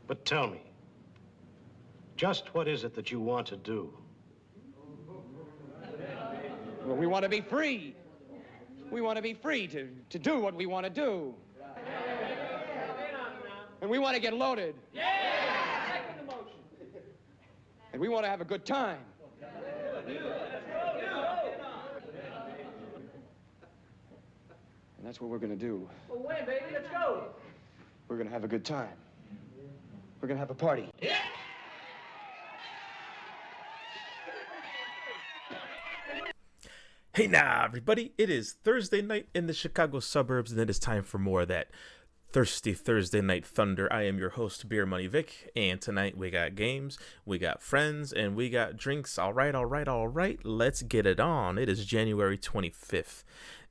But tell me, just what is it that you want to do? Well, we want to be free. We want to be free to do what we want to do. And we want to get loaded. Yeah! Second the motion. And we want to have a good time. And that's what we're going to do. Well, when, baby? Let's go. We're going to have a good time. We're going to have a party. Yeah! Hey now, everybody. It is Thursday night in the Chicago suburbs, and it is time for more of that thirsty Thursday night thunder. I am your host, Beer Money Vic, and tonight we got games, we got friends, and we got drinks. All right. Let's get it on. It is January 25th,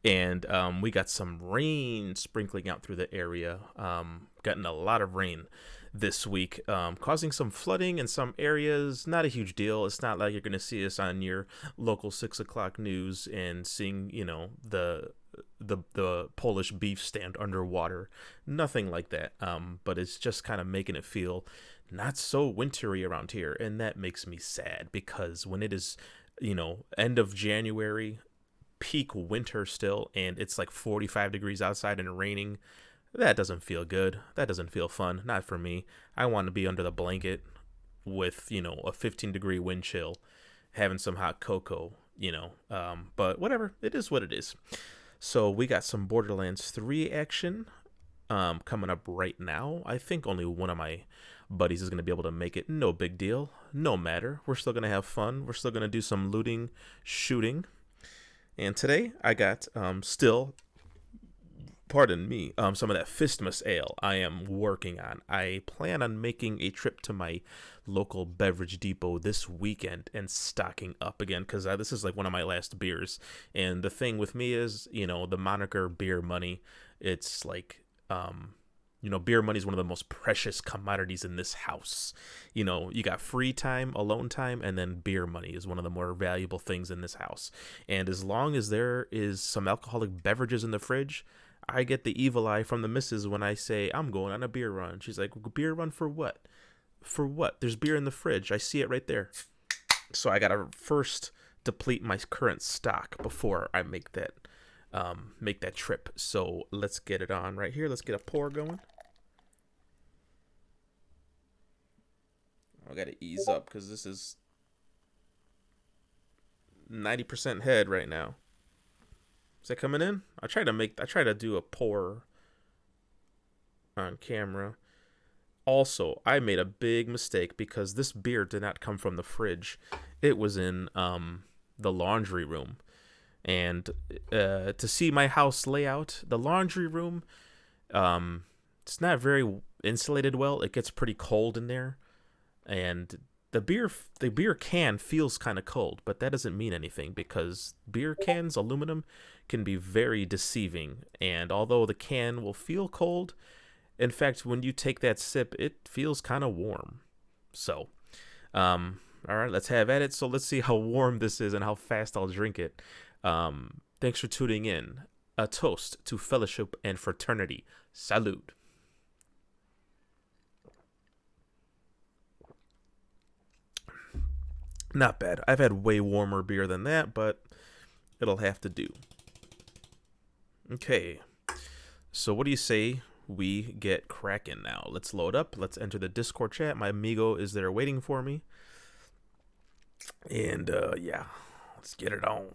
and we got some rain sprinkling out through the area. Gotten a lot of rain this week, causing some flooding in some areas. Not a huge deal. It's not like you're going to see us on your local 6 o'clock news and seeing, the Polish beef stand underwater. Nothing like that. But it's just kind of making it feel not so wintry around here. And that makes me sad because when it is, end of January, peak winter still, and it's like 45 degrees outside and raining, that doesn't feel good. That doesn't feel fun. Not for me. I want to be under the blanket with, a 15-degree wind chill, having some hot cocoa, but whatever. It is what it is. So we got some Borderlands 3 action coming up right now. I think only one of my buddies is going to be able to make it. No big deal. No matter. We're still going to have fun. We're still going to do some looting, shooting. And today I got some of that Fistmas Ale I am working on. I plan on making a trip to my local beverage depot this weekend and stocking up again, because this is like one of my last beers. And the thing with me is, the moniker Beer Money, it's like, You know, beer money is one of the most precious commodities in this house. You know, you got free time, alone time, and then beer money is one of the more valuable things in this house. And as long as there is some alcoholic beverages in the fridge, I get the evil eye from the missus when I say, I'm going on a beer run. She's like, beer run for what? For what? There's beer in the fridge. I see it right there. So I got to first deplete my current stock before I make that trip. So let's get it on right here. Let's get a pour going. I got to ease up because this is 90% head right now. Is that coming in? I try to do a pour on camera. Also, I made a big mistake because this beer did not come from the fridge. It was in the laundry room. And to see my house layout, the laundry room, it's not very insulated well. It gets pretty cold in there. And the beer can feels kind of cold, but that doesn't mean anything because beer cans, aluminum, can be very deceiving. And although the can will feel cold, in fact, when you take that sip, it feels kind of warm. So, all right, let's have at it. So let's see how warm this is and how fast I'll drink it. Thanks for tuning in. A toast to fellowship and fraternity. Salud. Not bad. I've had way warmer beer than that, but it'll have to do. Okay. So what do you say we get cracking now? Let's load up. Let's enter the Discord chat. My amigo is there waiting for me. And, yeah. Let's get it on.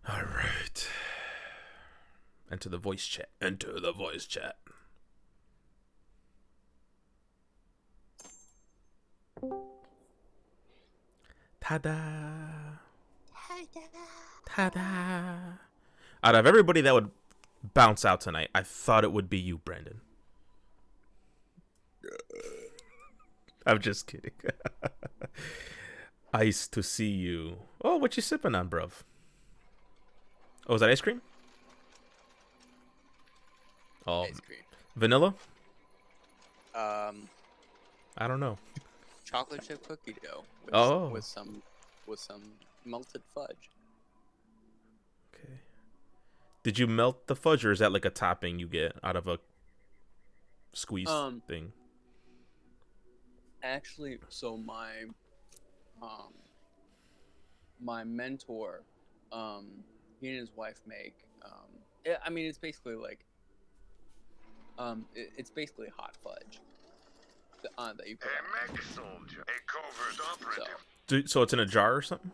All right. Enter the voice chat. Enter the voice chat. Ta-da. Ta-da. Ta-da. Out of everybody that would bounce out tonight, I thought it would be you, Brandon. I'm just kidding. Ice to see you. Oh, what you sipping on, bruv? Oh, is that ice cream? Oh, Ice cream. Vanilla? I don't know. Chocolate chip cookie dough. With some melted fudge. Okay. Did you melt the fudge, or is that like a topping you get out of a squeeze thing? Actually, so my mentor, he and his wife make. I mean, it's basically like. It's basically hot fudge. That you put on. Mech soldier, a covert operative. So it's in a jar or something?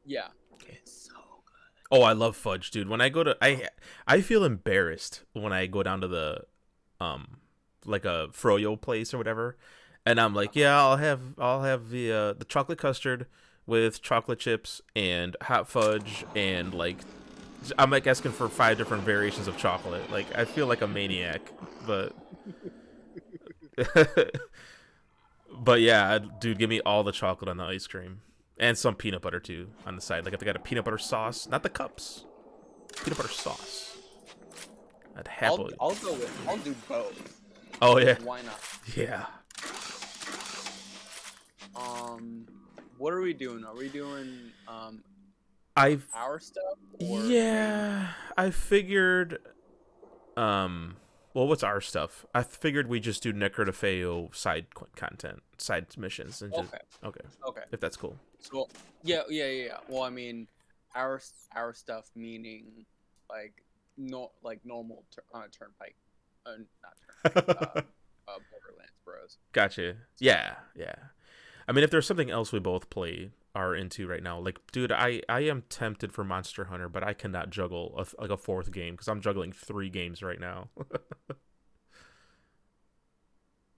Yeah. Okay. It's so good. Oh, I love fudge, dude. When I go to I feel embarrassed when I go down to the like a froyo place or whatever, and I'm like, yeah, I'll have the chocolate custard with chocolate chips and hot fudge, and like I'm like asking for 5 different variations of chocolate. Like I feel like a maniac, but but yeah, dude, give me all the chocolate on the ice cream and some peanut butter too on the side. Like if they got a peanut butter sauce, not the cups, peanut butter sauce. I'd happily. I'll do both. Oh yeah. Why not? Yeah. What are we doing? Are we doing our stuff? Or yeah, I figured. Well, what's our stuff? I figured we just do Necrotafeo side content, side missions, and just okay. If that's cool. So yeah. Well, I mean, our stuff meaning like normal on a turnpike, not turnpike. Borderlands Bros. Gotcha. Yeah. I mean, if there's something else we both are into right now, like, dude, I am tempted for Monster Hunter, but I cannot juggle a 4th game because I'm juggling 3 games right now.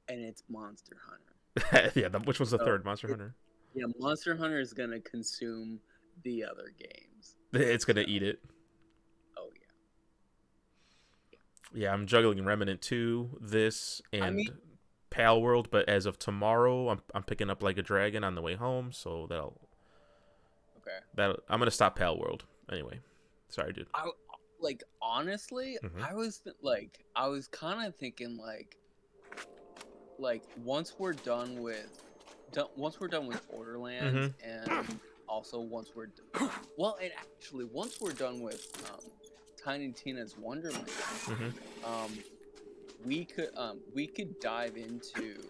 And it's Monster Hunter. Yeah, which was the 3rd, Monster Hunter? Yeah, Monster Hunter is gonna consume the other games. It's gonna eat it. Oh yeah. Yeah, I'm juggling Remnant 2, this, and Pal World, but as of tomorrow, I'm picking up Like a Dragon on the way home, so that'll Okay. I'm gonna stop Pal World anyway. Sorry, dude. Honestly, Mhm. I was kind of thinking once we're done with Borderlands, Mhm. and also and actually once we're done with Tiny Tina's Wonderland, Mhm. um, we could dive into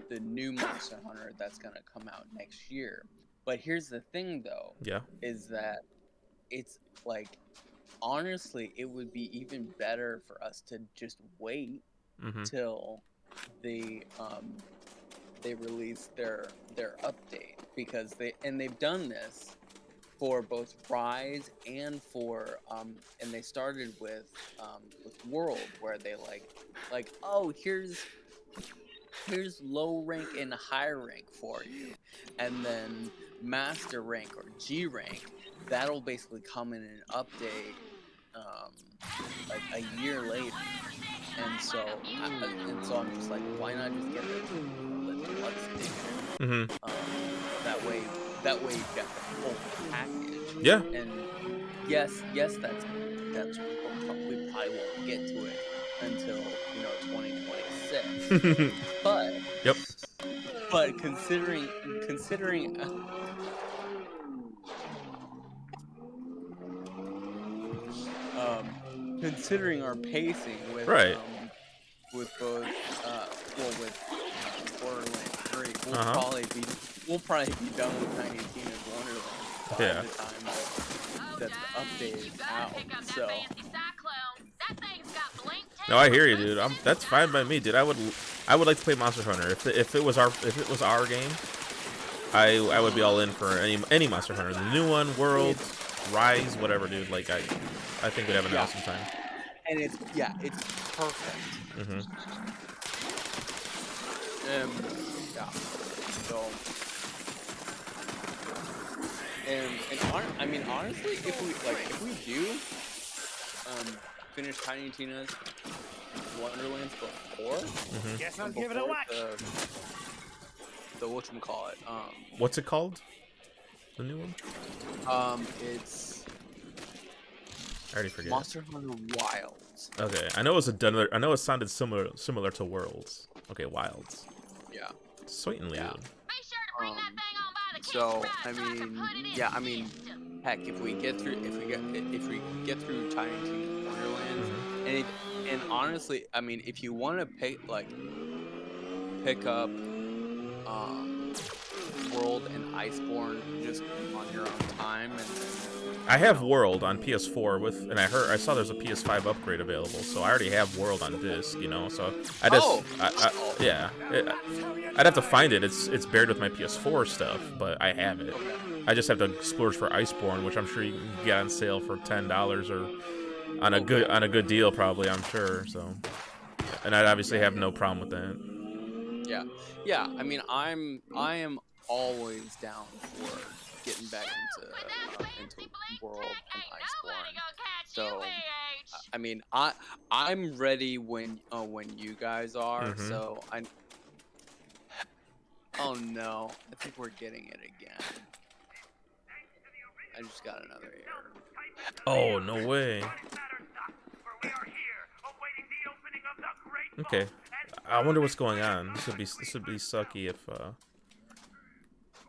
the new Monster Hunter that's gonna come out next year. But here's the thing, though, Yeah. is that it's like honestly, it would be even better for us to just wait Mhm. till they release their update, because they've done this for both Rise and and they started with World, where they oh, here's low rank and high rank for you, and then master rank or G rank, that'll basically come in an update like a year later. And so I'm just like, why not just get the deluxe edition? Mhm. Um, that way you've got the full package. Yeah. And yes, we probably won't get to it until 2026. But Yep. considering considering our pacing Right. with both with Borderlands 3, Uh-huh. we'll probably be done with Tiny Tina's Wonderland by Yeah. the time that the update is out. So No, I hear you, dude. That's fine by me, dude. I would like to play Monster Hunter if it was our game. I would be all in for any Monster Hunter. The new one, World, Rise, whatever, dude. Like I think we'd have an awesome time. And it's perfect. Mhm. Yeah. So I mean, honestly, if we do finish Tiny Tina's Wonderlands before, Guess I'll give it a whack. the whatchamacallit, What's it called? The new one? it's I already forget. Monster Hunter Wilds. Okay, I know I know it sounded similar to Worlds. Okay, Wilds. Yeah. Certainly. Yeah. So I mean, heck, if we get through Tiny Tina's Wonderlands, and honestly, I mean, if you want to pick up World and Iceborne just on your own time, and I have World on PS4 and I saw there's a PS5 upgrade available, so I already have World on disc, so I just yeah, I'd have to find it. It's buried with my PS4 stuff, but I have it. Okay. I just have to splurge for Iceborne, which I'm sure you can get on sale for $10 or on a good deal probably, I'm sure. So, and I'd obviously have no problem with that. Yeah. I mean, I am always down for getting back into World and Iceborne. So, I mean, I'm ready when you guys are. So oh no, I think we're getting it again. I just got another error. Oh, no way. Okay. I wonder what's going on. This would be sucky if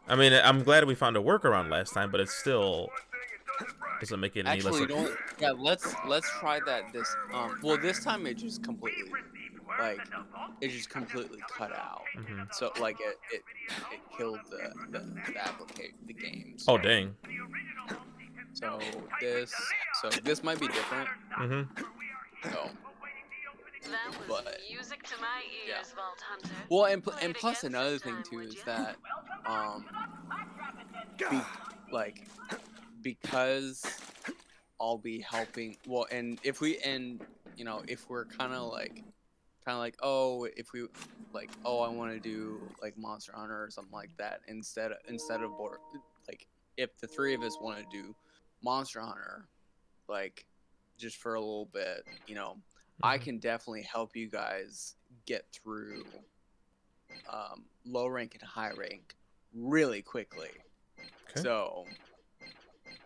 I mean, I'm glad we found a workaround last time, but it still doesn't make it any less. Yeah, let's try that well, this time it just completely cut out. So it killed the game. So, oh dang. So this might be different. So music to my ears, Vault Hunter. Well, and plus another thing too is that because I'll be helping. Well, and if we're kind of like oh, if we I want to do like Monster Hunter or something like that instead of if the three of us want to do Monster Hunter just for a little bit, I can definitely help you guys get through low rank and high rank really quickly. Okay. So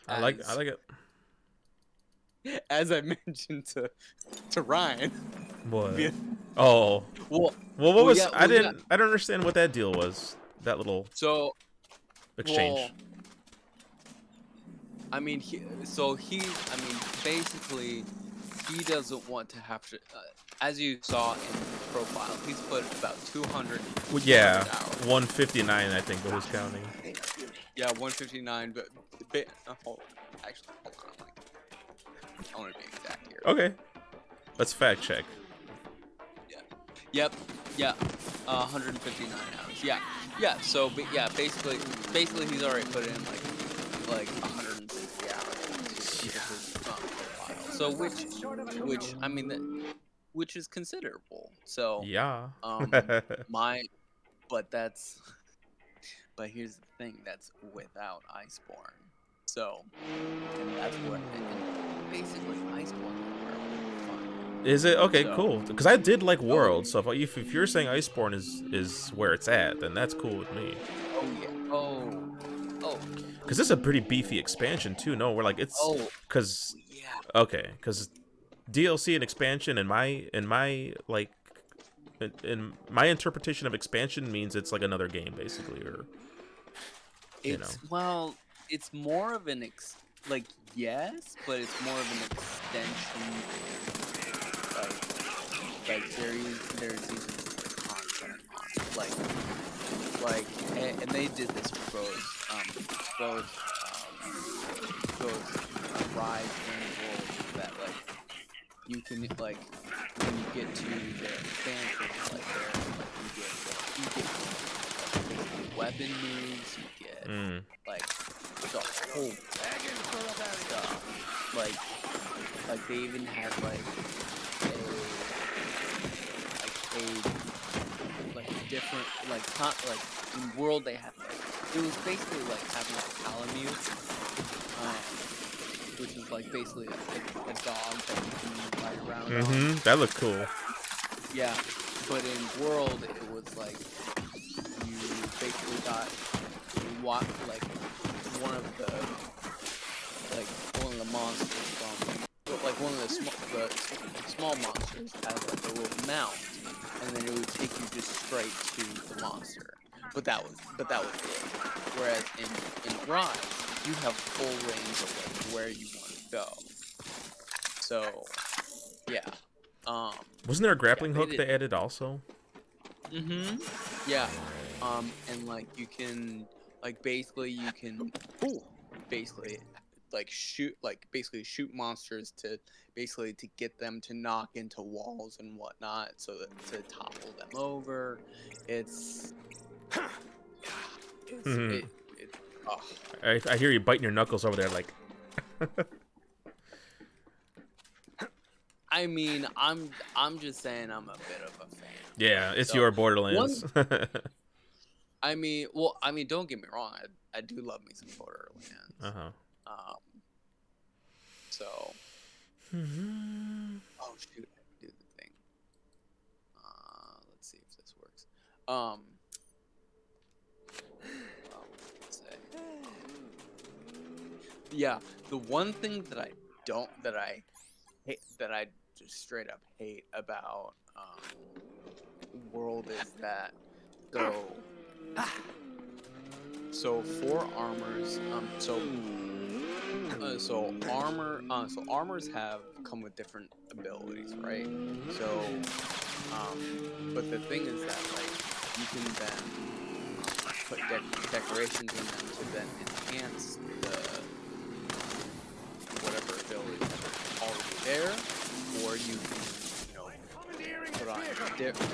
I like it. as I mentioned to Ryan. What? Yeah. Oh. Well, Well, what well, was yeah, I well, yeah. didn't understand what that deal was. That little So, exchange. well, I mean, basically, he doesn't want to have to. As you saw in his profile, he's put about 200. Well, yeah, hours. 159, I think, what was counting. Yeah, 159. Hold on, I want to be exact here. Okay, let's fact check. Yeah. Yep. Yeah. 159 hours. Yeah. Yeah. So, basically, he's already put in like 160 hours into his profile. So, which I mean, which is considerable. So, Yeah. but here's the thing, that's without Iceborne. So, and that's what, and basically Iceborne is where we're fun. Is it? Okay, So, cool. Because I did like World, so if you're saying Iceborne is where it's at, then that's cool with me. Oh yeah. Oh. Because this is a pretty beefy expansion too. No, we're like it's because okay, because DLC and expansion in my like in my interpretation of expansion means it's like another game basically, or well, it's more of an yes, but it's more of an extension. Like there's even content on it. And they did this for both Rise and World, that you can when you get to the expansion, you get weapon moves, you get the whole stuff. Like they even had a different not in World they had it was basically like having a Palamute, which is basically a dog that you can ride around on. That looked cool. Yeah, but in World it was you basically got one of the monsters from one of the small monsters has a little mount, and then it would take you just straight to the monster. But that was good. Whereas in Rise, you have full range of where you want to go. So yeah. Wasn't there a grappling hook they added also? Yeah. And you can basically shoot monsters to get them to knock into walls and whatnot, so that to topple them over. I hear you biting your knuckles over there, like. I mean, I'm just saying I'm a bit of a fan. Yeah, it's your Borderlands. Don't get me wrong. I do love me some Borderlands. So. Oh shoot! I can do the thing. Let's see if this works. Let's say. Yeah, the one thing that I hate, that I just straight up hate about World is that so for armors armors have come with different abilities, right? So but the thing is that you can then put decorations in them to then enhance the whatever ability that's already there, or you can put on different.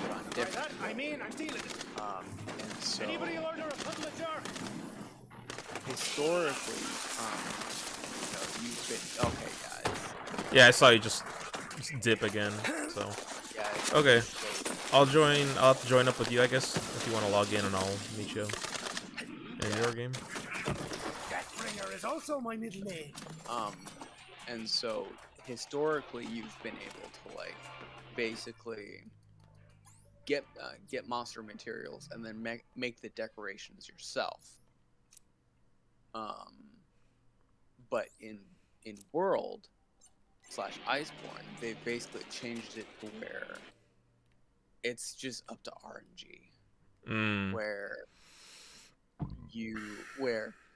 And so historically, you've been okay, guys. Yeah, I saw you just dip again. So Yeah. Okay, I'll have to join up with you, I guess, if you want to log in, and I'll meet you in your game. Deathbringer is also my middle name. And so historically, you've been able to basically get monster materials and then make the decorations yourself. But in World / Iceborne, they basically changed it to where it's just up to RNG, where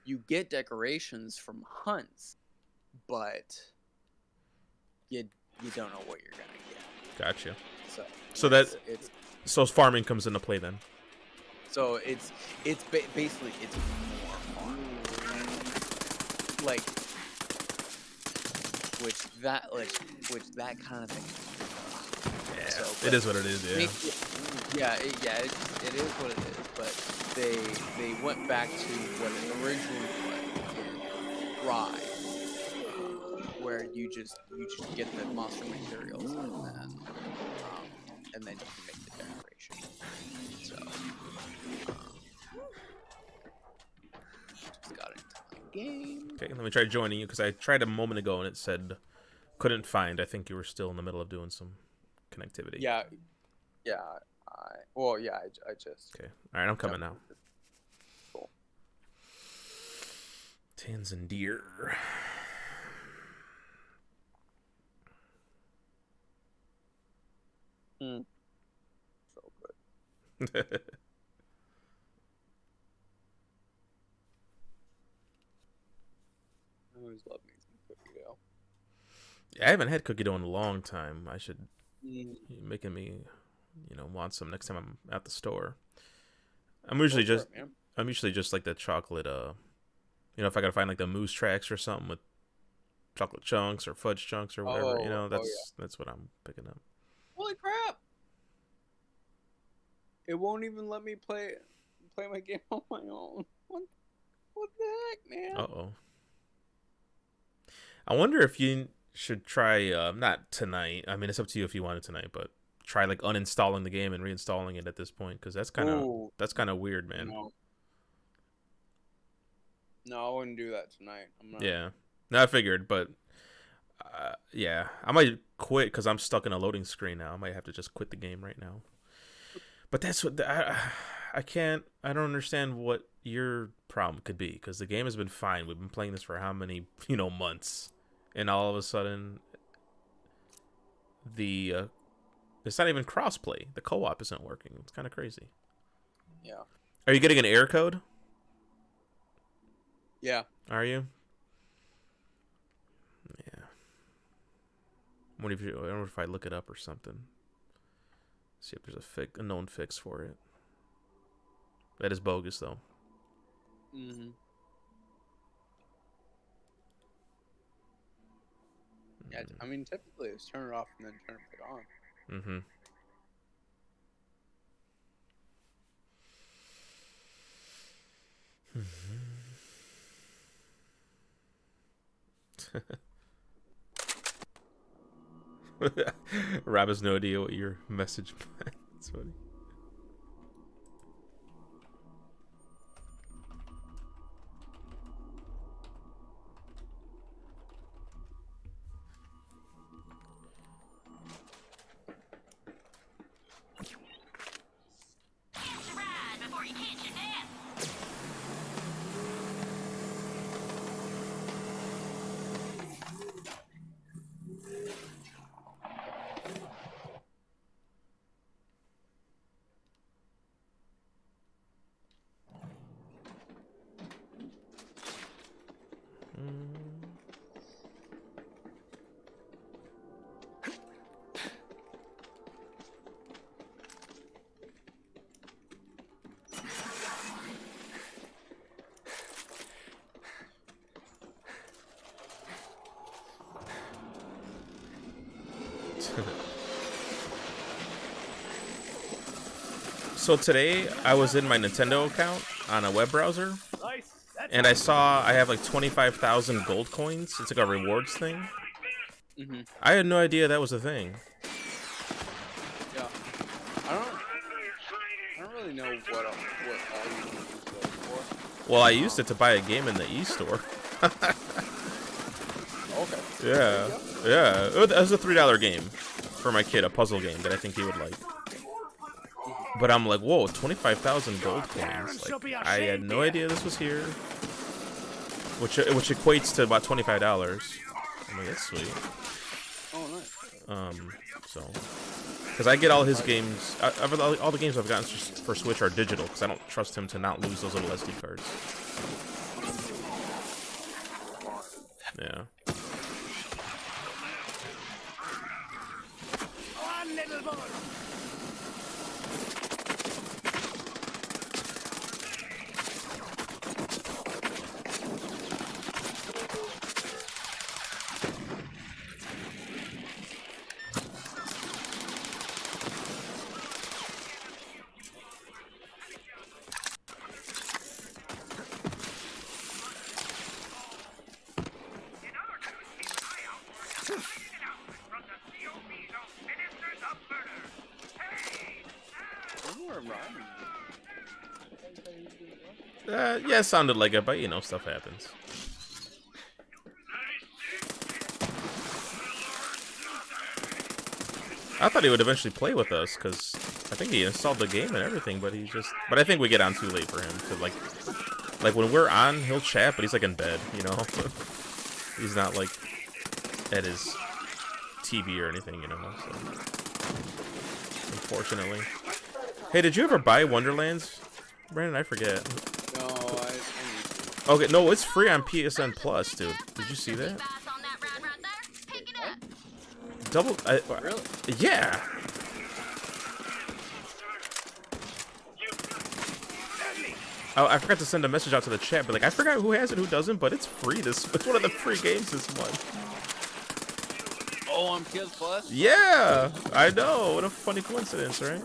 you get decorations from hunts, but you don't know what you're gonna get. Gotcha. So farming comes into play then. So basically it's more fun. Like which that kind of thing. Yeah, so, it is what it is. Yeah. It is what it is. But they went back to what it originally was in Rye, where you just get the monster materials and then you can make the decoration. So just got into the game. Okay, let me try joining you because I tried a moment ago and it said couldn't find. I think you were still in the middle of doing some connectivity. Yeah. I just. Okay. All right, I'm coming now. Cool. Tans and deer. So good. I always love me some cookie dough. Yeah, I haven't had cookie dough in a long time. I should. You're making me, want some next time I'm at the store. I'm usually just like the chocolate. If I gotta find like the moose tracks or something with chocolate chunks or fudge chunks or whatever. That's what I'm picking up. Holy crap! It won't even let me play my game on my own. What the heck, man? Uh-oh. I wonder if you should try, not tonight. I mean, it's up to you if you want it tonight, but try like uninstalling the game and reinstalling it at this point, because that's kind of weird, man. No, I wouldn't do that tonight. Yeah, no, I figured, but yeah, I might quit because I'm stuck in a loading screen now. I might have to just quit the game right now. But that's what I don't understand what your problem could be, because the game has been fine. We've been playing this for how many months, and all of a sudden it's not even crossplay. The co-op isn't working. It's kind of crazy. Yeah. Are you getting an error code? Yeah. Are you? Yeah. I wonder if I look it up or something. See if there's a known fix for it. That is bogus, though. Mm-hmm. Yeah, I mean, typically it's turn it off and then turn it back on. Mm-hmm. Rob has no idea what your message meant. That's funny. So today I was in my Nintendo account on a web browser, and I saw I have like 25,000 gold coins. It's like a rewards thing. Mm-hmm. I had no idea that was a thing. Yeah, I don't really know what all you can use those for. Well, I used it to buy a game in the e-store. Okay. Yeah. It was a $3 game for my kid, a puzzle game that I think he would like. But I'm like, whoa, 25,000 gold coins. Like, I had no idea this was here. which equates to about $25. I mean, that's sweet. Oh, nice. So, because I get all his games, all the games I've gotten for Switch are digital, because I don't trust him to not lose those little SD cards. Yeah. One little boy. Yeah, it sounded like it, but you know, stuff happens. I thought he would eventually play with us, because I think he installed the game and everything, but but I think we get on too late for him, because like when we're on, he'll chat, but he's like in bed, you know? He's not like at his TV or anything, you know, so. Unfortunately. Hey, did you ever buy Wonderlands? Brandon, I forget. No, Okay, no, it's free on PSN Plus, dude. Did you see that? Double, really? Yeah. Oh, I forgot to send a message out to the chat, but like I forgot who has it, who doesn't, but it's free. It's one of the free games this month. Oh, on PS Plus? Yeah, I know. What a funny coincidence, right?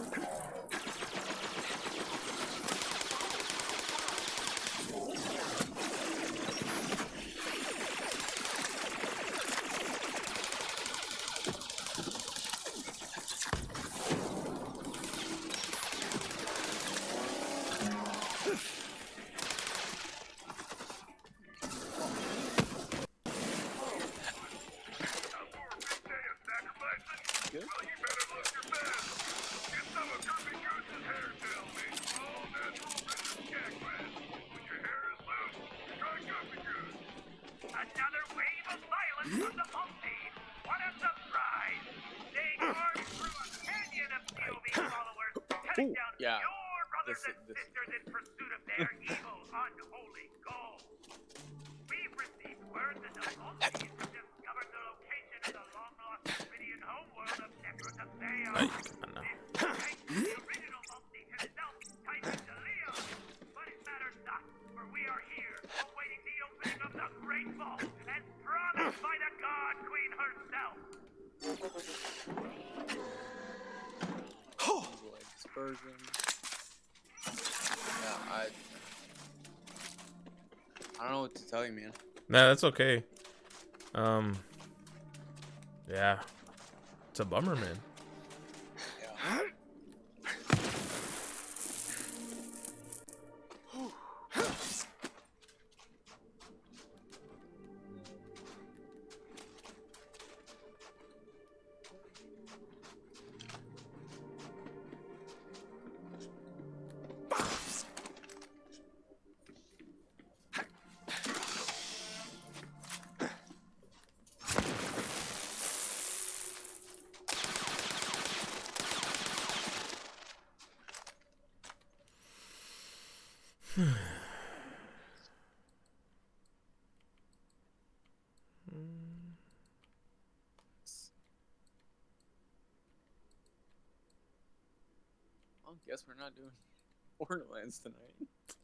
Yeah. I don't know what to tell you, man. Nah, that's okay. Yeah. It's a bummer, man. Yeah. Well, guess we're not doing Borderlands tonight.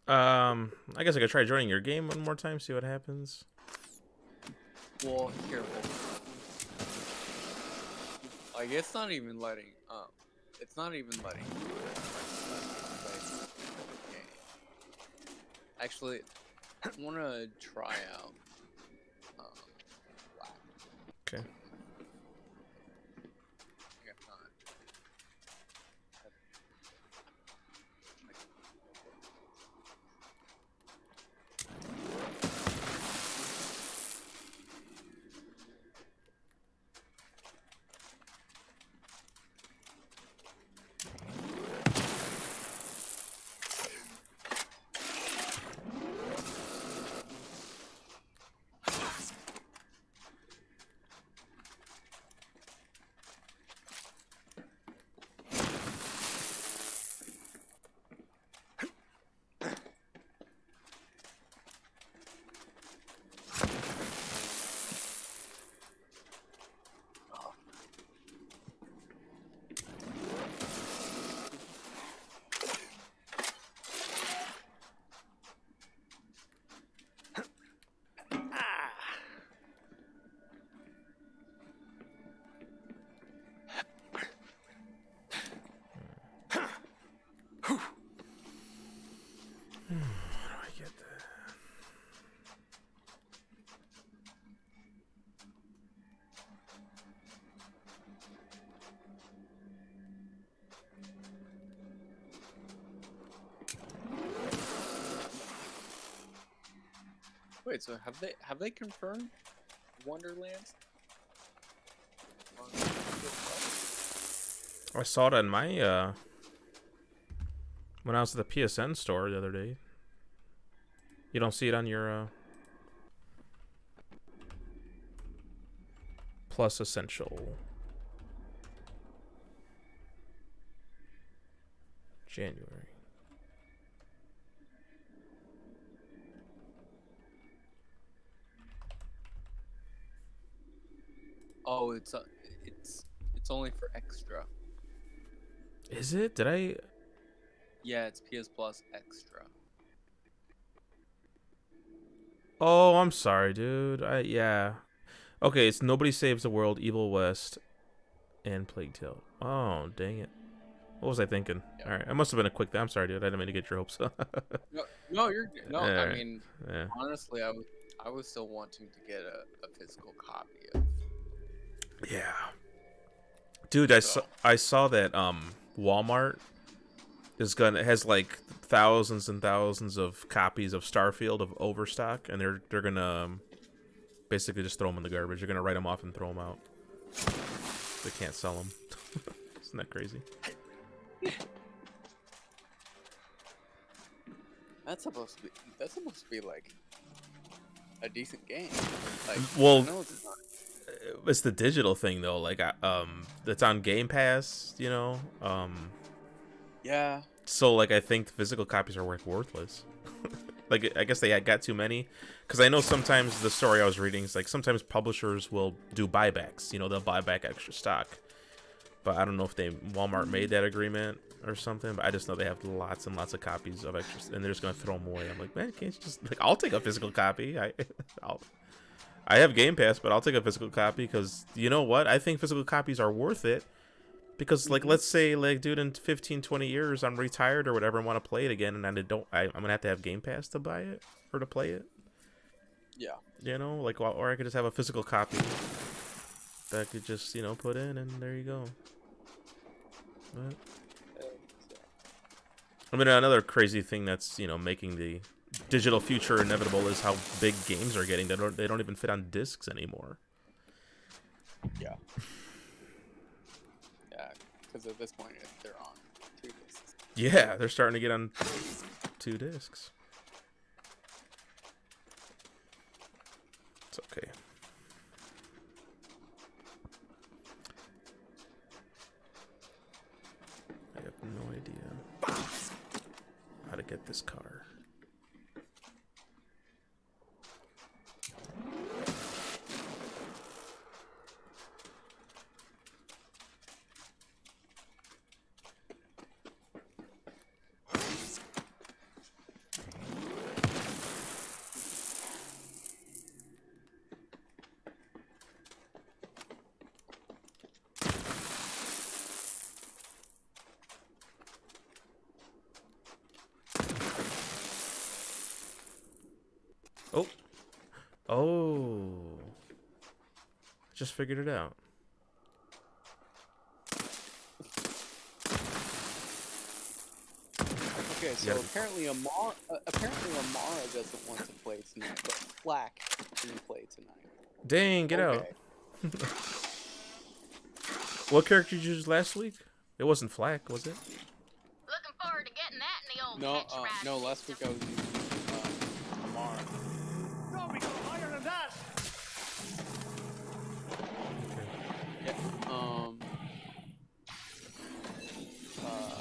I guess I could try joining your game one more time, see what happens. Well, here. Like, it's not even letting. It's not even letting. Actually, I want to try out. Okay. Wait, so have they confirmed Wonderlands? I saw it on my when I was at the PSN store the other day. You don't see it on your Plus Essential January. Oh, it's only for extra. Is it? Did I? Yeah, it's PS Plus Extra. Oh, I'm sorry, dude. Yeah. Okay, it's Nobody Saves the World, Evil West, and Plague Tale. Oh, dang it. What was I thinking? Yeah. All right, I must have been a quick thing. I'm sorry, dude. I didn't mean to get your hopes up. No, you're no. All I right. mean, Yeah. honestly, I was still wanting to get a physical copy of. Yeah. Dude, I saw that Walmart has like thousands and thousands of copies of Starfield of overstock, and they're gonna basically just throw them in the garbage. They're gonna write them off and throw them out. They can't sell them. Isn't that crazy? That's supposed to be like a decent game. Like, Well, I know it's not. It's the digital thing though. Like that's on Game Pass. Yeah. So like I think physical copies are worthless. Like I guess they got too many, because I know sometimes the story I was reading is like sometimes publishers will do buybacks. They'll buy back extra stock. But I don't know if Walmart made that agreement or something. But I just know they have lots and lots of copies of extras, and they're just gonna throw them away. I'm like, man, can't you just like I'll take a physical copy. I have Game Pass, but I'll take a physical copy because you know what? I think physical copies are worth it. Because, like, let's say, like, dude, in 15, 20 years, I'm retired or whatever and want to play it again, and I'm going to have Game Pass to buy it or to play it. Yeah. Like, or I could just have a physical copy that I could just, put in, and there you go. But, I mean, another crazy thing that's, making the digital future inevitable is how big games are getting. They don't even fit on discs anymore. Yeah. Yeah, because at this point they're on 2 discs. Yeah, they're starting to get on 2 discs. It's okay. I have no idea how to get this car. Oh. Just figured it out. Okay, so apparently Amara doesn't want to play tonight, but Flack can play tonight. Dang, get out. What character did you use last week? It wasn't Flack, was it? Looking forward to getting that in the old No, last week I was using Amara. No, we go higher than that. Yeah.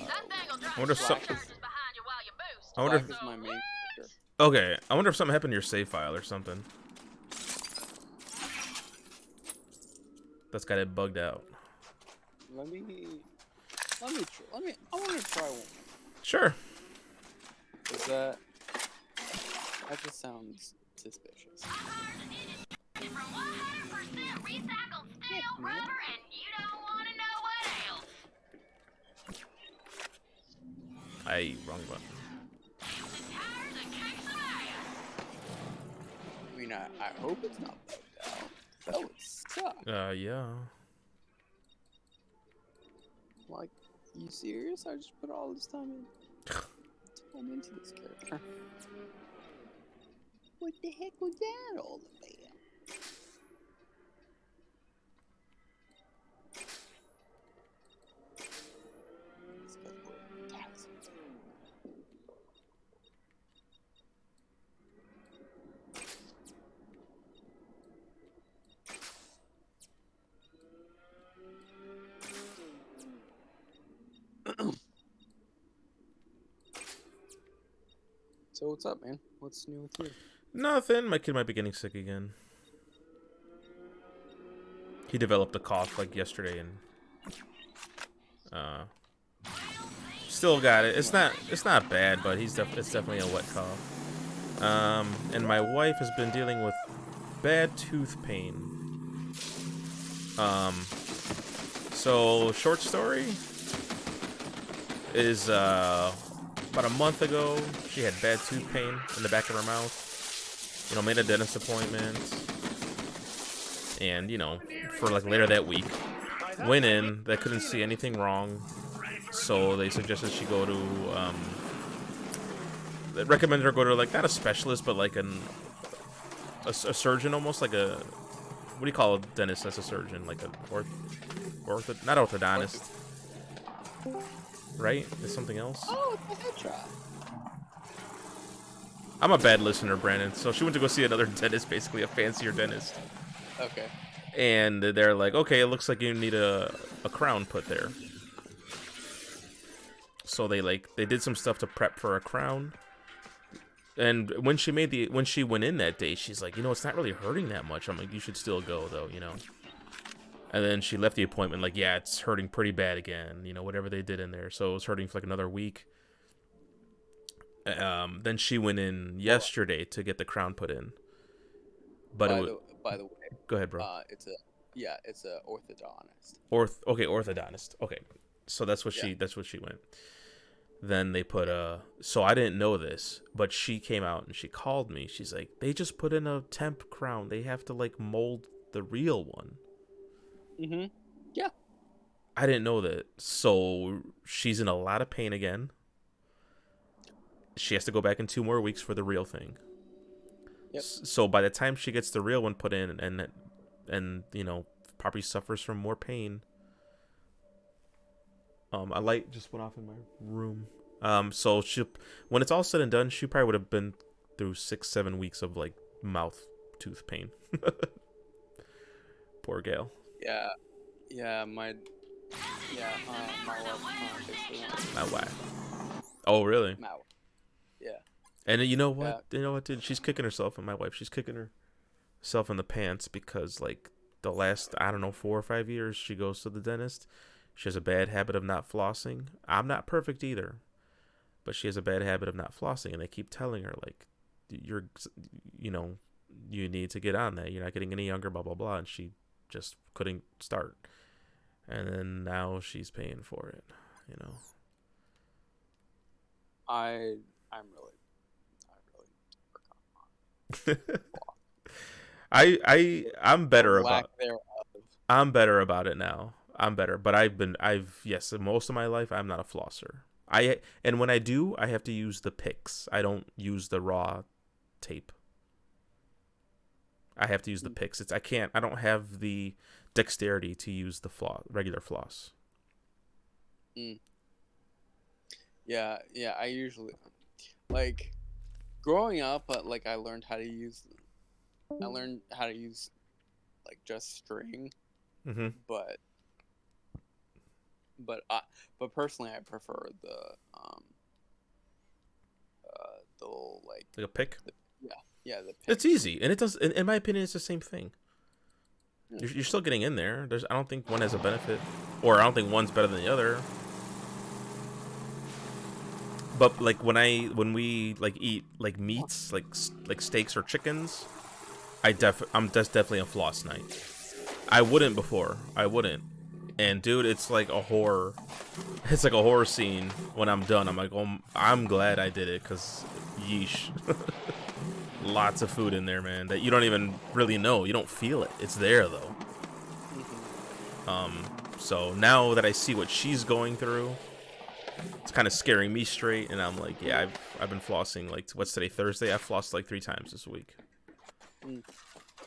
That thing will drop I wonder if charges behind you while you boost. I wonder Flack is my main character. Okay, I wonder if something happened to your save file or something. That's got it bugged out. I want to try one. Sure. Is that just sounds suspicious. From 100% recycled steel, rubber, and you don't want to know what else. Wrong button. Tires and kicks of ass. I mean, I hope it's not bugged out. That would suck. Yeah. Like, you serious? I just put all this time into this character. What the heck was that all about? So what's up, man? What's new with you? Nothing. My kid might be getting sick again. He developed a cough like yesterday, and still got it. It's not bad, but it's definitely a wet cough. And my wife has been dealing with bad tooth pain. So short story is about a month ago, she had bad tooth pain in the back of her mouth. You know, made a dentist appointment. And, you know, for like later that week, went in, they couldn't see anything wrong. So they suggested she go to, they recommended her go to like, not a specialist, but like a surgeon almost, like a, what do you call a dentist that's a surgeon? Like a not orthodontist. Right? Is something else? Oh, it's a head shot. I'm a bad listener, Brandon. So she went to go see another dentist, basically a fancier dentist. Okay. And they're like, okay, it looks like you need a crown put there. So they did some stuff to prep for a crown. And when she went in that day, she's like, you know, it's not really hurting that much. I'm like, you should still go though, you know. And then she left the appointment like, yeah, it's hurting pretty bad again, you know, whatever they did in there. So it was hurting for like another week. Then she went in yesterday to get the crown put in. But by the way, go ahead, bro. It's a orthodontist. Okay, orthodontist. Okay, so that's what she went. Then they put so I didn't know this, but she came out and she called me. She's like, they just put in a temp crown. They have to like mold the real one. Mm-hmm. Yeah. I didn't know that. So she's in a lot of pain again. She has to go back in 2 more weeks for the real thing. Yep. So by the time she gets the real one put in and you know, probably suffers from more pain. A light just went off in my room. So when it's all said and done, she probably would have been through 6-7 weeks of like tooth pain. Poor gal. Yeah, my wife basically wants My wife. Oh, really? my yeah. And you know what? You know what, dude? She's kicking herself, and my wife, she's kicking herself in the pants because, like, the last, I don't know, 4 or 5 years she goes to the dentist. She has a bad habit of not flossing. I'm not perfect either, but she has a bad habit of not flossing, and they keep telling her, like, you know, you need to get on that. You're not getting any younger, blah, blah, blah, and she just couldn't start. And then now she's paying for it, you know. I'm really I'm better about thereof. I'm better about it now. I'm better, but yes, most of my life I'm not a flosser. And when I do, I have to use the picks. I don't use the raw tape. I have to use the picks. I don't have the dexterity to use the regular floss. Yeah, I usually like growing up, like I learned how to use like just string. Mm-hmm. But personally I prefer the little like a pick. The pick. It's easy, and it does. In my opinion, it's the same thing. You're still getting in there. I don't think one has a benefit, or I don't think one's better than the other. But like when we like eat like meats, like steaks or chickens, that's definitely a floss night. I wouldn't before. I wouldn't. And dude, it's like a horror. It's like a horror scene when I'm done. I'm like, oh, I'm glad I did it, because yeesh. Lots of food in there, man, that you don't even really know. You don't feel it. It's there though. Mm-hmm. So now that I see what she's going through, it's kind of scaring me straight, and I'm like, yeah, I've been flossing, like, what's today, Thursday? I've flossed like 3 times this week.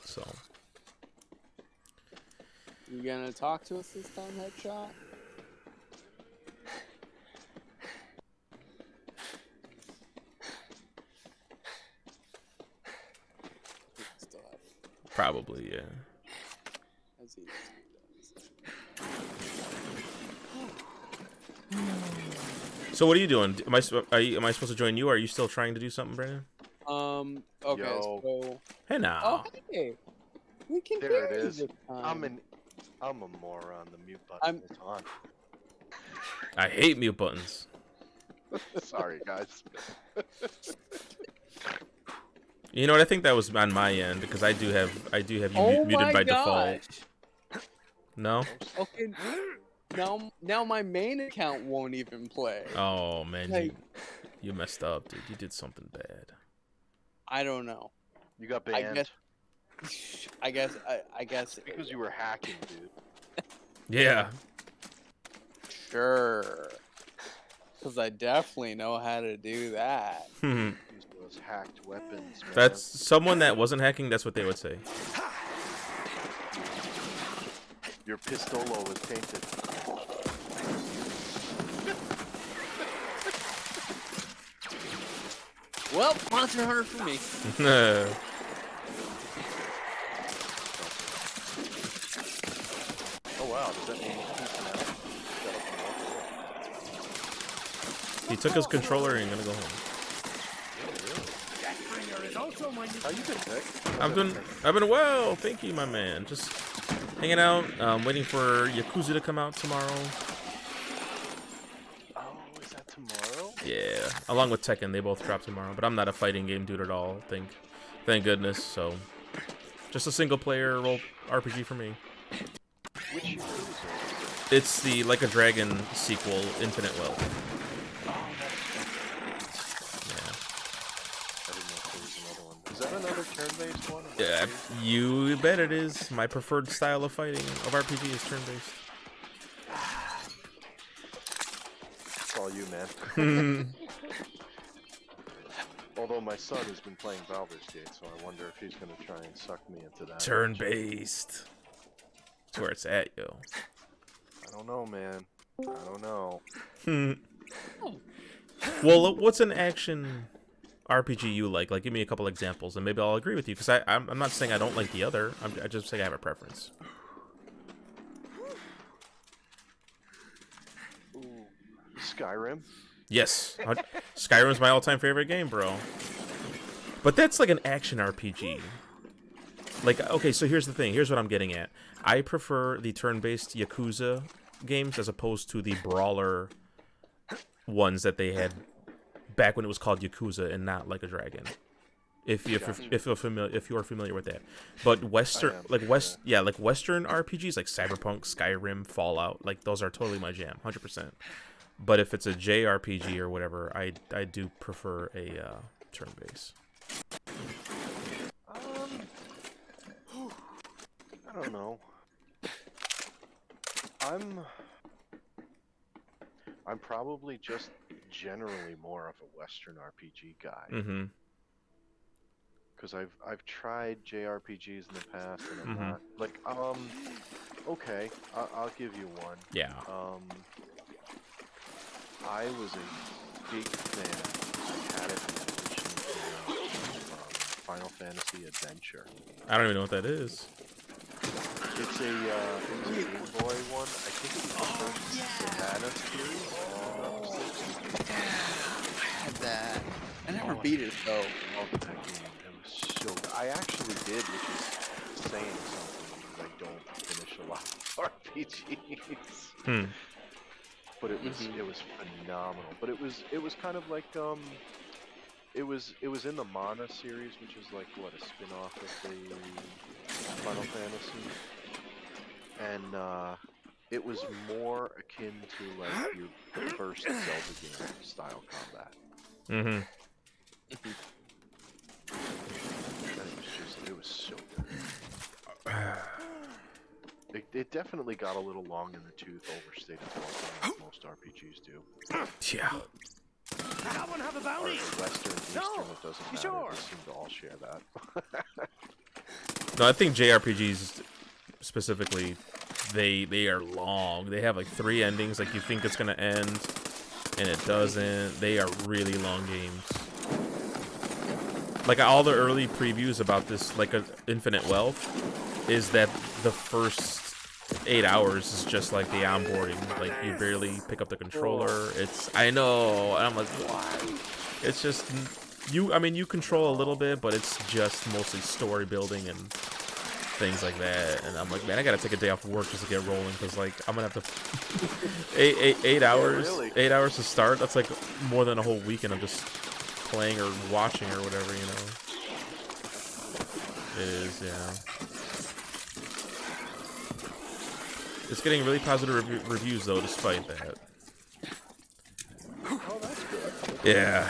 So. You gonna talk to us this time, Headshot? Still have it. Probably, yeah. As he So what are you doing? Am I supposed to join you, or are you still trying to do something, Brandon? Okay, Yo. so... Hey, now. Oh, hey! We can There hear it you is. this time. I'm a moron. The mute button is on. I hate mute buttons. Sorry, guys. You know what? I think that was on my end because I do have you muted by default. No. Okay. Now my main account won't even play. Oh man, Like, you messed up, dude. You did something bad. I don't know. You got banned. I guess. It's because you were hacking, dude. Yeah. Sure. Because I definitely know how to do that. Use those hacked weapons, man. That's someone that wasn't hacking. That's what they would say. Your pistolo was tainted. Well, Monster Hunter for me. Oh wow, does that mean he's He took his controller and gonna go home. How you been, Vic? I've been well, thank you, my man. Just hanging out, waiting for Yakuza to come out tomorrow. Oh, is that tomorrow? Yeah, along with Tekken, they both drop tomorrow. But I'm not a fighting game dude at all. Thank goodness. So, just a single player role RPG for me. Which Yakuza? It's the Like a Dragon sequel, Infinite Wealth. Is that another turn-based one? Yeah, you bet it is. My preferred style of fighting of RPG is turn-based. It's all you, man. Although my son has been playing Baldur's Gate, so I wonder if he's going to try and suck me into that. Turn-based. That's where it's at, yo. I don't know, man. I don't know. Well, what's an action RPG you like? Like, give me a couple examples, and maybe I'll agree with you. Because I'm not saying I don't like the other. I just say I have a preference. Skyrim? Yes, Skyrim's my all-time favorite game, bro. But that's like an action RPG. Like, okay, so here's the thing. Here's what I'm getting at. I prefer the turn-based Yakuza games as opposed to the brawler ones that they had back when it was called Yakuza and not Like a Dragon. If you're familiar with that. But Western Western RPGs like Cyberpunk, Skyrim, Fallout, like those are totally my jam, 100%. But if it's a JRPG or whatever, I do prefer a turn-based. I don't know. I'm probably just generally more of a Western RPG guy. Mm-hmm. Because I've tried JRPGs in the past, and I'm Mm-hmm. not like okay, I'll give you one. Yeah. I was a big fan. I had it when it originally came out. Final Fantasy Adventure. I don't even know what that is. It's a Game Boy one. I think it's the first Banana series. I had that. I never beat it though. I loved that game. It was so good. I actually did, which is saying something because I don't finish a lot of RPGs. But it was phenomenal. But it was kind of like it was in the Mana series, which is like what, a spin-off of the Final Fantasy. And it was more akin to like your first Zelda game style combat. Mm-hmm. And it was so good. It definitely got a little long in the tooth, overstated as most RPGs do. Yeah. That one have a Or bounty. Western, Eastern, No, it doesn't you matter. sure? They seem to all share that. No, I think JRPGs specifically, they are long. They have like 3 endings. Like you think it's gonna end, and it doesn't. They are really long games. Like all the early previews about this, like Infinite Wealth, is that the first 8 hours is just like the onboarding. Like you barely pick up the controller. I know, and I'm like, why? It's just you. I mean, you control a little bit, but it's just mostly story building and things like that. And I'm like, man, I gotta take a day off of work just to get rolling, because like I'm gonna have to 8 hours, Yeah, really. 8 hours to start. That's like more than a whole weekend of just playing or watching or whatever, you know. It is, yeah. It's getting really positive reviews though, despite that. Oh, that's good. Yeah.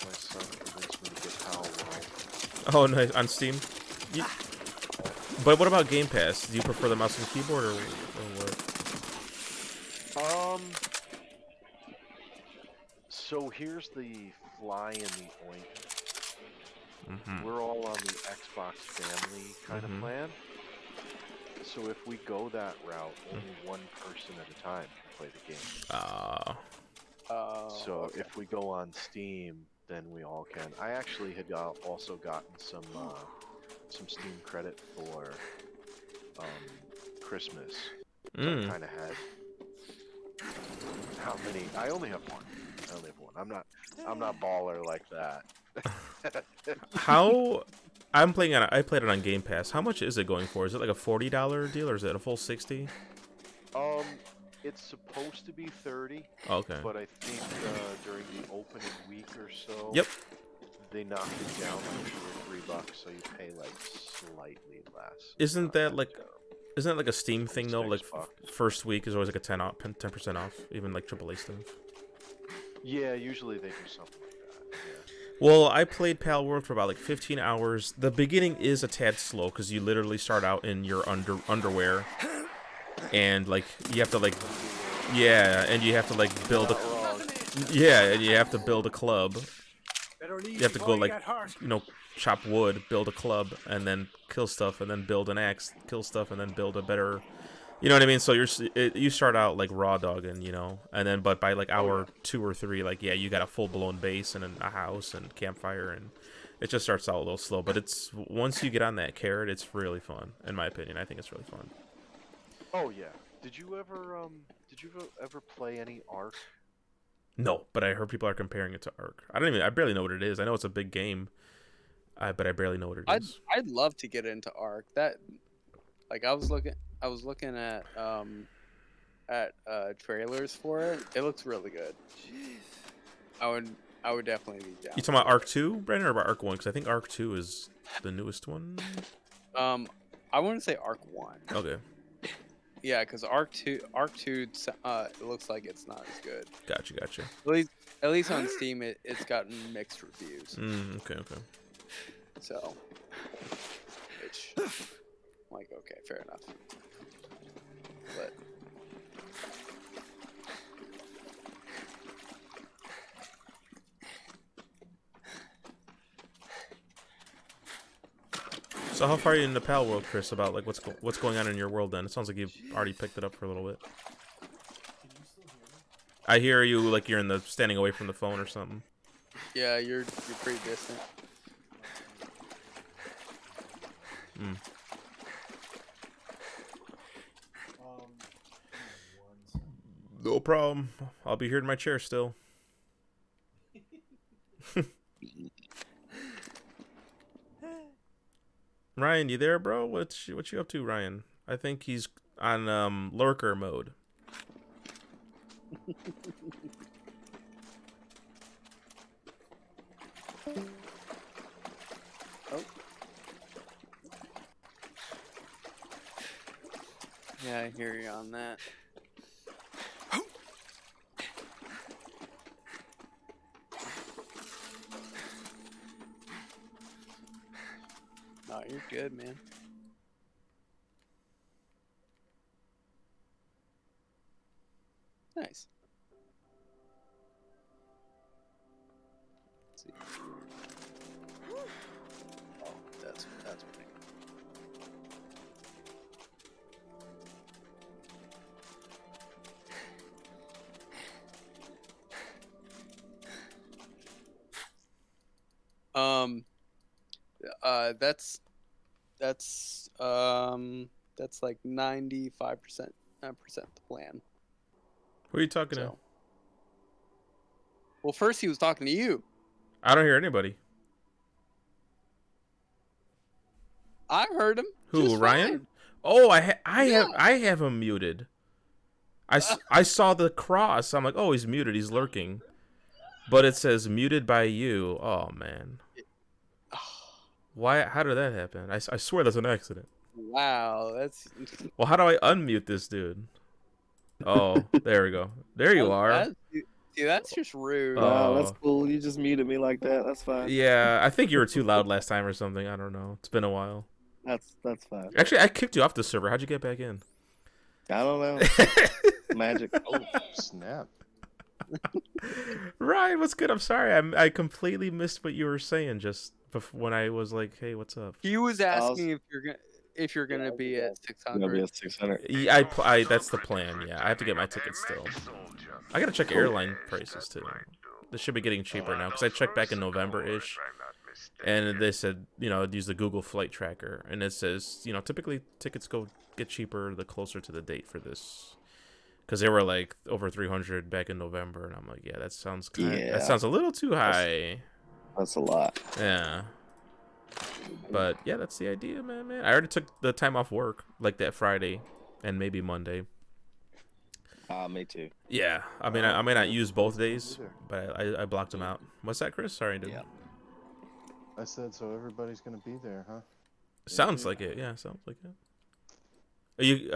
My son convinced me to get Power World. Oh, nice. On Steam? But what about Game Pass? Do you prefer the mouse and keyboard or what? So here's the fly in the ointment. We're all on the Xbox family kind of plan. So if we go that route, only one person at a time can play the game. So Okay. if we go on Steam, then we all can. I actually had also gotten some Steam credit for Christmas. So I kind of had. How many? I only have one. I'm not baller like that. How? I played it on Game Pass. How much is it going for? Is it like a $40 deal or is it a full 60? It's supposed to be 30. Okay. But I think during the opening week or so, they knocked it down like $2 or $3, so you pay like slightly less. Isn't that like a Steam thing though? Like $6. first week is always like a 10% off, even like AAA stuff. Yeah, usually they do something like that. Yeah. Well, I played Pal World for about like 15 hours. The beginning is a tad slow because you literally start out in your underwear, and like you have to like, and you have to like build and you have to build a club. You have to go like, chop wood, build a club, and then kill stuff, and then build an axe, kill stuff, and then build a better. You know what I mean? So you start out like raw dogging, you know, and then but by like hour 2 or 3, like you got a full blown base and a house and campfire, and it just starts out a little slow. But it's once you get on that carrot, it's really fun, in my opinion. I think it's really fun. Oh yeah. Did you ever play any Ark? No, but I heard people are comparing it to Ark. I barely know what it is. I know it's a big game, but I barely know what it is. I'd love to get into Ark. That, like, I was looking at trailers for it. It looks really good. I would definitely be down. You talking about Ark 2, Brandon, or about Ark 1? Because I think Ark 2 is the newest one. I want to say Ark 1. Okay. Yeah, because Ark 2, it looks like it's not as good. Gotcha. At least on Steam, it's gotten mixed reviews. Okay. So, which, like, okay, fair enough. But so how far are you in the Pal World, Chris? About like what's going on in your world? Then it sounds like you've already picked it up for a little bit. I hear you like you're standing away from the phone or something. yeah, you're pretty distant. No problem. I'll be here in my chair still. Ryan, you there, bro? What you up to, Ryan? I think he's on lurker mode. Oh. Yeah, I hear you on that. No, you're good, man. Nice. Let's see. Oh, that's what that's like 95% percent the plan. Who are you talking to? Well, first he was talking to you. I don't hear anybody. I heard him. Who, just Ryan? fine. Oh, I have him muted. I saw the cross. I'm like, oh, he's muted. He's lurking. But it says muted by you. Oh, man. Why? How did that happen? I swear that's an accident. Wow, that's... Well, how do I unmute this dude? Oh, there we go. There you are. See, that's just rude. Wow, that's cool. You just muted me like that. That's fine. Yeah, I think you were too loud last time or something. I don't know. It's been a while. That's fine. Actually, I kicked you off the server. How'd you get back in? I don't know. Magic. Oh, snap. Ryan, what's good? I'm sorry. I completely missed what you were saying just before when I was like, "Hey, what's up?" He was asking if you're gonna be at 600. Gonna be at 600. Yeah, I that's the plan. Yeah, I have to get my tickets still. I gotta check airline prices too. They should be getting cheaper now because I checked back in November-ish, and they said use the Google Flight Tracker, and it says typically tickets get cheaper the closer to the date for this. Because they were like over 300 back in November, and I'm like, yeah, that sounds that sounds a little too high. That's a lot. Yeah. But yeah, that's the idea, man. I already took the time off work, like that Friday, and maybe Monday. Me too. Yeah, I mean, I may not use both days, but I blocked them out. What's that, Chris? Sorry, dude. Yeah. I said so. Everybody's gonna be there, huh? Sounds like it. Yeah, sounds like it. Are you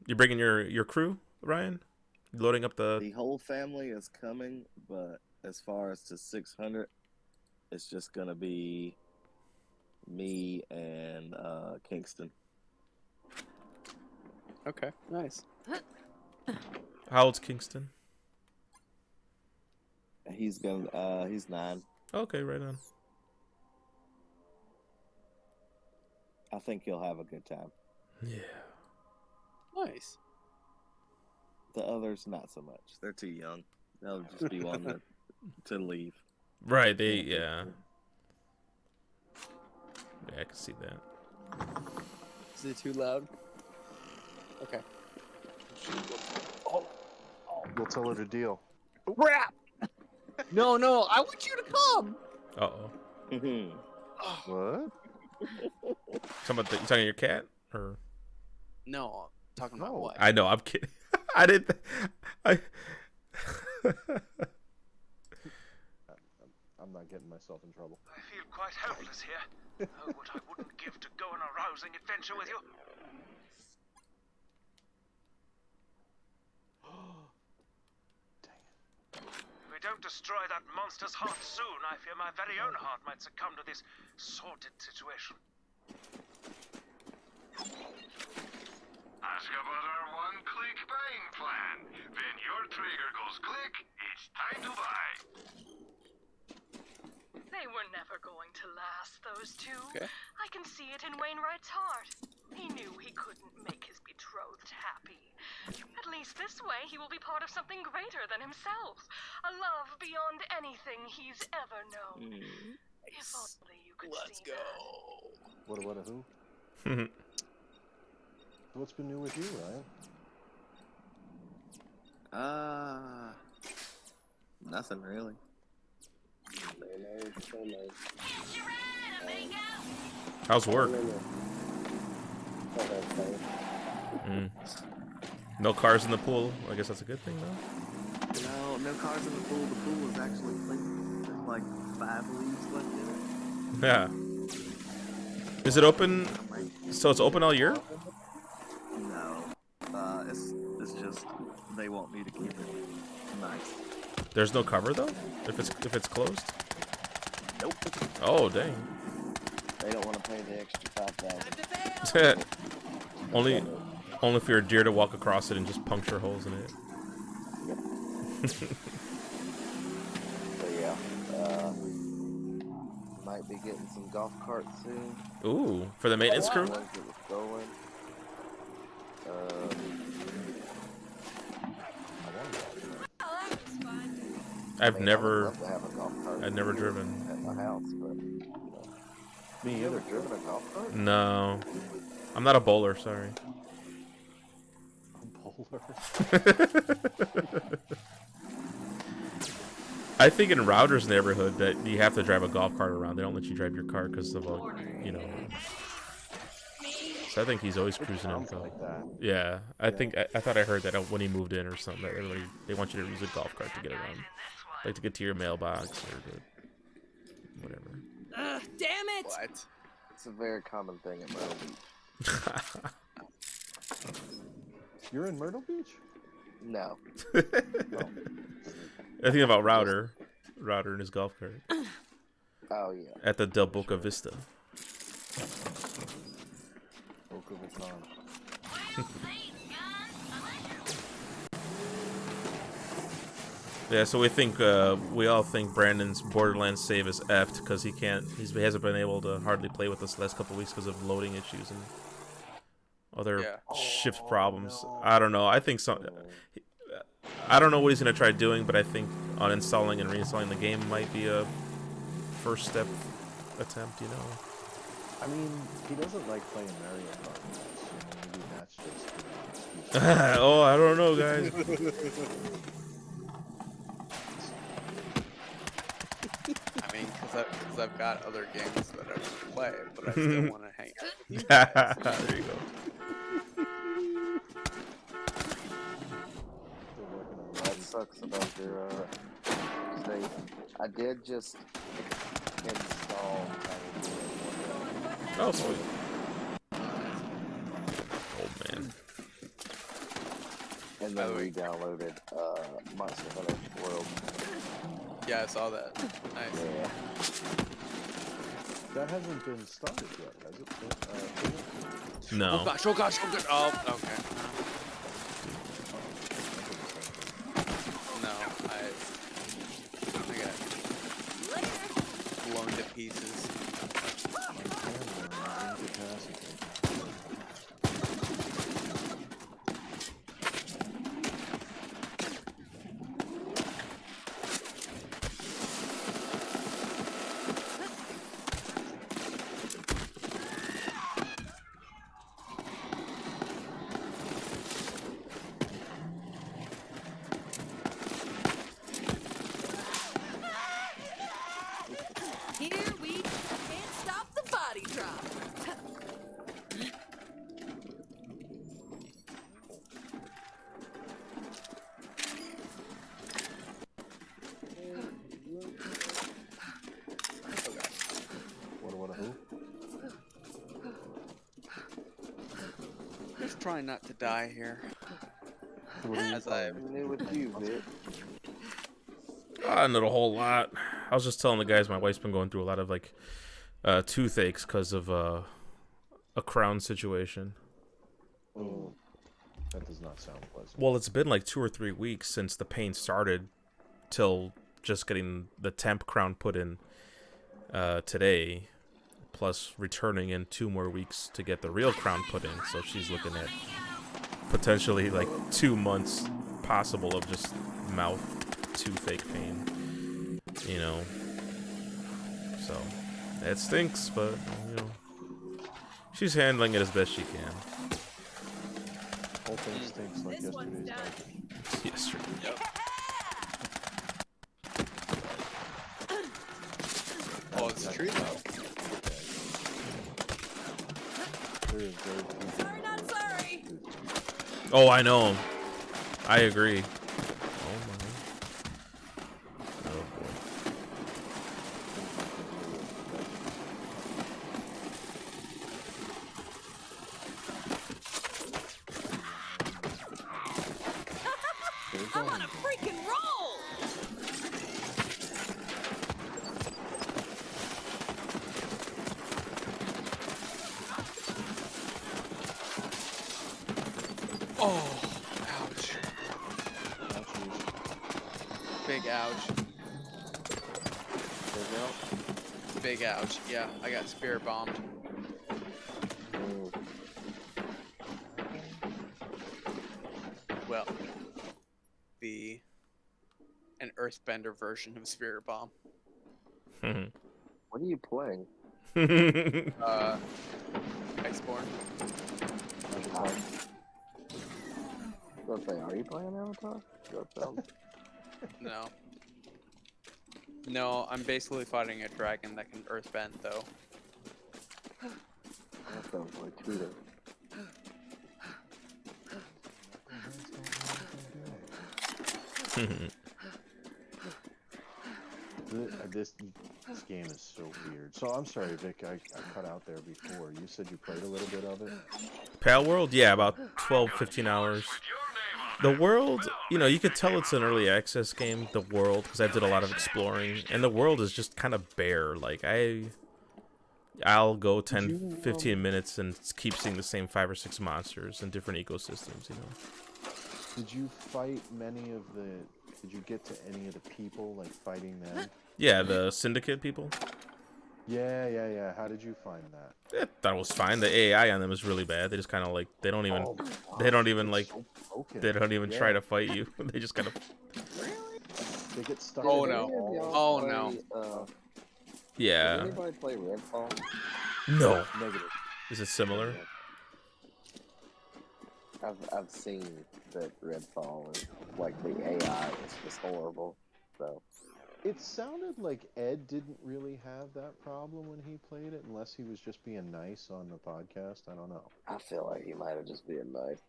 you bringing your crew, Ryan? Loading up The whole family is coming, but as far as to 600, it's just gonna be me and Kingston. Okay, nice. How old's Kingston? He's 9. Okay, right on. I think he'll have a good time. Yeah. Nice. The others, not so much. They're too young. They'll just be one to leave. Right, yeah, I can see that. Is it too loud? Okay. We'll tell her to deal. Crap! No, I want you to come! Uh-oh. What? You talking your cat? Or... No, I'm talking about what? I know, I'm kidding. I didn't... I'm not getting myself in trouble. I feel quite helpless here. Oh, what I wouldn't give to go on a rousing adventure with you. If we don't destroy that monster's heart soon, I fear my very own heart might succumb to this sordid situation. Ask about our one-click buying plan. When your trigger goes click, it's time to buy. They were never going to last, those two. Okay. I can see it in Wainwright's heart. He knew he couldn't make his betrothed happy. At least this way he will be part of something greater than himself. A love beyond anything he's ever known. If only you could Let's see go. that. What a who? What's been new with you, Ryan? Nothing really. How's work? No cars in the pool. I guess that's a good thing, though. No cars in the pool. The pool is actually clean. There's like 5 leaves left in it. Yeah. Is it open? So it's open all year? No. It's just they want me to keep it nice. There's no cover though? If it's closed? Nope. Oh dang. They don't want to pay the extra $5,000. only if you're a deer to walk across it and just puncture holes in it. So yeah, might be getting some golf carts soon. Ooh, for the maintenance crew? Ones that were stolen. I've never love to have a golf cart. I've never driven. At my house, but Me you either. ever driven a golf cart? No. I'm not a bowler, sorry. Bowler. I think in Router's neighborhood that you have to drive a golf cart around. They don't let you drive your car because of you know. So I think he's always cruising in. Like that. Yeah, I thought I heard that when he moved in or something. That everybody, they want you to use a golf cart to get around, like to get to your mailbox or whatever. Damn it! What? It's a very common thing at Myrtle Beach. You're in Myrtle Beach? No. I think about Router in his golf cart. Oh yeah. At the Del Boca Vista. Boca Raton. Yeah, so we all think Brandon's Borderlands save is effed because he hasn't been able to hardly play with us the last couple weeks because of loading issues and other shift problems. No. I don't know. I think I don't know what he's gonna try doing, but I think uninstalling and reinstalling the game might be a first step attempt. You know. I mean, he doesn't like playing Mario Kart. So maybe that's just an excuse. Oh, I don't know, guys. I mean, because I've got other games that I want to play, but I still want to hang out with you guys. There you go. That sucks about your save. I did just install. Oh, sweet. Old man. And then re-downloaded Monster Hunter World. Yeah, I saw that. Nice. Yeah. That hasn't been started yet, has it? No. Oh gosh, oh gosh, oh good. Oh, okay. No, I got blown to pieces. Here we can't stop the body drop. What, who? Just trying not to die here. As I New with you, Vic. Not a whole lot. I was just telling the guys my wife's been going through a lot of like toothaches because of a crown situation. Oh, that does not sound pleasant. Well, it's been like 2 or 3 weeks since the pain started till just getting the temp crown put in today, plus returning in 2 more weeks to get the real crown put in. So she's looking at potentially like 2 months possible of just mouth toothache pain, you know. So it stinks, but you know, she's handling it as best she can. Whole thing stinks like yesterday's night. Yesterday. Yep. Oh, it's true though. There is very few Sorry, not sorry. Oh, I know. I agree. I'm on a freaking roll. Oh, ouch. Big ouch. Big ouch. Yeah, I got spirit bombed. Well, an earthbender version of spirit bomb. What are you playing? Iceborne. Are you playing Avatar? No. No, I'm basically fighting a dragon that can earthbend, though. That sounds like Twitter. This game is so weird. So I'm sorry, Vic, I cut out there before. You said you played a little bit of it? Pal World? Yeah, about 12, 15 hours. The world, you know, you could tell it's an early access game, the world, because I did a lot of exploring, and the world is just kind of bare. Like, I'll go 10, 15 minutes and keep seeing the same 5 or 6 monsters in different ecosystems, you know. Did you fight many of the... Did you get to any of the people, like, fighting them? Yeah, the Syndicate people. Yeah. How did you find that? That was fine. The AI on them is really bad. They just kind of like they don't even try to fight you. They just kind of. They get stuck. Oh no! Oh no! Yeah. Does anybody play Redfall? No. Negative. Is it similar? I've seen that Redfall is like the AI is just horrible. So. It sounded like Ed didn't really have that problem when he played it, unless he was just being nice on the podcast. I don't know. I feel like he might have just been nice.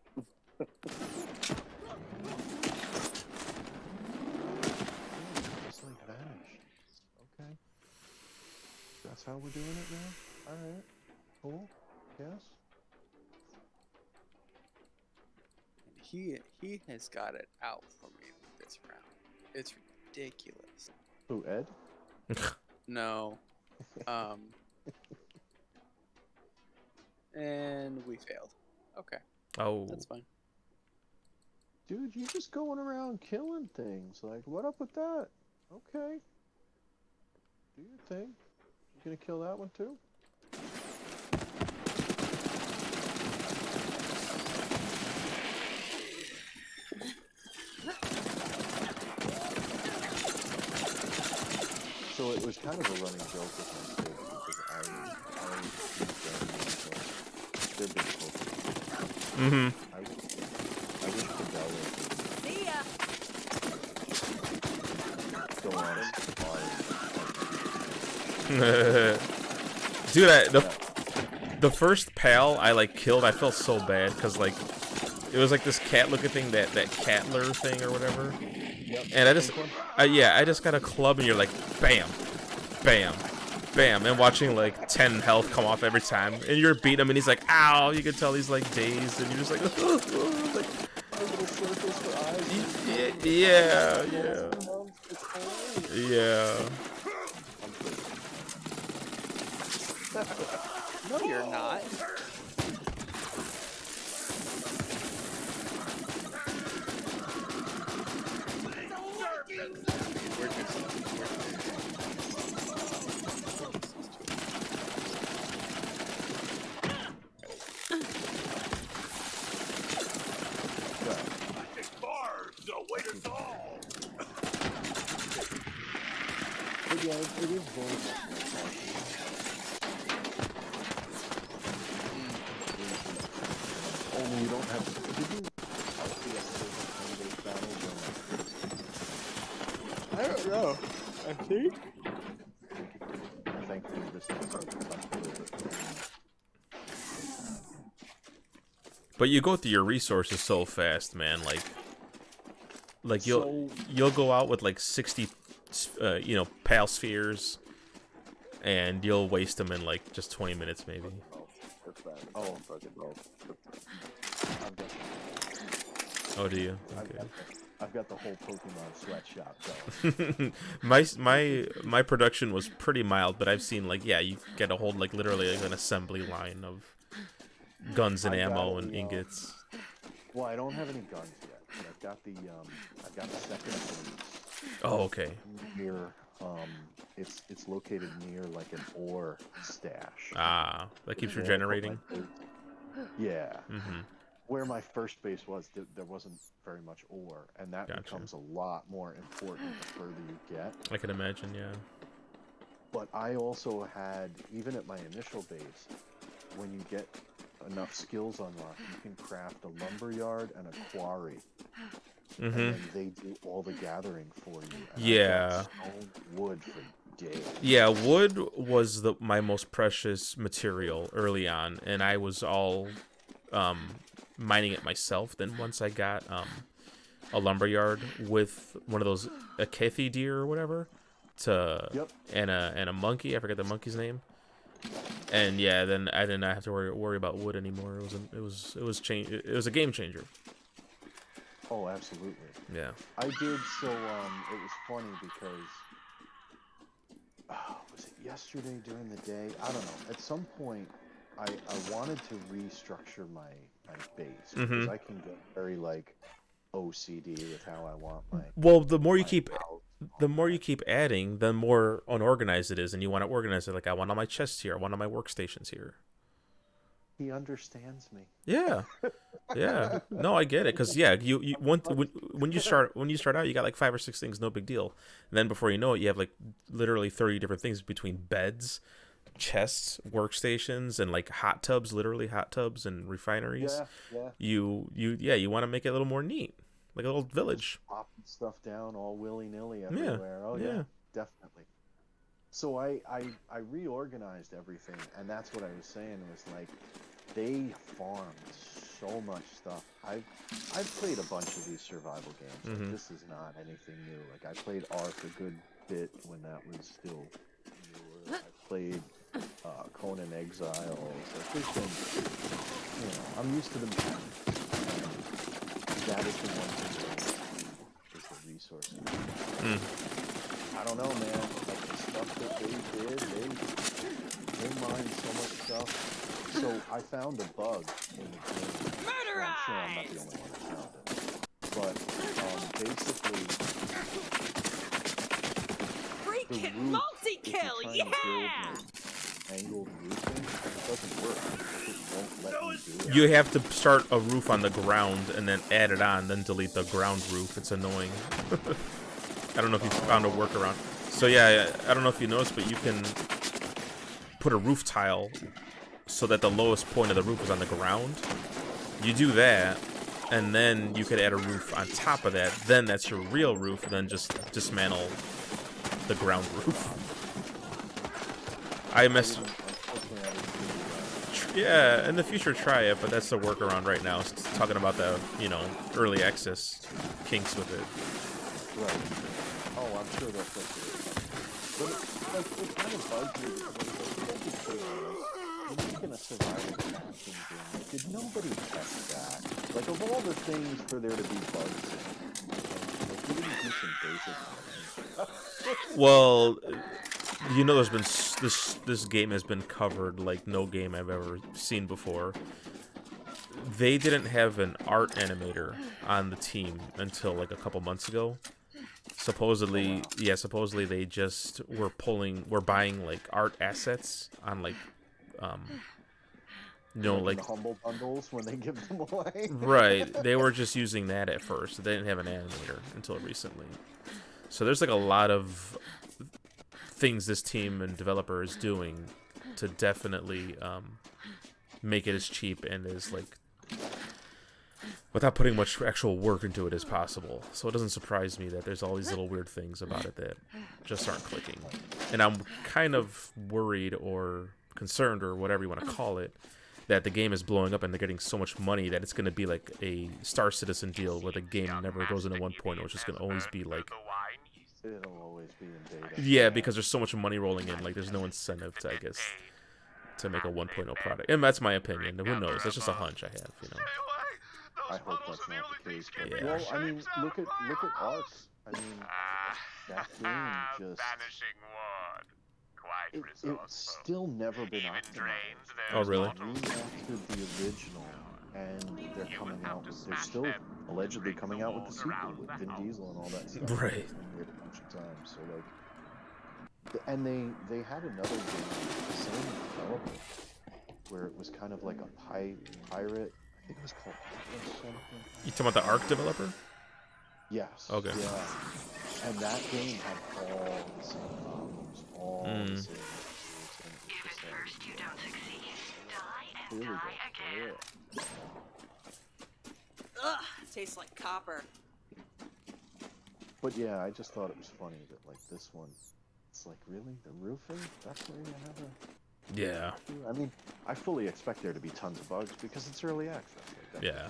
Just like vanished. Okay. That's how we're doing it now? Alright. Cool. Yes. He has got it out for me this round. It's ridiculous. Who, Ed? No. And we failed. Okay. Oh. That's fine. Dude, you're just going around killing things. Like, what up with that? Okay. Do your thing. You gonna kill that one too? So it was kind of a running joke with my kids because I they're big focus. I wish Fidel See ya. go on Dude, the first pal I like killed, I felt so bad because like it was like this cat looking thing, that cattler thing or whatever. Yep. And I just got a club and you're like bam, bam, bam, and watching like 10 health come off every time, and you're beating him and he's like ow, you can tell he's like dazed, and you're just like, like yeah. No, you're not. But yeah, it is very much more only you don't have to. Did you see a I don't know. I think. I think this is But you go through your resources so fast, man. Like you'll go out with like 60, pal spheres, and you'll waste them in like just 20 minutes maybe. Oh, Oh, do you? Okay. I've got the whole Pokemon sweatshop going. my production was pretty mild, but I've seen like you get a whole like literally like an assembly line of guns and ammo and ingots. Well, I don't have any guns yet, but I've got the second base Oh, okay. near. It's located near like an ore stash. Ah, that keeps Where I put my regenerating. base. Yeah. Mm-hmm. Where my first base was, there wasn't very much ore, and that Gotcha. becomes a lot more important the further you get. I can imagine, yeah. But I also had, even at my initial base, when you get enough skills unlocked, you can craft a lumberyard and a quarry. And then they do all the gathering for you. And Yeah. I got stone wood for days. Yeah, wood was my most precious material early on, and I was all mining it myself. Then once I got a lumberyard with one of those Acathi deer or whatever, and a monkey, I forget the monkey's name. And yeah, then I did not have to worry about wood anymore. It was a game changer. Oh, absolutely. Yeah. I did, so it was funny because was it yesterday during the day? I don't know. At some point I wanted to restructure my base because I can get very like OCD with how I want my the more you keep adding, the more unorganized it is, and you want to organize it. Like, I want all my chests here, I want all my workstations here. He understands me. Yeah, yeah. No, I get it. Cause yeah, when you start out, you got like 5 or 6 things, no big deal. And then before you know it, you have like literally 30 different things between beds, chests, workstations, and like hot tubs, literally hot tubs and refineries. Yeah. You want to make it a little more neat, like a little village. Popping stuff down all willy-nilly everywhere. Oh yeah, definitely. So I reorganized everything, and that's what I was saying. It was like they farmed so much stuff. I've played a bunch of these survival games. Like, this is not anything new. Like, I played Ark a good bit when that was still newer. I played Conan Exiles. Like, there's been, I'm used to them. That is the one thing is the resources. I don't know, man. Like, the stuff that they did, they mined so much stuff. So I found a bug in the game. Well, I'm sure I'm not the only one that found it. But basically, freaking multi-kill, yeah! Angled roofing, it doesn't work. It won't let you do it. You have to start a roof on the ground and then add it on, then delete the ground roof. It's annoying. I don't know if you found a workaround. So yeah, I don't know if you noticed, but you can put a roof tile so that the lowest point of the roof is on the ground. You do that, and then you could add a roof on top of that. Then that's your real roof, and then just dismantle the ground roof. Yeah, in the future try it, but that's the workaround right now. It's talking about the, early access kinks with it. Right. Oh, I'm sure that's what it is. But it kind of bugs me because you're making a survival crafting game. Like, did nobody test that? Like, of all the things for there to be bugs in, like, you didn't do some basic Well, there's been this game has been covered like no game I've ever seen before. They didn't have an art animator on the team until like a couple months ago. Supposedly they just were buying like art assets on like like the humble bundles when they give them away. Right, they were just using that at first. They didn't have an animator until recently. So there's like a lot of things this team and developer is doing to definitely make it as cheap and as like without putting much actual work into it as possible. So it doesn't surprise me that there's all these little weird things about it that just aren't clicking. And I'm kind of worried or concerned or whatever you want to call it that the game is blowing up and they're getting so much money that it's going to be like a Star Citizen deal where the game never goes into 1.0. It's just going to always be like... It'll always be in beta. Yeah, because there's so much money rolling in. Like, there's no incentive to, I guess, to make a 1.0 product. And that's my opinion. Who knows? That's just a hunch I have, I hope that's not the case. But, Yeah. well, I mean, look at Ark. I mean, that game just... It's still never been optimized. Oh, really? Remastered the original and they're coming out with, they're still allegedly coming out with the sequel with Vin Diesel and all that stuff. Right. It's been made a bunch of times. So like, and they had another game, the same developer, where it was kind of like a pirate. I think it was called Atlas something. You talking about the Ark developer? Yes. Okay. Yeah. And that game had all the same problems, all the same issues. If at first you don't succeed, die and Really die again. Ugh, tastes like copper. But yeah, I just thought it was funny that like this one, it's like, really, the roofing? That's where you have a... Yeah. I mean, I fully expect there to be tons of bugs because it's early access. Like, Yeah.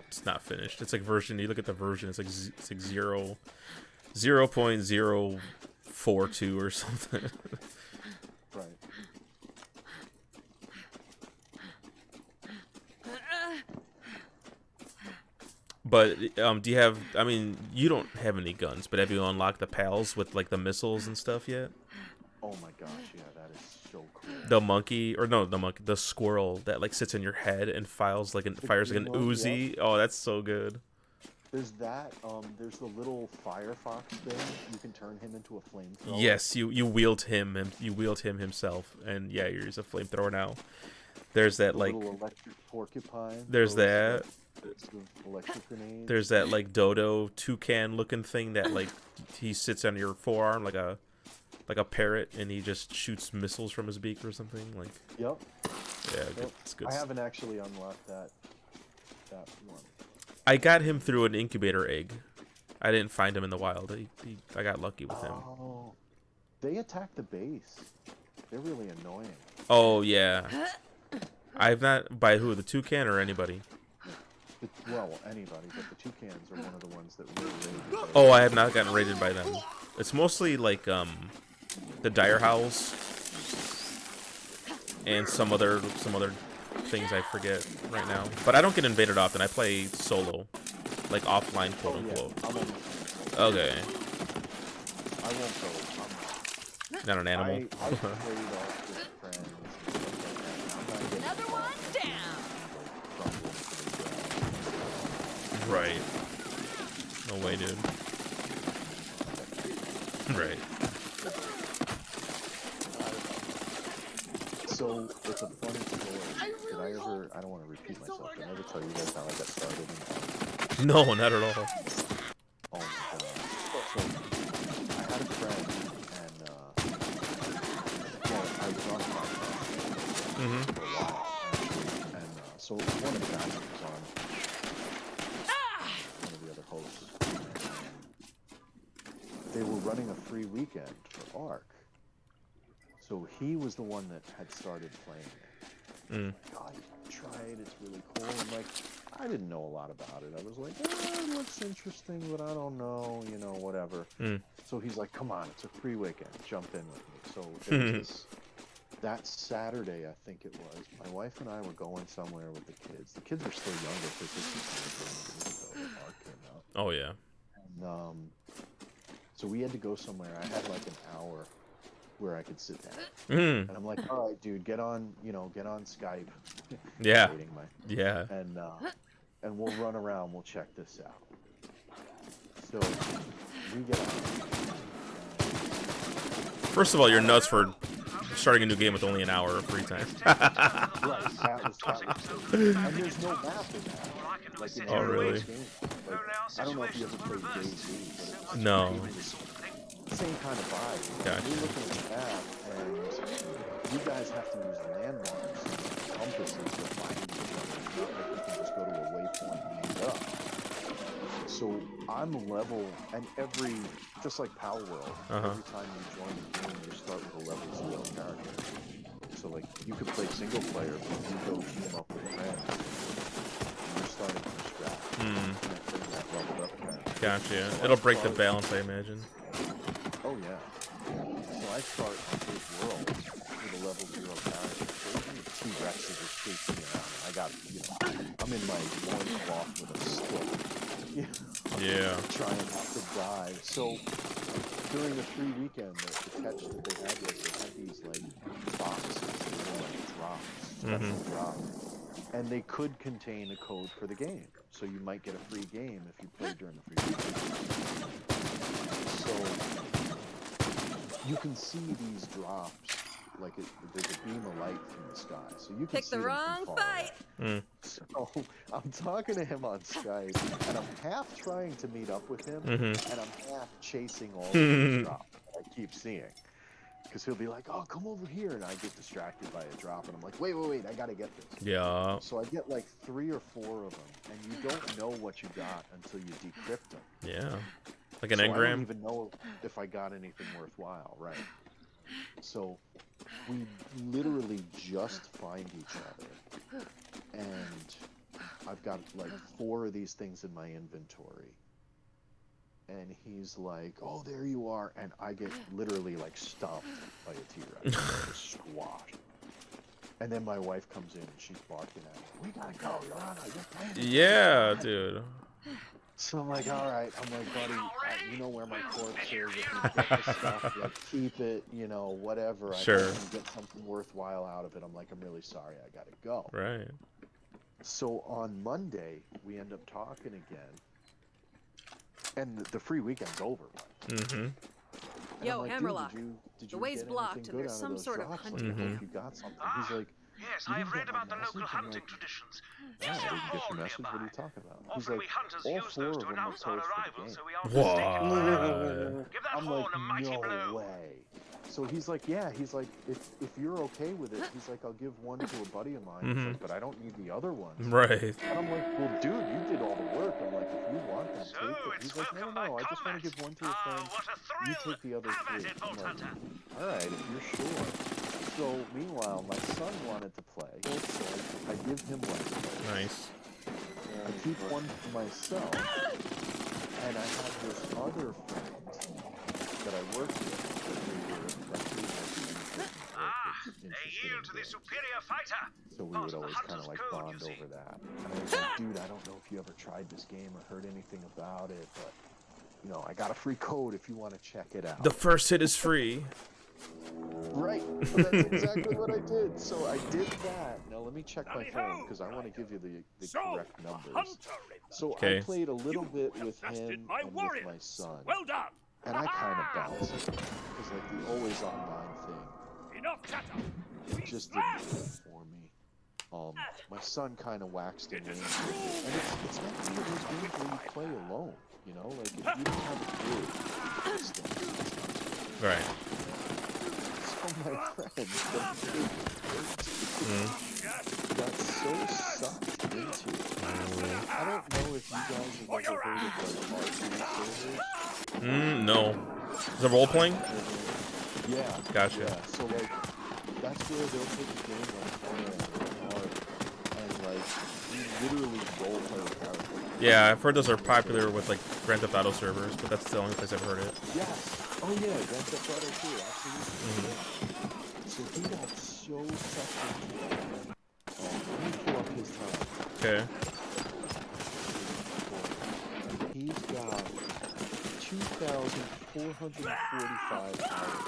It's not finished. It's like version. You look at the version. It's like 0.042 or something. Right. But do you have? I mean, you don't have any guns, but have you unlocked the pals with like the missiles and stuff yet? Oh my gosh, yeah, that is so cool. The monkey, or no, the squirrel that like sits in your head and fires like an Uzi. Yeah. Oh, that's so good. There's that. There's the little Firefox thing. You can turn him into a flamethrower. Yes, you wield him and you wield him himself, and yeah, he's a flamethrower now. There's that the like little electric porcupine. there's that. Electric grenades. There's that like dodo toucan looking thing that like he sits on your forearm like a parrot, and he just shoots missiles from his beak or something. Like. Yep. Yeah, Yep. it's good. I haven't actually unlocked that one. I got him through an incubator egg. I didn't find him in the wild. I got lucky with him. Oh, they attack the base. They're really annoying. Oh yeah. I've not by who, the toucan or anybody? Well, anybody, but the toucans are one of the ones that really raid. Oh, I have not gotten raided by them. It's mostly like the dire howls and some other things I forget right now. But I don't get invaded often. I play solo, like offline, quote unquote. Okay. I won't go. Not an animal. I played off with friends. Another one down. Right. No way, dude. Right. So, it's a funny story. I don't want to repeat myself, did I ever tell you guys how I got started in No, not at all. Oh my god. So, I had a friend, and, well, I was on podcast for a while, actually, and, so one of the guys that was on, one of the other hosts, they were running a free weekend for ARK. So he was the one that had started playing it. God, you try it, it's really cool. And like, I didn't know a lot about it. I was like, it looks interesting, but I don't know, you know, whatever. So he's like, come on, it's a free weekend, jump in with me. So it was that Saturday, I think it was, my wife and I were going somewhere with the kids. The kids were still younger because this was years ago when ARK came out. Oh yeah. And so we had to go somewhere. I had like an hour where I could sit down. And I'm like, all right, dude, get on Skype. Yeah. Yeah. And we'll run around, we'll check this out. So we get on. First of all, you're nuts for starting a new game with only an hour of free time. And there's no map in that. Like in really? Game. Like, I don't know if you ever played DayZ, but No. Same kind of vibe. Gotcha. You're looking at the map, and you guys have to use landmarks and compasses to find each other. It's not like you can just go to a waypoint and meet up. So I'm level, and just like Power World, every time you join the game, you start with a level 0 character. So like, you could play single player, but you go team up with friends. You're starting from scratch. That leveled up character. Gotcha. It'll break the balance, I imagine. Oh yeah. So I start on this world with a level 0 character. T-Rexes are chasing me around. I got, I'm in my loincloth with a stick. Yeah. Trying not to die. So during the free weekend, the catch that they had was they had these like boxes that were like drops, special drops. And they could contain a code for the game, so you might get a free game if you play during the free weekend. So you can see these drops, like there's a beam of light from the sky, so you can Pick see the them wrong from far fight. away. So I'm talking to him on Skype, and I'm half trying to meet up with him, and I'm half chasing all of these drops that I keep seeing. Because he'll be like, oh, come over here, and I get distracted by a drop, and I'm like, wait, I gotta get this. Yeah. So I get like 3 or 4 of them, and you don't know what you got until you decrypt them. Yeah. Like an so engram? I don't even know if I got anything worthwhile, right? So we literally just find each other, and I've got like 4 of these things in my inventory. And he's like, oh, there you are. And I get literally like stomped by a T-Rex. Just squashed. And then my wife comes in and she's barking at me. We gotta go, Yorana. You're playing. Yeah, dude. So I'm like, all right. I'm like, buddy, you know where my corpse is. If you get the stuff, like, keep it, you know, whatever. Sure. I hope you get something worthwhile out of it. I'm like, I'm really sorry. I gotta go. Right. So on Monday, we end up talking again. And the free weekend's over. Yo, like, Hammerlock. did you The way's get blocked, anything and there's good out some those sort of drops? hunting. Like, I hope you got something. He's like, Yes, you I have didn't read get my about the local message? I'm hunting like, traditions. yeah, There's I a didn't get your hall message. What are nearby. you talking about? He's Often like, we hunters all use 4 those of to them are announce our codes for arrival, the so game. we aren't mistaken for them. What? Give that I'm horn like, a mighty no blow. way. So he's like, yeah. He's like, if you're okay with it, he's like, I'll give one to a buddy of mine. He's like, but I don't need the other ones. Right. And I'm like, well, dude, you did all the work. I'm like, if you want them, take it. He's like, no, I just want to give one to a friend. You take the other 3. I'm like, all right, if you're sure. So meanwhile, my son wanted to play, so I give him one. Nice. I keep one for myself, and I have this other friend that I work with. They yield to the superior fighter. So we would always kind of like bond over that. And I was like, dude, I don't know if you ever tried this game or heard anything about it, but you know, I got a free code if you want to check it out. The first hit is free. Right. That's exactly what I did. So I did that. Now let me check my phone because I want to give you the correct numbers. So I played a little bit with him and with my son. Well done. And I kind of bounced it because like the always online thing just didn't fit for me. My son kind of waxed and waned, and it's not one of those games where you play alone. You know, like if you don't have a group, it's still right. So my friend got so sucked into it. I don't know if you guys have ever heard of like RPG servers. No. Is it role playing? Yeah. Gotcha. Yeah. So like that's where they'll take a game like hard and like you literally role play a character. Yeah, I've heard those are popular with like Grand Theft Auto servers, but that's the only place I've heard it. Yes. Oh yeah, Grand Theft Auto too, absolutely. So he got so sucked into it. Let me pull up his time. Okay. He's got 2,445 hours.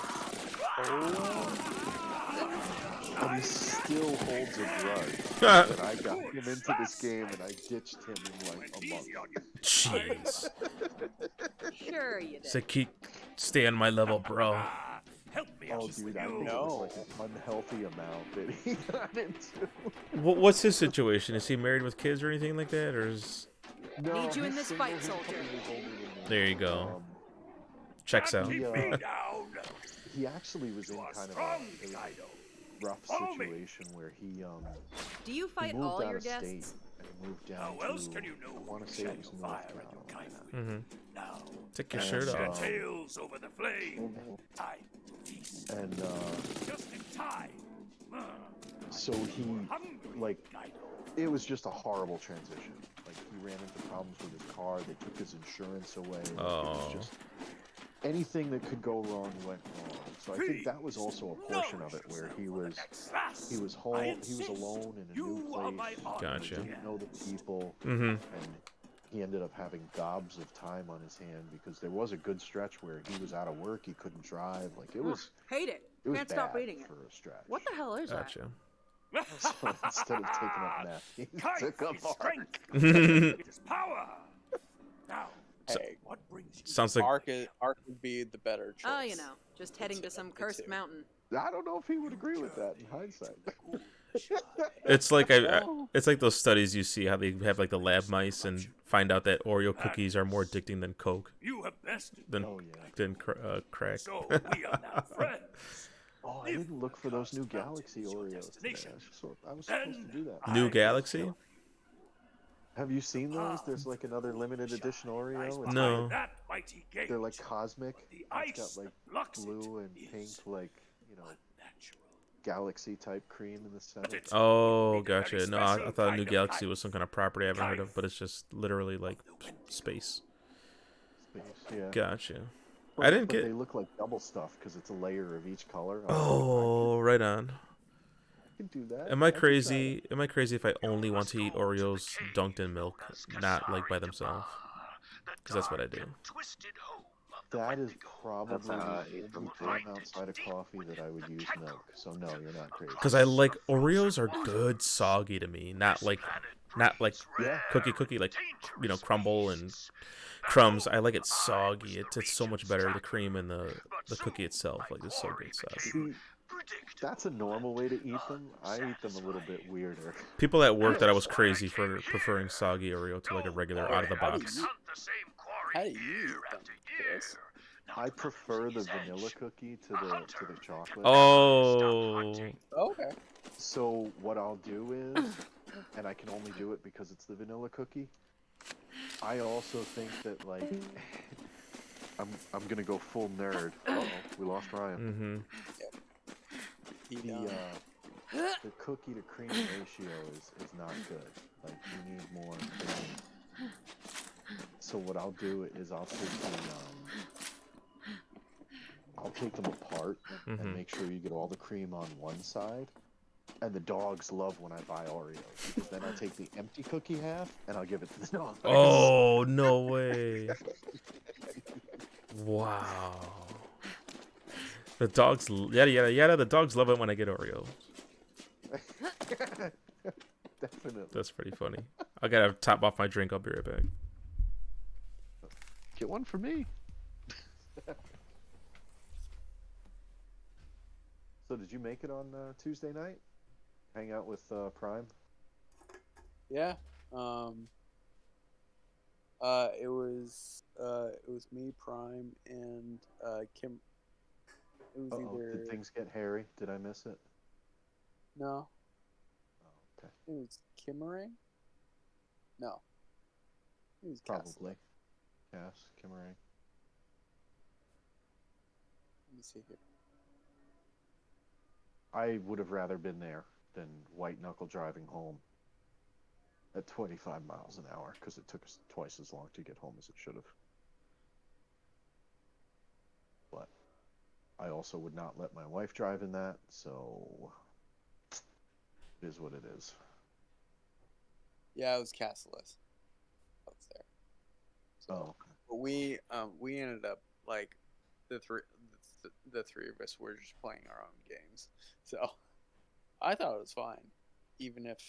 And he still holds a grudge that I got him into this game and I ditched him in like a month. Jeez. Sure you did. So keep stay on my level, bro. Oh, dude, I think it was like an unhealthy amount that he got into. What's his situation? Is he married with kids or anything like that, or is? No, Need you in he's this single. fight, He's a couple soldier. years older than me. There you go. Checks out. He actually was in kind of a rough situation where he Do you fight moved all out your of state guests? and moved down to, I want to say it was North Carolina. Take your shirt off. Tails over the flame. And Just in time. so he like it was just a horrible transition. Like he ran into problems with his car. They took his insurance away. Like, it was just anything that could go wrong went wrong. So I think that was also a portion of it where he was alone in a new place. Gotcha. He didn't know the people, Mm-hmm. and he ended up having gobs of time on his hand because there was a good stretch where he was out of work, he couldn't drive. Like it was Hate it. it was Can't bad stop reading it. for a stretch. What the hell is Gotcha. So instead of taking up meth, he took up art. Strength. It is power. Now, Hey, what brings you? Sounds like Ark would be the better choice. Oh, you know, just heading to some cursed mountain. I don't know if he would agree with that in hindsight. it's like it's like those studies you see how they have like the lab mice and find out that Oreo cookies are more addicting than Coke. You have bested. Than crack. So we are now friends. Oh, I didn't look for those new Galaxy Oreos today. I was supposed to do that. New Galaxy? Have you seen those? There's like another limited edition Oreo. It's No. They're like cosmic. It's got like blue and pink, like, you know, galaxy type cream in the center. Oh, gotcha. No, I thought New Galaxy was some kind of property I haven't heard of, but it's just literally like space. Yeah. Gotcha. But, I didn't get. They look like double stuff because it's a layer of each color. Oh, right on. I can do that. Am I crazy? Am I crazy if I only want to eat Oreos dunked in milk, not like by themselves? Because that's what I do. That is probably the only time outside of coffee that I would use milk. So no, you're not crazy. Because I like Oreos are good soggy to me, not like cookie like, you know, crumble and crumbs. I like it soggy. It's so much better. The cream and the cookie itself, like, is so good soggy. That's a normal way to eat them. I eat them a little bit weirder. People at work that I was crazy for preferring soggy Oreo to like a regular out of the box. How do you eat them, Chris? I prefer the vanilla cookie to the chocolate. Oh. Okay. So what I'll do is, and I can only do it because it's the vanilla cookie. I also think that, like, I'm gonna go full nerd. Uh-oh, we lost Ryan. The cookie to cream ratio is not good. Like, you need more cream. So what I'll do is I'll take them apart and make sure you get all the cream on one side. And the dogs love when I buy Oreos, because then I'll take the empty cookie half and I'll give it to the dogs. Oh, no way. Wow. The dogs, yada. The dogs love it when I get Oreos. Definitely. That's pretty funny. I gotta top off my drink. I'll be right back. Get one for me. So did you make it on Tuesday night? Hang out with Prime? Yeah. It was me, Prime, and Kim. It was either. Did things get hairy? Did I miss it? No. Oh, okay. It was Kimmerang? No. It was Probably. Cass, Kimmerang. Let me see here. I would have rather been there than white knuckle driving home at 25 miles an hour, because it took us twice as long to get home as it should have. But I also would not let my wife drive in that, so it is what it is. Yeah, it was Castleless. I was there. So, okay. But we ended up, like, the three of us were just playing our own games. So I thought it was fine, even if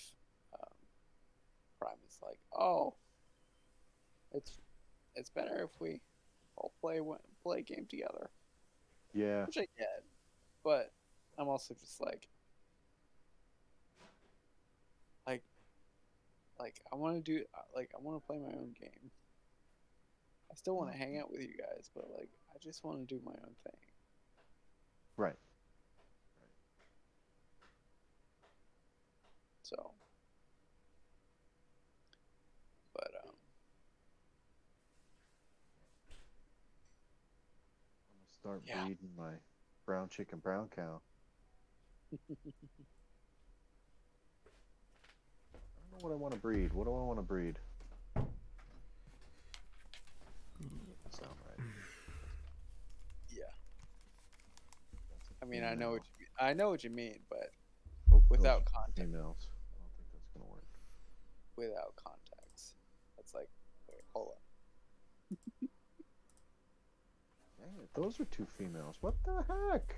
Prime is like, oh, it's better if we all play a game together. Yeah. Which I get, but I'm also just like I want to play my own game. I still want to hang out with you guys, but like I just want to do my own thing. Right. So, but I'm gonna start breeding my brown chicken, brown cow. I don't know what I want to breed. What do I want to breed? Sound right. Yeah. I mean, I know what you mean, but without context. Females. I don't think that's gonna work. Without context, that's like, wait, hold on. Dang it, those are two females. What the heck?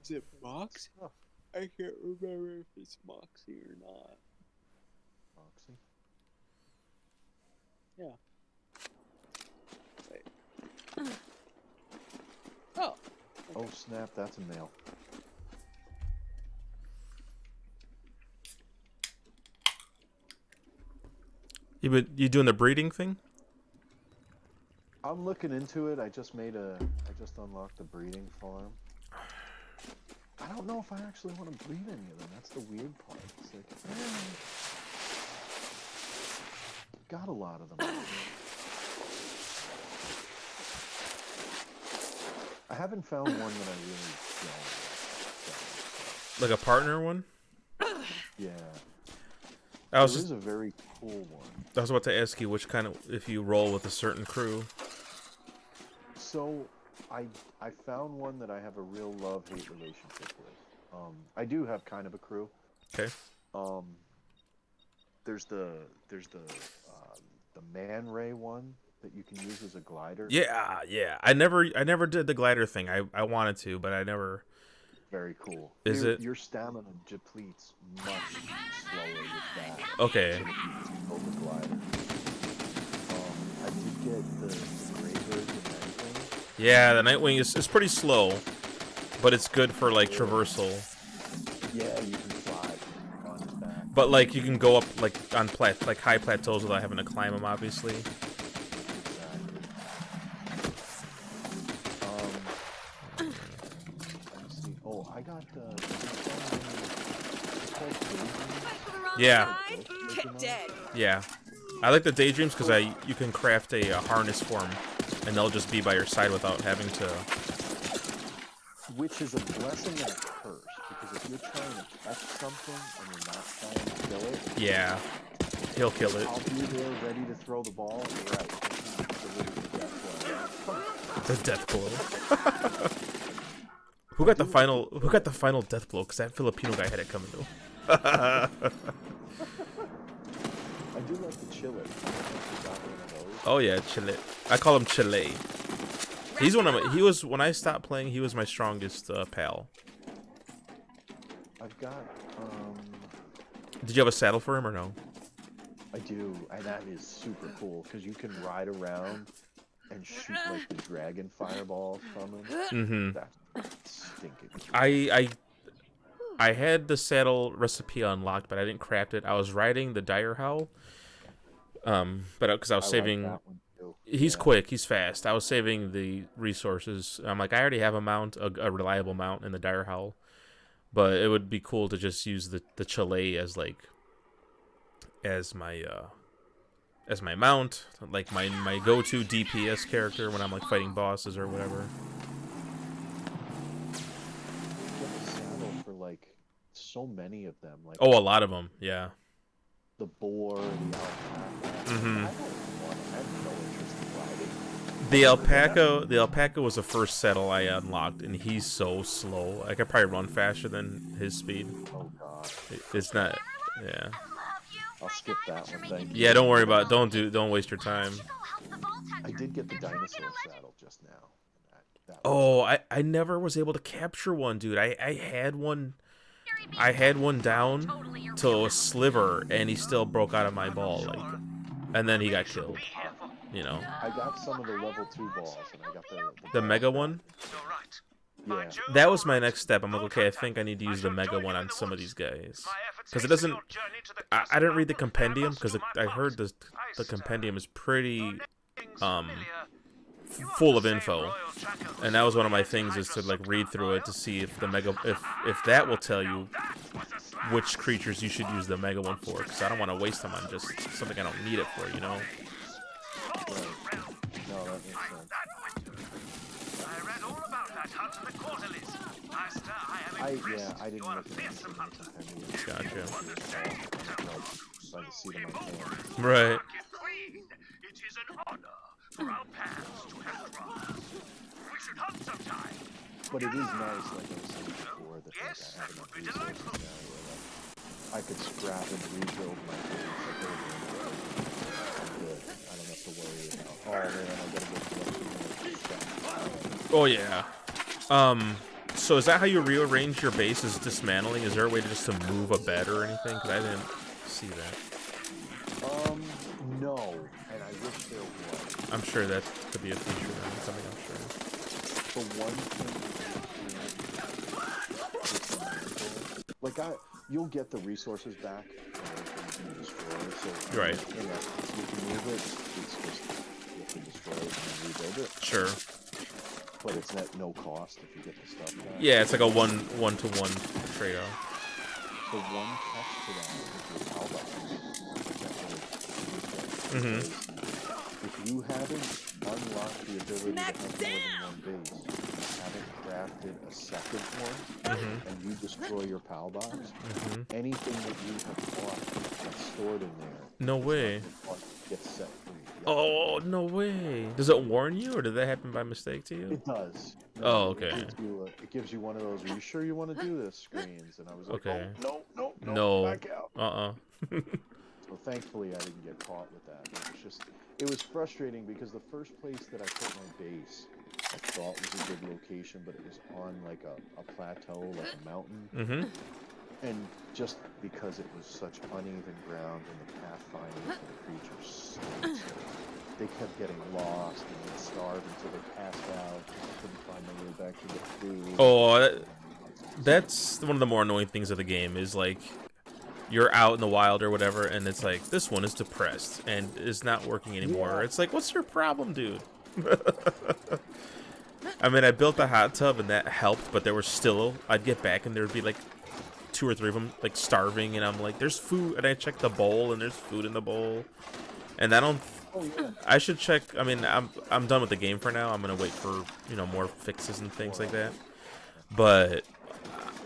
Is it Moxie? I can't remember if it's Moxie or not. Moxie? Yeah. Wait. Oh. Oh snap! That's a male. You doing the breeding thing? I'm looking into it. I just unlocked the breeding farm. I don't know if I actually want to breed any of them. That's the weird part. It's like, got a lot of them. I haven't found one that I really don't. Like a partner one? Yeah. There is a very cool one. I was about to ask you which kind of, if you roll with a certain crew. So, I found one that I have a real love-hate relationship with. I do have kind of a crew. Okay. There's the Man Ray one that you can use as a glider. Yeah, yeah. I never did the glider thing. I wanted to, but I never. Very cool. Your stamina depletes much slower with that. Okay. Than if you go the glider. I did get the Graveyard and Nightwing. Yeah, the Nightwing is pretty slow, but it's good for like traversal. Yeah, you can fly on his back. But like you can go up like on high plateaus without having to climb them, obviously. I got yeah. Get dead. Yeah. I like the daydreams because you can craft a harness for them, and they'll just be by your side without having to. Which is a blessing and a curse, because if you're trying to catch something and you're not trying to kill it, yeah, he'll kill it. I'll be there ready to throw the ball. You're right. The death blow. Who got the final death blow? Because that Filipino guy had it coming though. I do like the Chile. Oh yeah, Chile. I call him Chile. He's one of my. He was when I stopped playing. He was my strongest pal. I've got. Did you have a saddle for him or no? I do, and that is super cool because you can ride around and shoot like the dragon fireball from him. Mm-hmm. That's stinking cool. I had the saddle recipe unlocked, but I didn't craft it. I was riding the Dire Howl, but because I was saving. Like that one too. He's quick. He's fast. I was saving the resources. I'm like, I already have a mount, a reliable mount in the Dire Howl, but it would be cool to just use the Chile as my mount, like my go-to DPS character when I'm like fighting bosses or whatever. Like so many of them, like a lot of them, yeah. The boar, the alpaca. Mm-hmm. I have no interest in riding. The alpaca was the first saddle I unlocked, and he's so slow. I could probably run faster than his speed. Oh god, it's not. Yeah. I'll skip that one. Thank you. Yeah, don't worry about it. Don't waste your time. I did get the dinosaur saddle just now. I never was able to capture one, dude. I had one down to a sliver, and he still broke out of my ball, and then he got killed. You know. I got some of the level 2 balls, and I got the mega one. Yeah. That was my next step. I'm like, okay, I think I need to use the mega one on some of these guys, because it doesn't. I didn't read the compendium because I heard the compendium is pretty full of info, and that was one of my things, is to like read through it to see if the mega if that will tell you which creatures you should use the mega one for, because I don't want to waste them on just something I don't need it for, you know. Right. No, that makes sense. I read all about that hunt in the quarterlies. I didn't look at anything in the compendium. Gotcha. By the seat of my pants. Right. It is an honor for our pals to have crossed. We should hunt sometime. But it is nice, like I was saying before, that like, I have enough resources now where I could scrap and rebuild my base. I'm good. I don't have to worry about, oh man, I gotta go collect the Oh yeah. So is that how you rearrange your base? Is dismantling? Is there a way to just to move a bed or anything? Because I didn't see that. No, and I wish there was. I'm sure that could be a feature or something. I'm sure. The one thing, like you'll get the resources back when you destroy. So right. You can move it. It's just you can destroy it and rebuild it. Sure. But it's at no cost if you get the stuff back. Yeah, it's like a one-to-one trade-off. The one catch to that is your power. Mm-hmm. If you haven't unlocked the ability to have more than one base, you haven't crafted a second one, and you destroy your PAL box, anything that you have bought that's stored in there, no way, gets set free. Oh, no way. Does it warn you, or did that happen by mistake to you? It does. Oh, okay. It gives you one of those, are you sure you want to do this screens? And I was like, okay. Oh, no, back out. So thankfully I didn't get caught with that. It was frustrating because the first place that I put my base, I thought was a good location, but it was on like a plateau, like a mountain. And just because it was such uneven ground and the pathfinding for the creatures sucked, they kept getting lost and they'd starve until they passed out and couldn't find their way back to the food. Oh, that's one of the more annoying things of the game is like you're out in the wild or whatever, and it's like this one is depressed and is not working anymore. Yeah. It's like, what's your problem, dude? I mean, I built a hot tub and that helped, but there was still, I'd get back and there would be like 2 or 3 of them like starving, and I'm like, there's food, and I check the bowl and there's food in the bowl, and I don't. I should check. I mean, I'm done with the game for now. I'm gonna wait for more fixes and things like that. But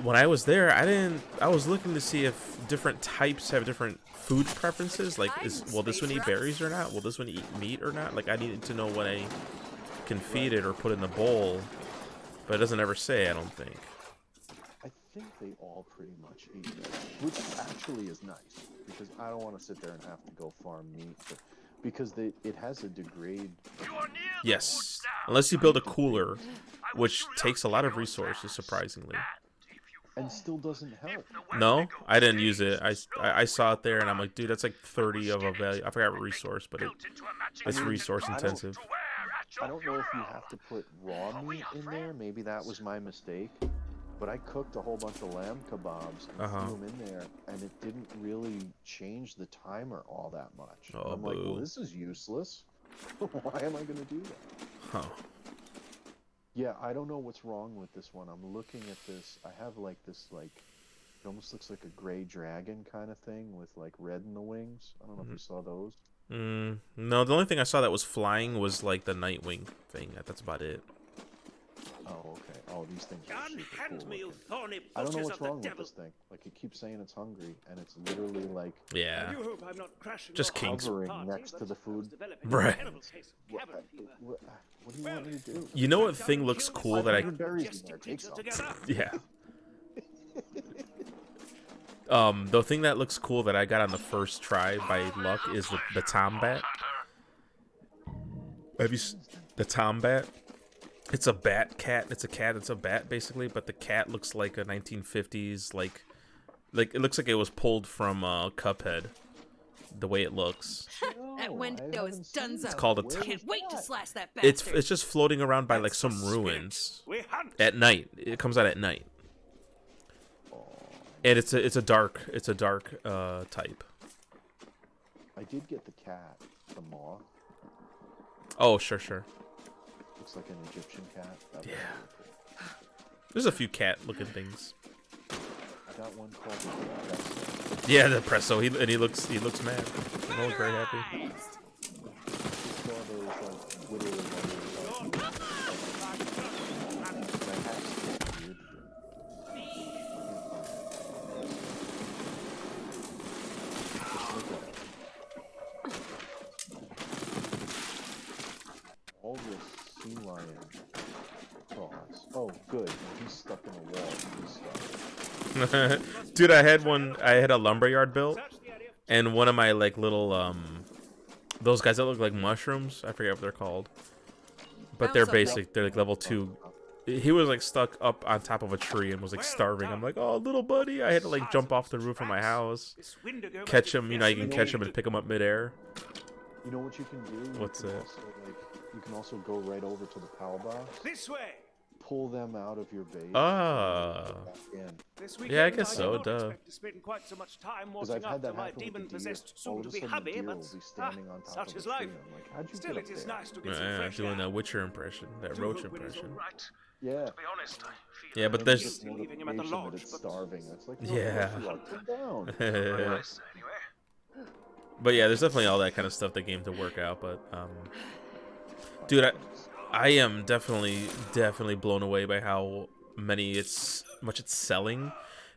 when I was there, I was looking to see if different types have different food preferences. Like, will this one eat berries or not? Will this one eat meat or not? Like, I needed to know what I can feed it or put in the bowl, but it doesn't ever say. I don't think. I think they all pretty much eat it, which actually is nice because I don't want to sit there and have to go farm meat, because it has a degrade. Yes, unless you build a cooler, which takes a lot of resources, surprisingly. And still doesn't help. No, I didn't use it. I saw it there, and I'm like, dude, that's like 30 of a value. I forgot resource, but it's resource intensive. I don't know if you have to put raw meat in there. Maybe that was my mistake. But I cooked a whole bunch of lamb kebabs and threw them in there, and it didn't really change the timer all that much. Oh, I'm like, well, this is useless. Why am I going to do that? Huh. Yeah, I don't know what's wrong with this one. I'm looking at this. I have like this, like, it almost looks like a gray dragon kind of thing with like red in the wings. I don't know if you saw those. No, the only thing I saw that was flying was like the Nightwing thing. That's about it. Oh, okay. Oh, these things are super cool. I don't know what's wrong with this thing. Like, it keeps saying it's hungry, and it's literally like... Yeah. Just kinks. Hovering next to the food. Right. What do you want me to do? You know what thing looks cool that I... Yeah. The thing that looks cool that I got on the first try by luck is the Tombat. Have you... The Tombat? It's a bat cat. It's a cat. It's a bat basically, but the cat looks like a 1950s like it looks like it was pulled from Cuphead. The way it looks. That window is donezo. It's called a. Can't wait to slash that bastard. It's just floating around by like some ruins at night. It comes out at night, and it's a dark type. I did get the cat, the moth. Oh sure. Looks like an Egyptian cat. Yeah. There's a few cat-looking things. I got one called the Presso. Yeah, the Presso. He looks mad. He looks very happy. All this sea lion cross. Oh, good. He's stuck in a wall. He's stuck. Dude, I had a lumberyard built, and one of my like little those guys that look like mushrooms. I forget what they're called, but they're basic. They're like level 2. he was like stuck up on top of a tree and was like starving. I'm like, oh, little buddy. I had to like jump off the roof of my house, catch him. You know, you can catch him and pick him up midair. You know what you can do? What's it? You can also go right over to the PAL box. This way. Pull them out of your base. Yeah, I guess so. Duh. Because I've had that happen with the deer. All of a sudden, the deer will be standing on top of the tree. I'm like, how'd you get up there? Doing that Witcher impression, that roach impression. Yeah. To be honest, I feel Yeah, but there's. leaving him at the lodge, it's starving. It's like, yeah. Down. But yeah, there's definitely all that kind of stuff that game to work out. But dude, I am definitely blown away by how much it's selling,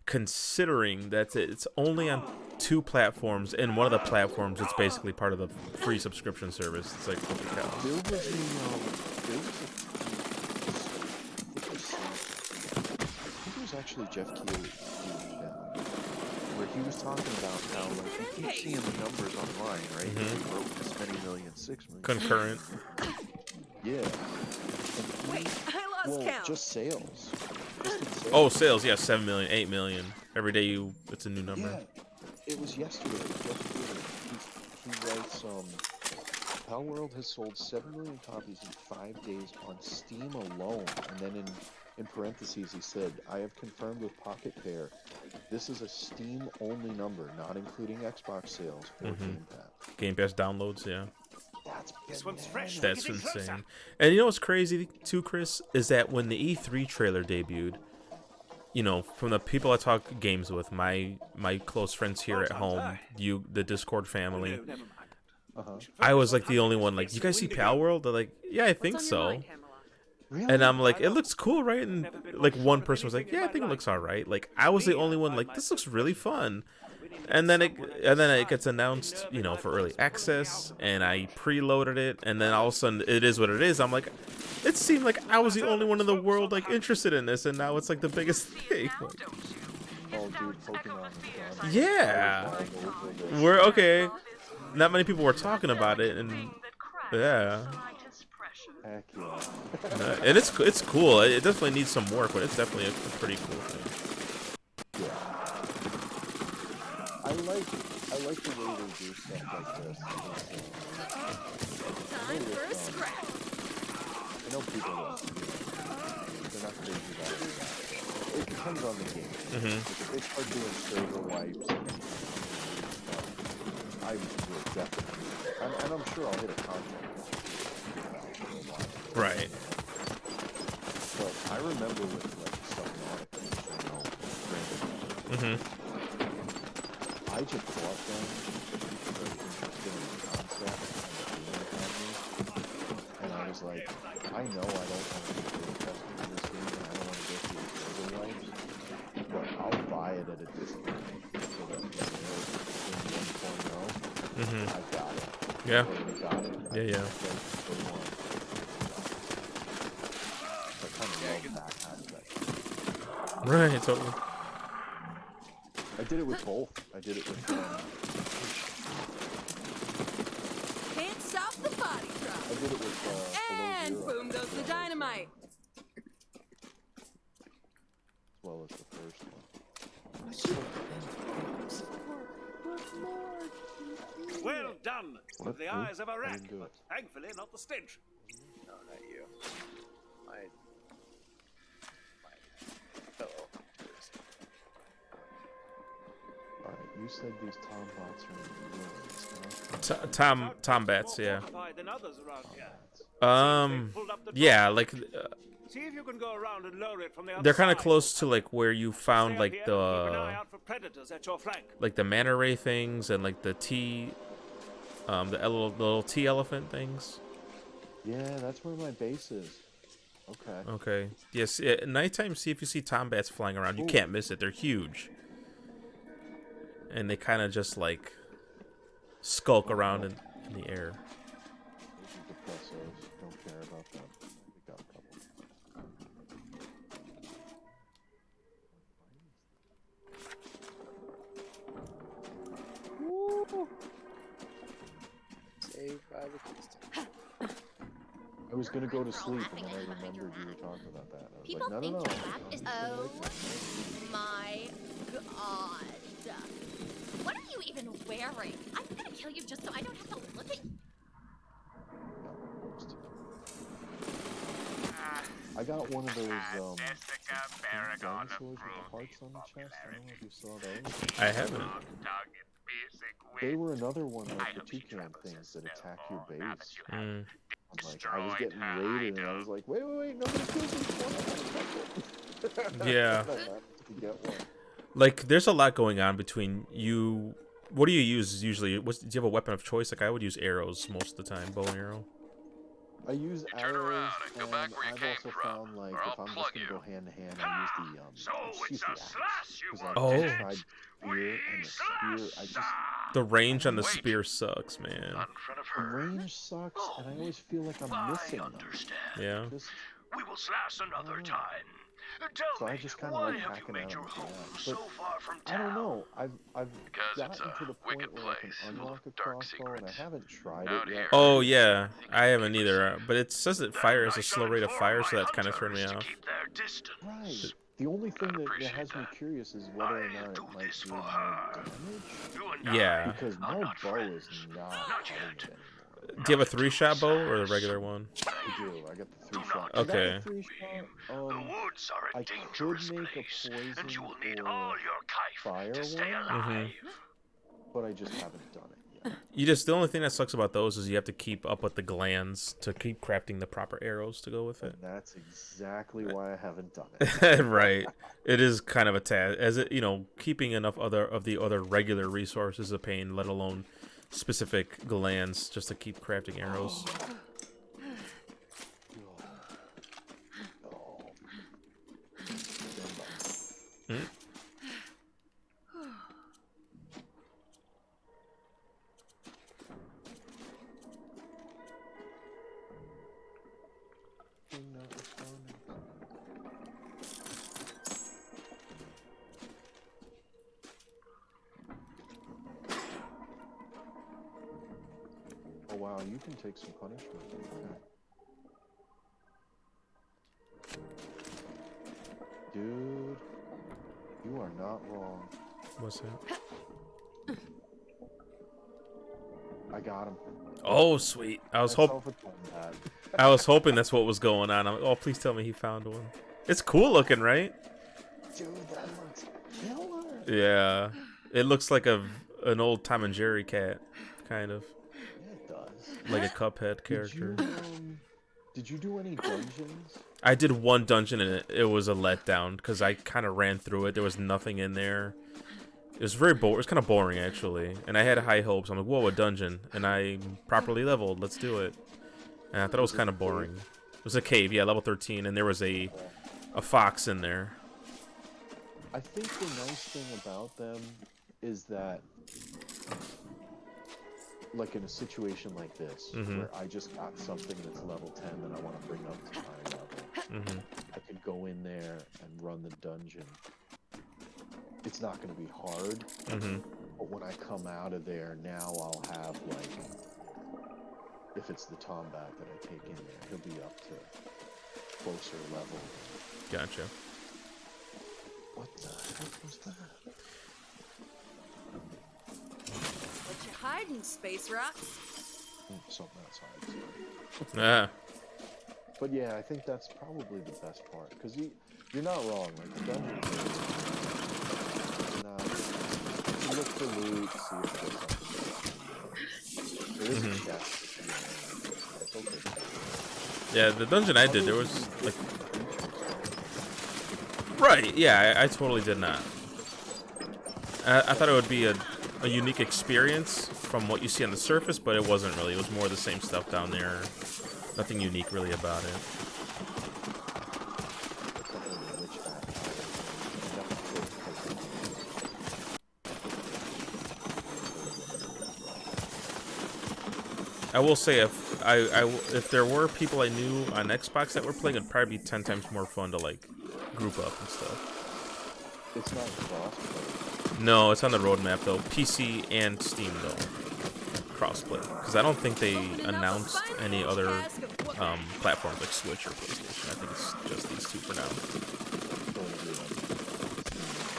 considering that it's only on 2 platforms, and one of the platforms it's basically part of the free subscription service. It's like, holy cow. I think it was actually Jeff Keighley where he was talking about how like you keep seeing the numbers online, right? He wrote this many million, 6 million. Concurrent. Yeah. Wait, I lost count. Just sales. Oh, sales, yeah, 7 million, 8 million. Every day it's a new number. Yeah, it was yesterday. He writes, Pal World has sold 7 million copies in 5 days on Steam alone. And then in parentheses he said, I have confirmed with Pocket Pair, this is a Steam-only number, not including Xbox sales or Game Pass. Game Pass downloads, yeah. This one's fresh. That's insane. And you know what's crazy too, Chris, is that when the E3 trailer debuted, you know, from the people I talk games with, my close friends here at home, the Discord family, I was like the only one like, you guys see Pal World? They're like, yeah, I think so. And I'm like, it looks cool, right? And like one person was like, yeah, I think it looks all right. Like I was the only one like, this looks really fun. And then it gets announced, you know, for early access, and I preloaded it, and then all of a sudden it is what it is. I'm like, it seemed like I was the only one in the world like interested in this, and now it's like the biggest thing. Like, yeah, we're okay. Not many people were talking about it, and yeah. Heck yeah. And it's cool. It definitely needs some work, but it's definitely a pretty cool thing. Yeah. I like the way they do stuff like this. Time for a scrap. I know people they're not crazy about it. It depends on the game. If they start doing server wipes I will definitely, and I'm sure I'll hit a contract. Right. But I remember with like Subnautica, I just bought them because I was interested in the concept and I was like, I know I don't want to be good testing in this game and I don't want to go through the server wipes, but I'll buy it at a discount so that when they're in 1.0, I got it. Yeah. Got it. Yeah. Right, totally. I did it with both. I did it with Can't stop the body drop. I did it with and boom goes the dynamite. As well as the first one. Well done. With the eyes of a rat, but thankfully not the stench. No, not you. My fellow hunters. Alright, you said these Tombots are in the ruins, huh? Tombats, yeah. Than others around here. Yeah, like see if you can go around and lower it from the they're kind of close to like where you found like the manta ray things and like the the little tea elephant things. Yeah, that's where my base is. Okay. Okay. Yes. At nighttime, see if you see tombats flying around. You can't miss it. They're huge, and they kind of just like skulk around in the air. Don't care about them. We got a couple. Woo! Saved by the Kingston. I was gonna go to sleep, and then I remembered you were talking about that. I was People like, think no. your rap is. Oh my god. What are you even wearing? I'm gonna kill you just so I don't have to look at you. I got one of those dinosaurs with the hearts on the chest. I don't know if you saw those. I haven't. They were another one like the toucan things that attack your base. Mm. Like, I was getting raided, and I was like, wait, nobody kills me. Yeah. To get one. Like, there's a lot going on between you. What do you use usually? Do you have a weapon of choice? Like, I would use arrows most of the time, bow and arrow. I use arrows, and I've also found, like, if I'm just gonna go hand to hand, I use the shoot the axe. Because I've just tried spear, and the spear, I just... The range on the spear sucks, man. The range sucks, and I always feel like I'm missing them. Yeah. We will slash another time. So I just kind of like hacking out on that. But I don't know. I've gotten to the point where I can unlock a crossbow, and I haven't tried it yet. Oh yeah, I haven't either. But it says it fires a slow rate of fire, so that's kind of turned me off. Right. The only thing that has me curious is whether or not it might do more damage. Yeah. Because my bow is not hitting it anymore. Do you have a 3-shot bow or the regular one? I do. I got the 3-shot. Okay. I could make a poison or fire one, but I just haven't done it yet. The only thing that sucks about those is you have to keep up with the glands to keep crafting the proper arrows to go with it. And that's exactly why I haven't done it. Right. It is kind of a task. As it, keeping enough of the other regular resources is a pain, let alone specific glands just to keep crafting arrows. Mm. Oh wow, you can take some punishment. Okay. Dude, you are not wrong. What's that? I got him. Oh sweet! I was hoping that's what was going on. I'm like, oh, please tell me he found one. It's cool looking, right? Dude, that looks killer. Yeah, it looks like an old Tom and Jerry cat, kind of. It does. Like a Cuphead character. Did you do any dungeons? I did one dungeon and it was a letdown because I kind of ran through it. There was nothing in there. It was very boring. It was kind of boring actually, and I had high hopes. I'm like, whoa, a dungeon, and I properly leveled. Let's do it. And I thought it was kind of boring. It was a cave, yeah, level 13, and there was a fox in there. I think the nice thing about them is that, like in a situation like this, where I just got something that's level 10 that I want to bring up to my level, I could go in there and run the dungeon. It's not going to be hard, but when I come out of there, now I'll have, like, if it's the Tombat that I take in there, he'll be up to closer level. Gotcha. What the heck was that? What you hiding, Space Rocks? Something outside, sorry. Ah. But yeah, I think that's probably the best part, because you're not wrong, like, the dungeon you look for loot, see if there's something there. There is a chest. It's okay. Yeah, the dungeon I did, there was, like... Right, yeah, I totally did not. I thought it would be a unique experience from what you see on the surface, but it wasn't really. It was more the same stuff down there. Nothing unique really about it. I will say if there were people I knew on Xbox that were playing, it'd probably be 10 times more fun to like group up and stuff. It's not crossplay. No, it's on the roadmap though. PC and Steam though. Crossplay, because I don't think they announced any other platforms like Switch or PlayStation. I think it's just these two for now.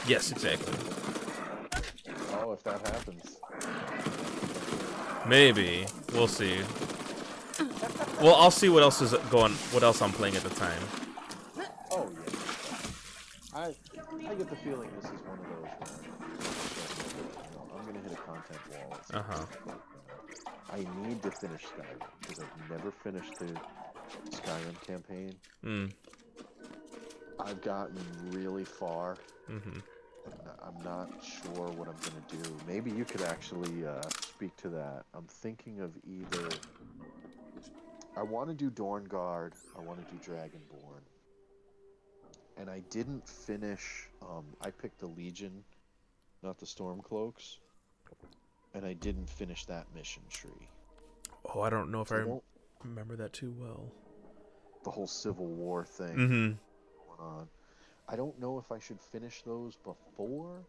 Yes, exactly. Oh, if that happens. Maybe. We'll see. Well, I'll see what else is going. What else I'm playing at the time. Oh yeah. I get the feeling this is one of those where I'm gonna hit a content wall. I need to finish Skyrim because I've never finished the Skyrim campaign. I've gotten really far. I'm not sure what I'm gonna do. Maybe you could actually speak to that. I'm thinking of either. I want to do Dawnguard. I want to do Dragonborn. And I didn't finish. I picked the Legion, not the Stormcloaks. And I didn't finish that mission tree. Oh, I don't know if I remember that too well. The whole Civil War thing going on. I don't know if I should finish those before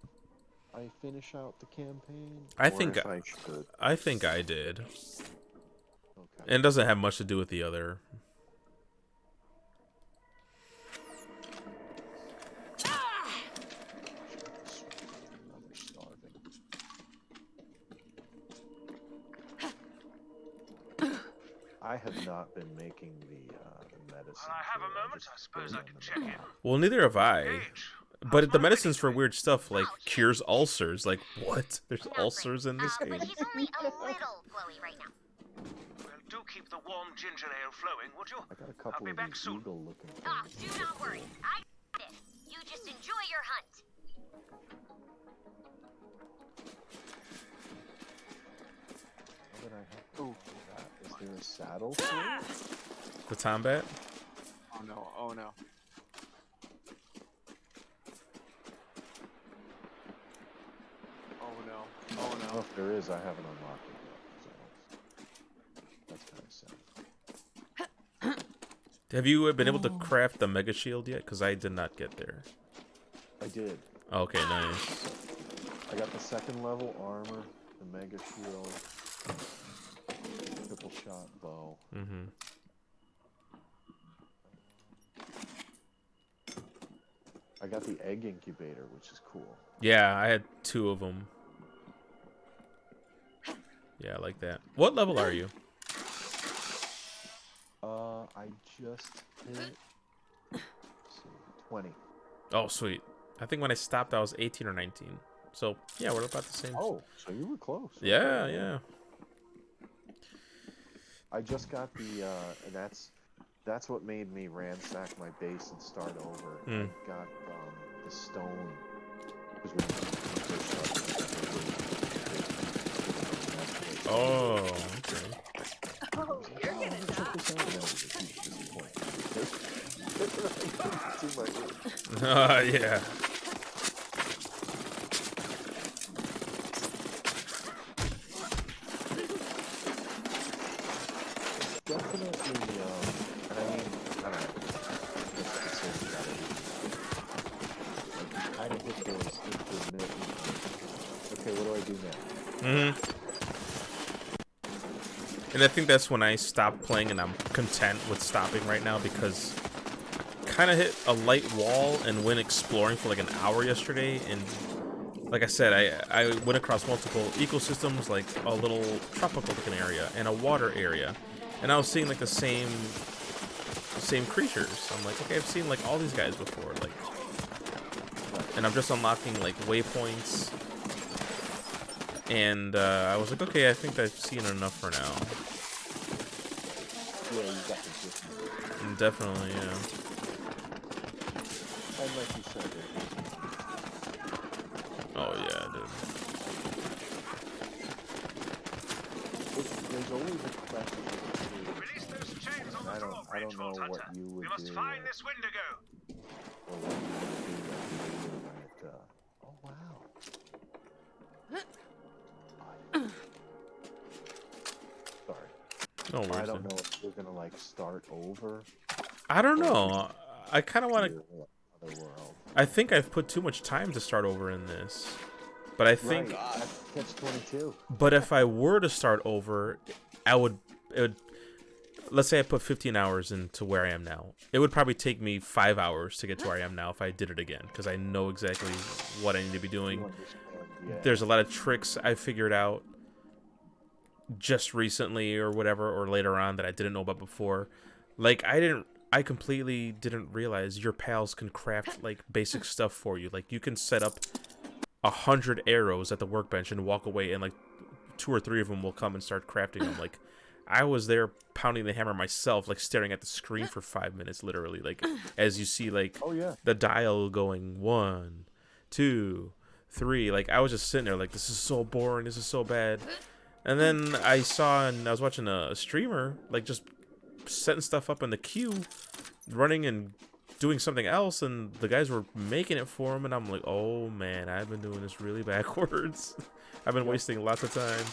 I finish out the campaign. I think I should. I think I did. Okay. And it doesn't have much to do with the other. I have not been making the medicine. Well, I have a moment. I suppose I can check in. Well, neither have I. But the medicine's for weird stuff like cures ulcers. Like what? There's ulcers in this game. But he's only a little glowy right now. Well, do keep the warm ginger ale flowing, would you? I got a couple of these eagle-looking things. Oh, do not worry. I got this. You just enjoy your hunt. What did I have? Oh, that. Is there a saddle for it? The Tombat? Oh no, oh no. Oh no, oh no. Well, if there is, I haven't unlocked it yet. That's kind of sad. Have you been able to craft the Mega Shield yet? Because I did not get there. I did. Okay, nice. I got the second level armor, the Mega Shield, triple shot bow. I got the egg incubator, which is cool. Yeah, I had 2 of them. Yeah, I like that. What level are you? I just hit 20. Oh, sweet. I think when I stopped, I was 18 or 19. So, yeah, we're about the same. Oh, so you were close. Yeah, yeah. I just got the, and that's what made me ransack my base and start over. I got the stone. Oh, okay. Oh, you're gonna Yeah. Definitely, and I mean, I don't know. I don't hit those intermittent. Okay, what do I do now? And I think that's when I stopped playing, and I'm content with stopping right now because I kind of hit a light wall and went exploring for like an hour yesterday. And like I said, I went across multiple ecosystems, like a little tropical looking area and a water area. And I was seeing like the same creatures. I'm like, okay, I've seen like all these guys before, like, and I'm just unlocking like waypoints. And I was like, okay, I think I've seen enough for now. Yeah, you got the Definitely, yeah. And like you said, Oh yeah, dude. there's always a question. Release those chains on the I don't know what you would We must do. find this Wendigo. Or what you would do at, oh wow. Sorry. No worries. I don't know if we're gonna like start over. I don't know. I kind of want to. Other world. I think I've put too much time to start over in this. But I think. Right. That's catch 22. But if I were to start over, it would let's say I put 15 hours into where I am now. It would probably take me 5 hours to get to where I am now if I did it again, because I know exactly what I need to be doing. There's a lot of tricks I figured out just recently or whatever, or later on, that I didn't know about before. Like, I completely didn't realize your pals can craft like basic stuff for you. Like, you can set up 100 arrows at the workbench and walk away, and like 2 or 3 of them will come and start crafting them. Like, I was there pounding the hammer myself, like staring at the screen for 5 minutes, literally. Like, as you see, like, the dial going 1, 2, 3. Like, I was just sitting there, like, this is so boring. This is so bad. And then I was watching a streamer, like, just setting stuff up in the queue, running and doing something else, and the guys were making it for him, and I'm like, oh man, I've been doing this really backwards. I've been wasting lots of time.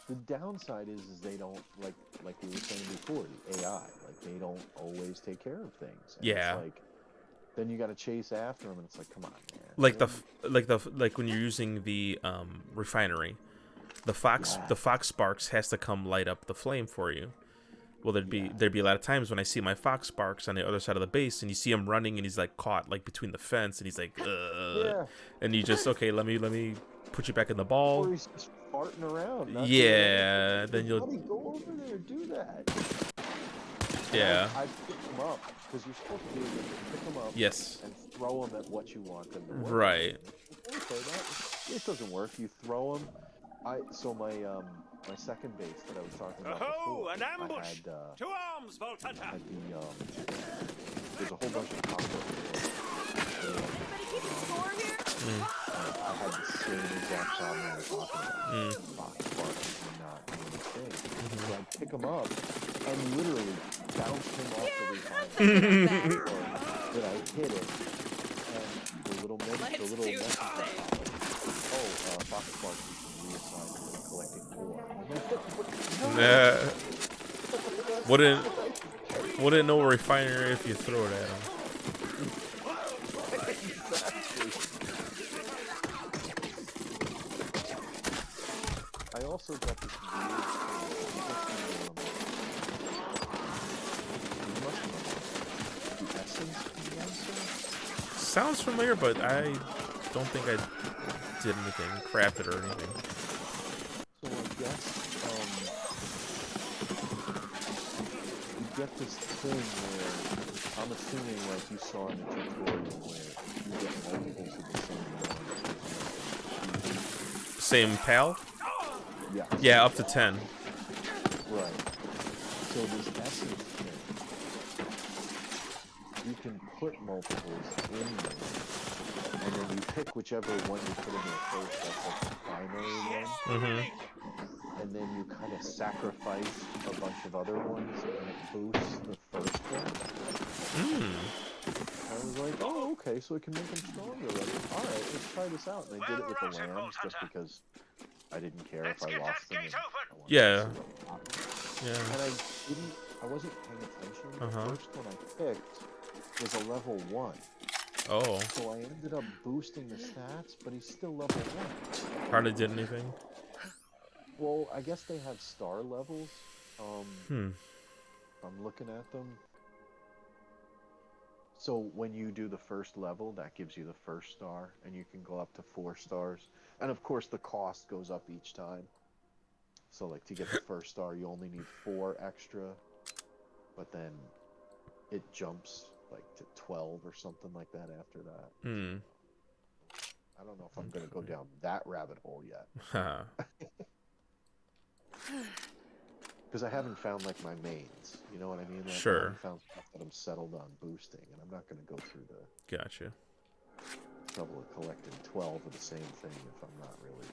The downside is they don't, like we were saying before, the AI, like, they don't always take care of things. And yeah. It's like, then you got to chase after them, and it's like, come on, man. Like when you're using the refinery, the fox sparks has to come light up the flame for you. Well, there'd be a lot of times when I see my fox sparks on the other side of the base, and you see him running, and he's like caught like between the fence, and he's like, and you just, okay, let me put you back in the ball. Or he's just farting around. Yeah, then you'll go over there, do that. Yeah. I pick them up because you're supposed to do it. Pick them up. Yes. And throw them at what you want them to work. Right. It doesn't work. You throw them. My second base that I was talking about before, an ambush! I had, To arms, Vault Hunter! There's a whole bunch of cockroaches. I had the same exact problem I was talking about. Fox barking and not doing a thing. So I'd pick him up and literally bounce him off the refiner. Then I hit it, and the little message popped up. Fox barking reassigned to collecting ore. Wouldn't know a refinery if you throw it at him. I also got this weird Sounds familiar, but I don't think I did anything, crafted or anything. So I guess you get this thing where I'm assuming, like you saw in the tutorial, where you get multiples of the same one. Same pal? Yeah. Yeah, up to 10. Right. So this essence thing, you can put multiples in there, and then you pick whichever one you put in there first. That's like the primary one. And then you kind of sacrifice a bunch of other ones, and it boosts the first one. I was like, oh, okay, so it can make them stronger. Like, all right, let's try this out. And I did it with the lambs just because I didn't care if I lost them. Yeah. And I wasn't paying attention. The first one I picked was a level 1. Oh. So I ended up boosting the stats, but he's still level 1. Hardly did anything. Well, I guess they have star levels. I'm looking at them. So when you do the first level, that gives you the first star, and you can go up to 4 stars. And of course, the cost goes up each time. So like to get the first star, you only need 4 extra, but then it jumps like to 12 or something like that after that. I don't know if I'm going to go down that rabbit hole yet. Because I haven't found like my mains, you know what I mean? Like, sure. I haven't found stuff that I'm settled on boosting, and I'm not going to go through the gotcha trouble of collecting 12 of the same thing if I'm not really,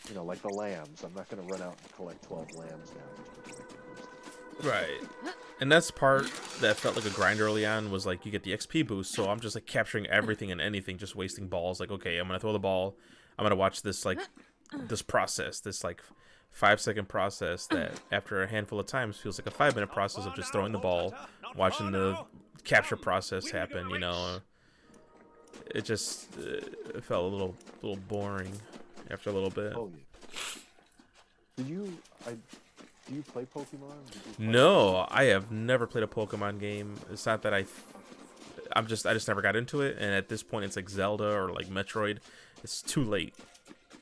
you know, like the lambs. I'm not going to run out and collect 12 lambs now just because I can boost them. Right. And that's part that felt like a grind early on, was like you get the XP boost, so I'm just like capturing everything and anything, just wasting balls. Like, okay, I'm gonna throw the ball, I'm gonna watch this like this process, this like 5-second process that after a handful of times feels like a 5-minute process of just throwing the ball, watching the capture process happen. You know, it just it felt a little boring after a little bit. Oh yeah. Did you? Do you play Pokemon? No, I have never played a Pokemon game. It's not that I just never got into it, and at this point it's like Zelda or like Metroid. It's too late.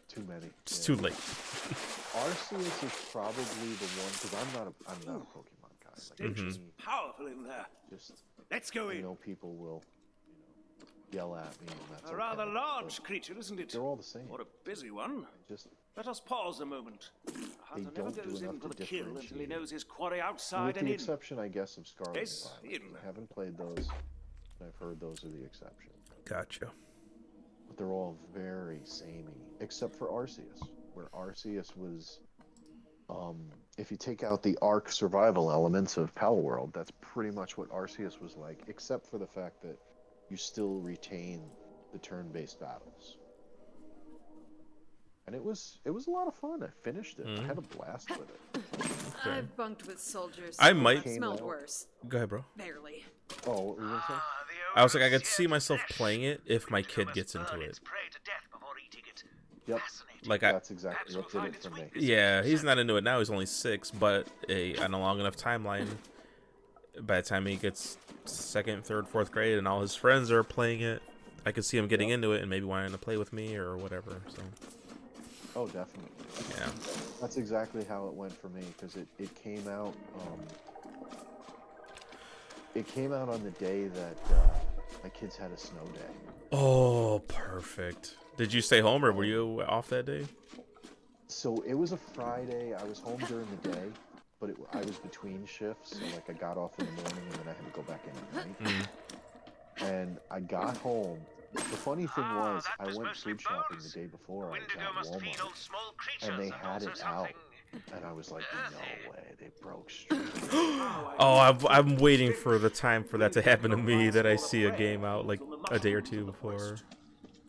Too many. It's too late. Arceus is probably the one because I'm not a Pokemon guy. Like, Stench is powerful in there. Just Let's go in. People will, yell at me. And that's A rather large creature, isn't it? They're all the same. Or a busy one. Just let us pause a moment. A hunter never don't do goes in enough for to the kill until he differentiate. knows his quarry outside with and the in. exception, I guess, of Scarlet Yes, and Violet. I haven't played those. I've heard those are the exception. Gotcha. But they're all very samey, except for Arceus, where Arceus was, if you take out the Ark survival elements of Power World, that's pretty much what Arceus was like, except for the fact that you still retain the turn-based battles. And it was a lot of fun. I finished it. I had a blast with it. Okay. I've bunked with soldiers. I might. Smelled worse. Go ahead, bro. Barely. Oh, what were you gonna say? I was like, I could see myself playing it if my kid gets into it. Yep. Like that's exactly what did it for me. Yeah, he's not into it now. He's only 6, but on a long enough timeline, by the time he gets 2nd, 3rd, 4th grade, and all his friends are playing it, I could see him getting into it and maybe wanting to play with me or whatever. So. Oh, definitely. Yeah. That's exactly how it went for me because it came out. It came out on the day that my kids had a snow day. Oh, perfect. Did you stay home or were you off that day? So it was a Friday. I was home during the day, but I was between shifts. So like I got off in the morning and then I had to go back in at night. And I got home. The funny thing was, I went food shopping the day before. I was at Walmart, and they had it out. And I was like, no way, they broke straight. Oh, I'm waiting for the time for that to happen to me, that I see a game out like a day or two before.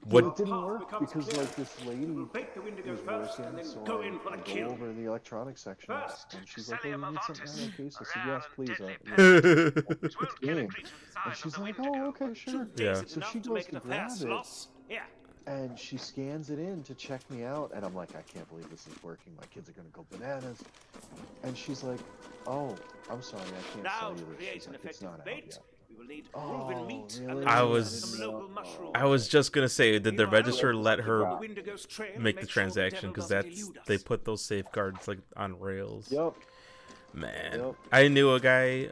What? Well, it didn't work because like this lady was working, so I go over to the electronics section, and she's like, "Oh, you need something out of case?" I said, "Yes, please." Game. And she's like, "Oh, okay, sure." Yeah. So she goes to grab it, and she scans it in to check me out, and I'm like, "I can't believe this is working. My kids are gonna go bananas." And she's like, "Oh, I'm sorry, I can't sell you this. She's like, it's not out yet." Oh, really? I was just gonna say, did the register let her make the transaction? Because they put those safeguards like on rails. Yep. Man, Yep. I knew a guy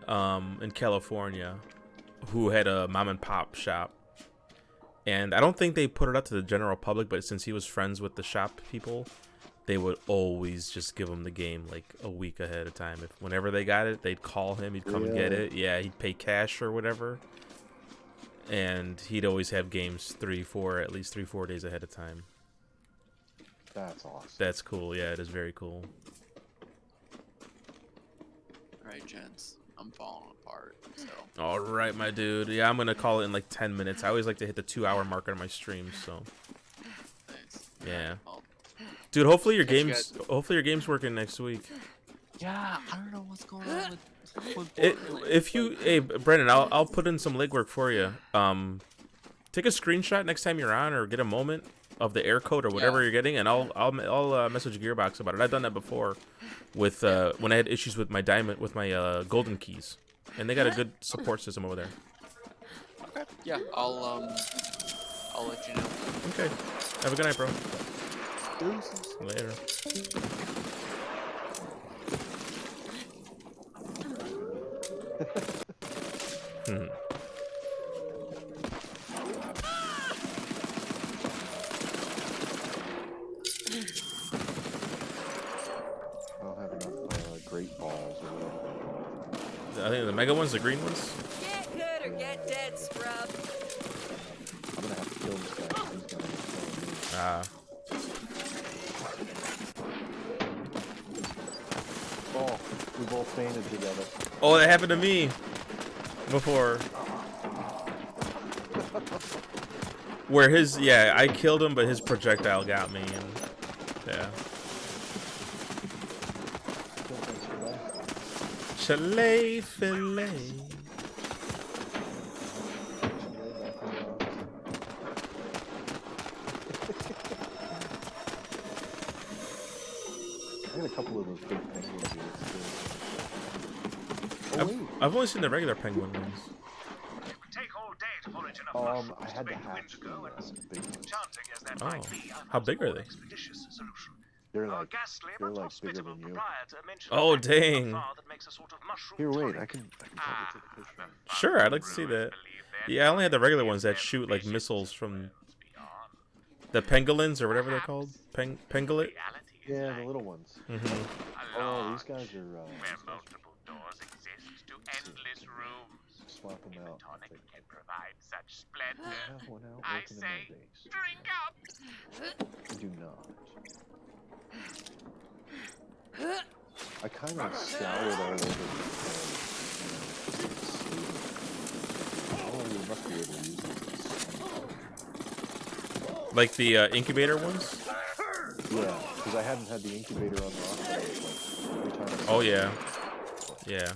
in California who had a mom and pop shop, and I don't think they put it up to the general public, but since he was friends with the shop people, they would always just give him the game like a week ahead of time. Whenever they got it, they'd call him, he'd come get it. Yeah, he'd pay cash or whatever, and he'd always have games at least 3-4 days ahead of time. That's awesome. That's cool. Yeah, it is very cool. Alright, gents, I'm falling apart. So. All right, my dude. Yeah, I'm gonna call it in like 10 minutes. I always like to hit the 2-hour mark on my streams. So. Nice. Yeah. Dude, hopefully your game's working next week. Yeah, I don't know what's going on with hey, Brendan, I'll put in some legwork for you. Take a screenshot next time you're on, or get a moment of the air code or whatever you're getting, and I'll message Gearbox about it. I've done that before with when I had issues with my golden keys, and they got a good support system over there. Okay. Yeah, I'll let you know. Okay. Have a good night, bro. Later. I don't have enough great balls or whatever. I think the mega ones, the green ones. Get good or get dead, scrub. I'm gonna have to kill this guy. He's gonna kill me. Ah. Oh, we both fainted together. Oh, that happened to me before. Where I killed him, but his projectile got me, and yeah. Chalet filet. I got a couple of those big penguins here. I've only seen the regular penguin ones. It would take all day to forage enough mushrooms I had to to make the hatch the Windigo, and big ones. enchanting as that Oh, might be, I how found big a are more they? expeditious solution. They're Our like ghastly they're but like bigger hospitable than you. proprietor mentioned Oh, a factory not dang. far that makes a sort of mushroom Here, wait, tonic. I can probably take a picture. Sure, I'd like to see that. Yeah, I only had the regular ones that shoot like missiles from the pangolins or whatever they're called. Pangolin? Yeah, the little ones. Oh, these guys are. Where multiple doors exist to endless rooms. Swap them out. Tonic can provide such splendor. I have one out I working in say, my base. drink up. I do not. I kind of scoured all over the Oh, you must be able to use these. Like the incubator ones? Yeah, because I hadn't had the incubator unlocked. Like, every time I Oh yeah. Yeah.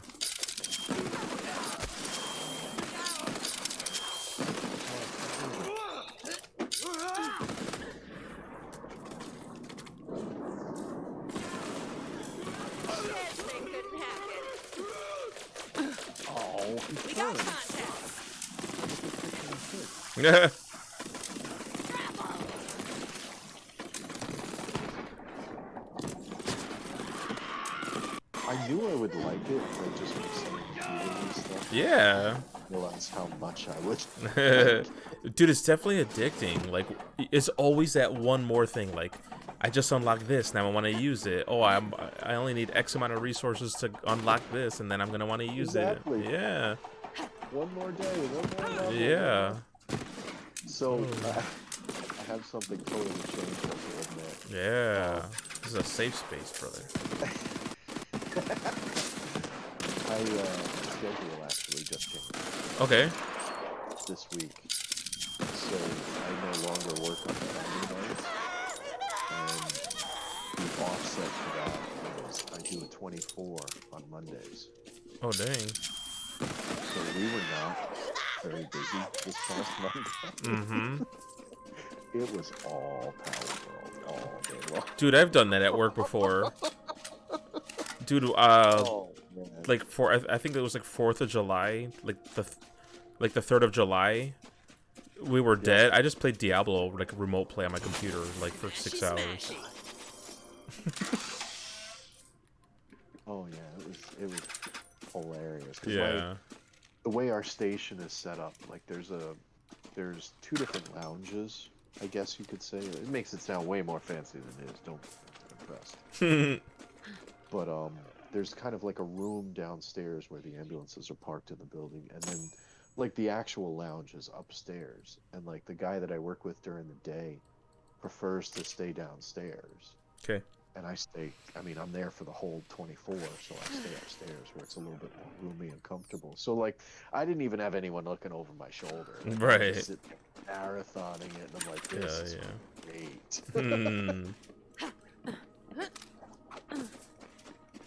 Oh, We got contact. Yeah. I knew I would like it, like just from seeing videos and stuff. Yeah. I realized how much I would. Dude, it's definitely addicting. Like, it's always that one more thing. Like, I just unlocked this, now I want to use it. Oh, I only need X amount of resources to unlock this, and then I'm gonna want to use it. Yeah. One more day, one more level. Yeah. So I have something totally changed to admit. Yeah. This is a safe space, brother. Schedule actually just changed. Okay. This week. So I no longer work on Monday nights. And the offset to that is I do a 24 on Mondays. Oh, dang. So we were not very busy this past Monday. It was all Power World all day long. Dude, I've done that at work before. Dude, like I think it was like 4th of July, like the 3rd of July. We were dead. I just played Diablo, like remote play on my computer, like for 6 hours. Oh yeah, it was hilarious. Yeah. Like, the way our station is set up, like there's 2 different lounges, I guess you could say. It makes it sound way more fancy than it is. Don't be impressed. But there's kind of like a room downstairs where the ambulances are parked in the building, and then like the actual lounge is upstairs. And like the guy that I work with during the day prefers to stay downstairs. Okay. And I'm there for the whole 24, so I stay upstairs where it's a little bit more roomy and comfortable. So like I didn't even have anyone looking over my shoulder. Like, right. I just sit marathoning it, and I'm like, this is great.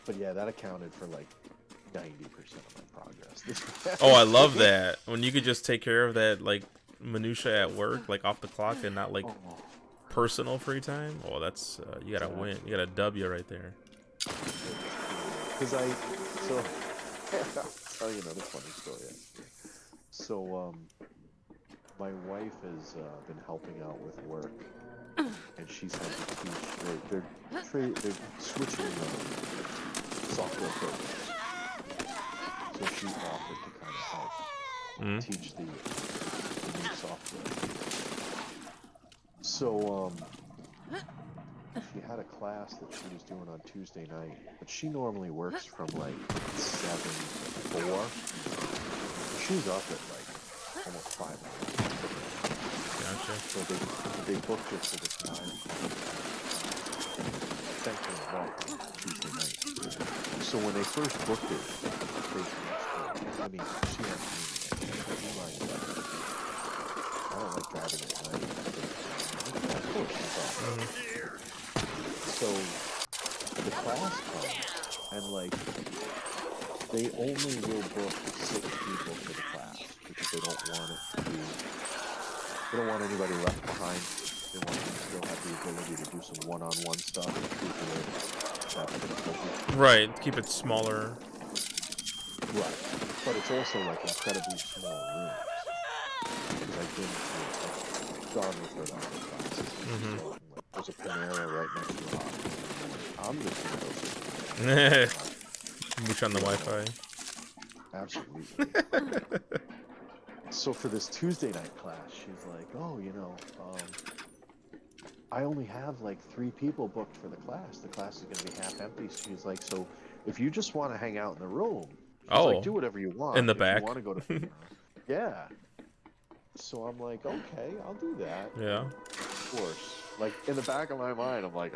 But yeah, that accounted for like 90% of my progress. Oh, I love that. When you could just take care of that like minutia at work, like off the clock, and not like personal free time. Oh, that's you gotta win. You got a W right there. Because I'll tell you another funny story. So my wife has been helping out with work, and she's had to teach. They're switching software programs. So she offered to kind of help teach the new software. So she had a class that she was doing on Tuesday night, but she normally works from like 7 to 4. She's up at like almost 5 hours. Gotcha. So they booked it for this 9 o'clock. Thankfully, right, Tuesday night. So when they first booked it, she asked me, I don't like driving at night. Of course, no problem. So the class comes, and like they only will book 6 people for the class because they don't want it to be. They don't want anybody left behind. They want them to still have the ability to do some one-on-one stuff. Right, keep it smaller. Right. but it's also like incredibly small rooms. Because I've been to, I've gone with her to other classes. Mm-hmm. So, like, there's a Panera right next to the office. I'm just gonna go sit Mooch on the Wi-Fi. Absolutely. So for this Tuesday night class, she's like, oh, you know, I only have like 3 people booked for the class. The class is going to be half empty. She's like, so if you just want to hang out in the room, she's like, do whatever you want. In the if back. You want to go to yeah. So I'm like, okay, I'll do that. Yeah. Of course. Like, in the back of my mind, I'm like,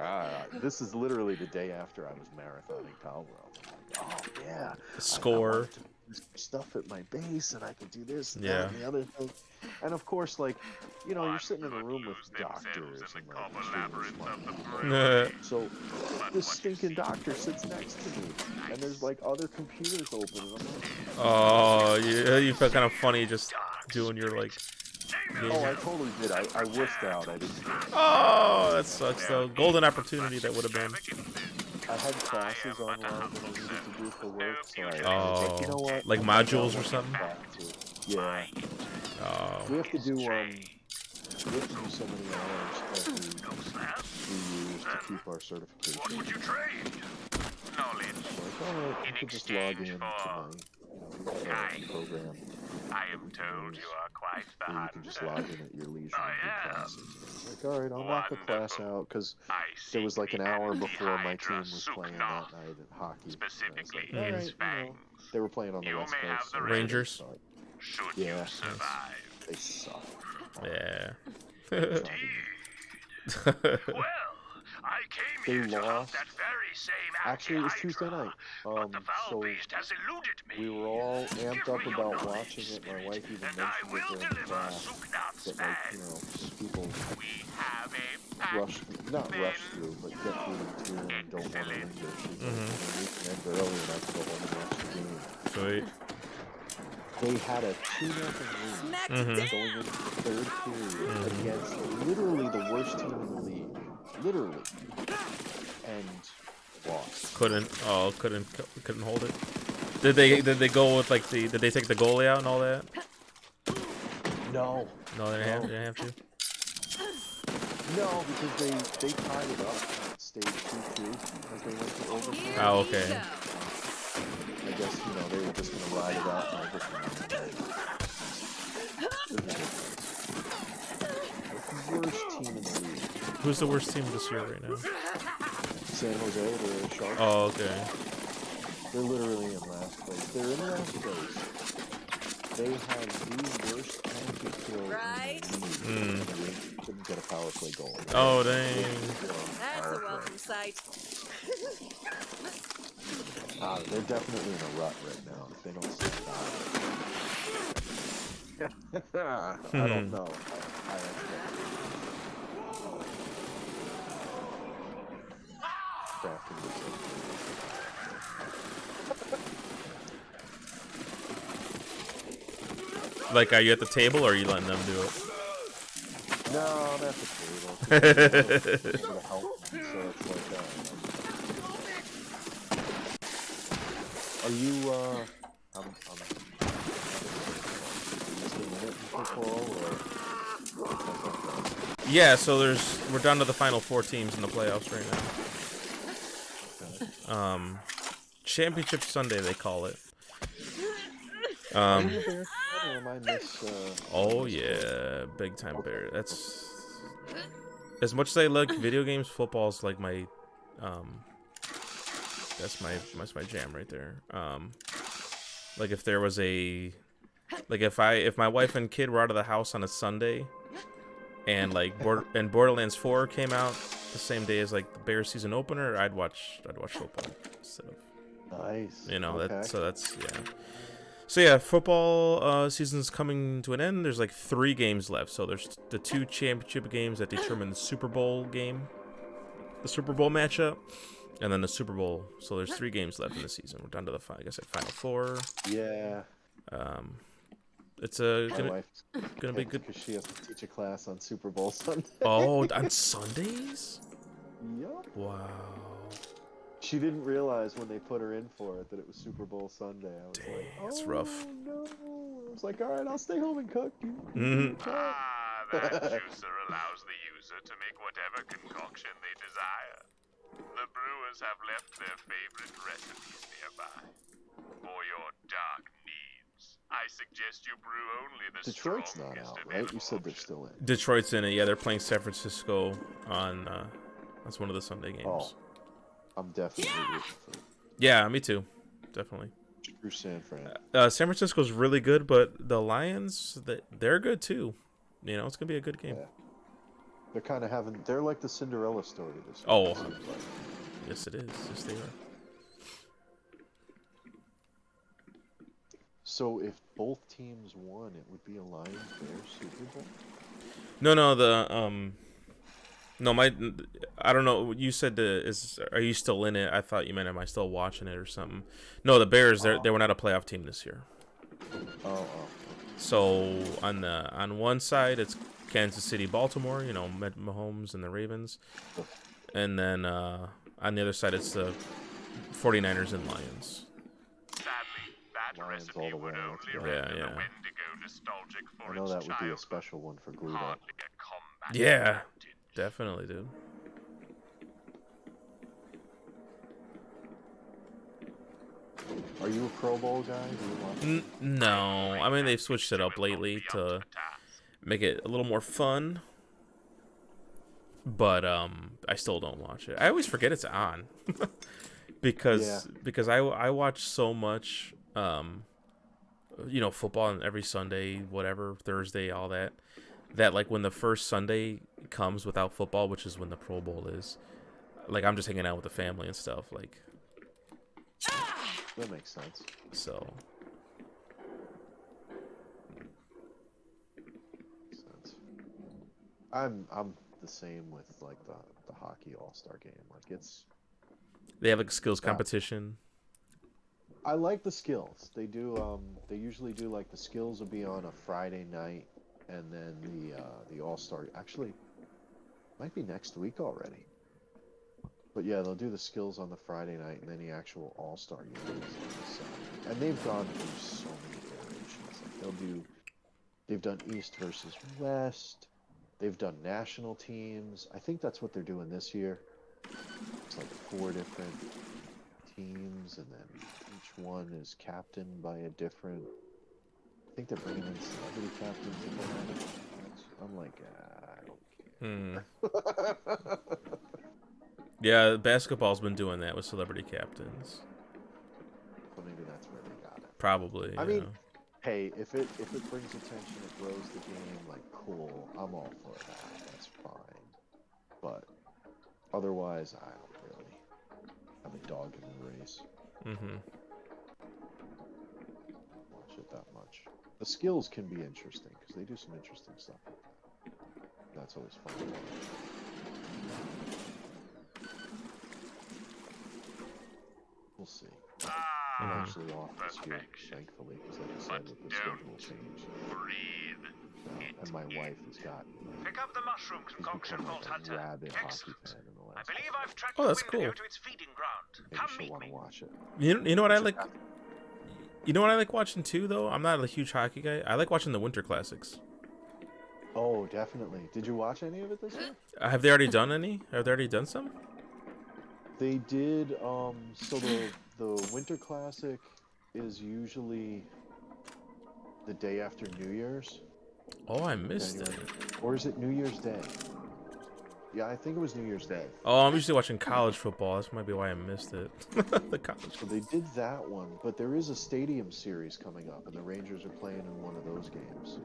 this is literally the day after I was marathoning Palworld. I'm like, oh, yeah. Score. I want to do stuff at my base, and I can do this and that Yeah. and the other thing. And, of course, like, you know, you're sitting in a room with doctors and, like, so this stinking doctor sits next to me, and there's, like, other computers open, and I'm like... Oh, you felt kind of funny just doing your, like... game. Oh, I totally did. I wussed out. I didn't do it. Oh, that sucks, though. Golden opportunity that would have been. I had classes online that I needed to do for work, so I was like, you know what? Like modules or something? Yeah. Oh. We have to do so many hours that we use to keep our certification. What would you trade? Knowledge. Like, alright, I could just log in to my program. I am told you are quite the hunter. You can just log in at your leisure and do classes. Like, alright, I'll knock the class out, because there was like an hour before my team was playing that night at hockey. Specifically, alright, you know, they were playing on the West Coast. So Rangers? Yeah. They suck. Yeah. Well, I came they here to help lost. that very same Actually, it was Tuesday night. So we were all amped up about watching it. My wife even mentioned it during class that, like, you know, people not rush through, but get through the tour and don't want to linger. She's like, we can end early and I can go home and watch the game. Sweet. They had a 2-0 lead going into the 3rd period against literally the worst team in the league. Literally. And lost. Couldn't hold it. Did they go with like did they take the goalie out and all that? No. No, they didn't have to. No, because they tied it up at stage 2-2 as they went to overtime. Oh, okay. I guess, you know, they were just gonna ride it out in overtime. The worst team in the league. Who's the worst team this year right now? San Jose, the Sharks. Oh, okay. They're literally in last place. They're in last place. They have the worst penalty kill in the league. They couldn't get a power play goal. Oh, dang. That's a welcome sight. They're definitely in a rut right now. If they don't stay I don't know. Like, are you at the table or are you letting them do it? No, I'm at the table. To help me, so it's like, are you, Yeah, so we're down to the final 4 teams in the playoffs right now. Championship Sunday, they call it. Oh yeah, big time bear. That's as much as I like video games, football's like my that's my jam right there. Like if there was if my wife and kid were out of the house on a Sunday and like Borderlands 4 came out the same day as like the Bears season opener, I'd watch football instead of, nice. You know, okay. that's yeah. So yeah, football season's coming to an end. There's like 3 games left. So there's the 2 championship games that determine the Super Bowl game, the Super Bowl matchup, and then the Super Bowl. So there's 3 games left in the season. We're down to the final 4. Yeah. It's gonna be good. Because she has to teach a class on Super Bowl Sunday. Oh, on Sundays? Yup. Wow. She didn't realize when they put her in for it that it was Super Bowl Sunday. I was like, oh, It's rough. no. I was like, all right, I'll stay home and cook. That juicer allows the user to make whatever concoction they desire. The brewers have left their favorite recipes nearby. For your dark needs, I suggest you brew only the Detroit's not strongest out, right? You said they're still in. Detroit's in it. Yeah, they're playing San Francisco on. That's one of the Sunday games. Oh, I'm definitely rooting for it. Yeah, me too. Definitely. Screw San Fran. San Francisco's really good, but the Lions, they're good too. You know, it's gonna be a good game. Yeah. They're kind of having. They're like the Cinderella story this week. Oh, yes, it is. Yes, they are. So if both teams won, it would be a Lions-Bears Super Bowl? No, I don't know. You said are you still in it? I thought you meant am I still watching it or something. No, the Bears, they were not a playoff team this year. Oh. So on one side it's Kansas City, Baltimore, you know, Mahomes and the Ravens. And then on the other side it's the 49ers and Lions. Lions all the way. Yeah. I know that would be a special one for Gluto. Yeah, definitely, dude. Are you a Pro Bowl guy? Do you watch No, I mean they've switched it up lately to make it a little more fun. But I still don't watch it. I always forget it's on because I watch so much you know, football and every Sunday, whatever, Thursday, all that like when the first Sunday comes without football, which is when the Pro Bowl is, like I'm just hanging out with the family and stuff, like. That makes sense. So. Makes sense. I'm the same with like the hockey All-Star game. Like they have like a skills competition. I like the skills. They do. They usually do like the skills will be on a Friday night, and then the All-Star actually might be next week already. But yeah, they'll do the skills on the Friday night, and then the actual All-Star game is on the Saturday. And they've gone through so many iterations. Like they've done East versus West. They've done national teams. I think that's what they're doing this year. It's like 4 different teams, and then each one is captained by a different. I think they're bringing in celebrity captains. I'm like, I don't care. Yeah, basketball's been doing that with celebrity captains. So maybe that's where they got it. Probably. I mean, hey, if it brings attention, it grows the game. Like, cool, I'm all for that. That's fine. But otherwise, I don't really have a dog in the race. Watch it that much. The skills can be interesting because they do some interesting stuff. That's always fun to watch. We'll see. I'm actually off this year, thankfully, because like I said, with the schedule change. And my wife has got. Pick up the mushroom concoction, Vault Hunter. Rabid hockey fan in the last. I believe I've tracked the that's window cool. To its feeding ground. Maybe she'll want to watch it. You know what I like? You know what I like watching too, though? I'm not a huge hockey guy. I like watching the Winter Classics. Oh, definitely. Did you watch any of it this year? Have they already done any? Have they already done some? They did. So the Winter Classic is usually the day after New Year's. Oh, I missed it. Or is it New Year's Day? Yeah, I think it was New Year's Day. Oh, I'm usually watching college football. That might be why I missed it. The college. So they did that one, but there is a stadium series coming up, and the Rangers are playing in one of those games.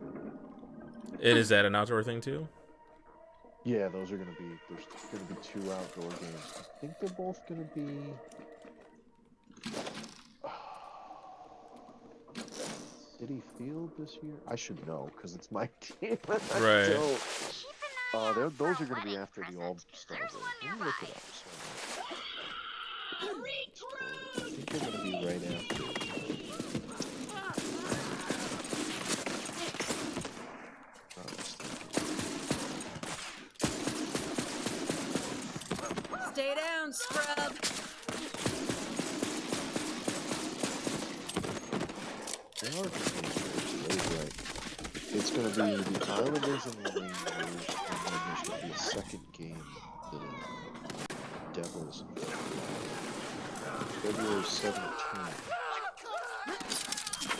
And is that an outdoor thing too? Yeah, those are gonna be. There's gonna be 2 outdoor games. I think they're both gonna be. City Field this year? I should know because it's my team. Right. Those are going to be after the All-Star break. Let me look it up. I think they're going to be right after. Stay down, scrub. going to be the Islanders and the Rangers, and then there's going to be a second game, the Devils and February 17th.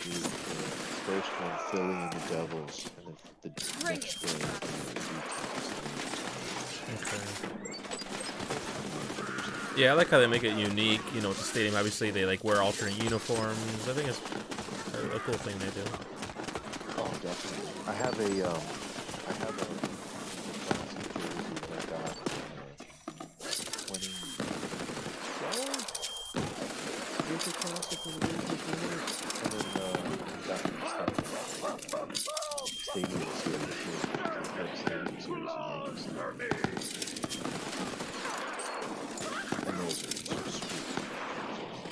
The first one, Philly and the Devils, and then the next day, Okay. Yeah, I like how they make it unique. You know, with the stadium, obviously they like wear alternate uniforms. I think it's a cool thing they do. Oh, definitely. I have a classic jersey that I got in 2012. Winter Classic when the Rangers won it, and then got the Stadium Series here. Stadium Series in Yankee Stadium. And those are so sweet.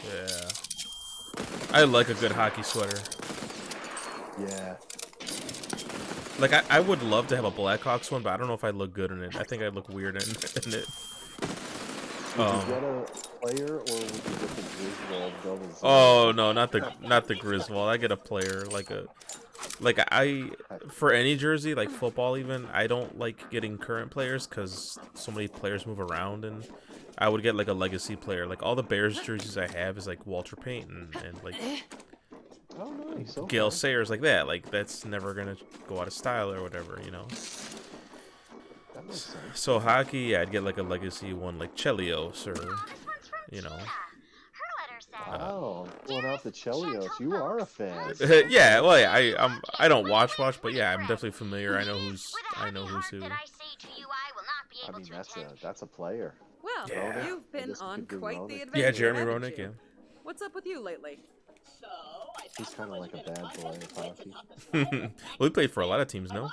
Yeah. I like a good hockey sweater. Yeah. Like, I would love to have a Blackhawks one, but I don't know if I'd look good in it. I think I'd look weird in it. Would you get a player, or would you get the Griswold Devils? Oh no, not the Griswold. I get a player for any jersey, like football even. I don't like getting current players because so many players move around, and I would get like a legacy player. Like all the Bears jerseys I have is like Walter Payton and like. Oh, nice. Okay. Gale Sayers, like that. Like, that's never going to go out of style or whatever, you know? That makes sense. So, hockey, yeah, I'd get, like, a legacy one, like Chelios or, you know. Wow, pulling out the Chelios. You are a fan. Yeah, well, yeah, I don't watch, but yeah, I'm definitely familiar. I know who's who. I mean, that's a player. Well, Yeah. you've been on quite the adventure. Yeah, Jeremy haven't Roenick, you? yeah. What's up with you lately? He's kind of like a bad boy of hockey. Well, he played for a lot of teams, no?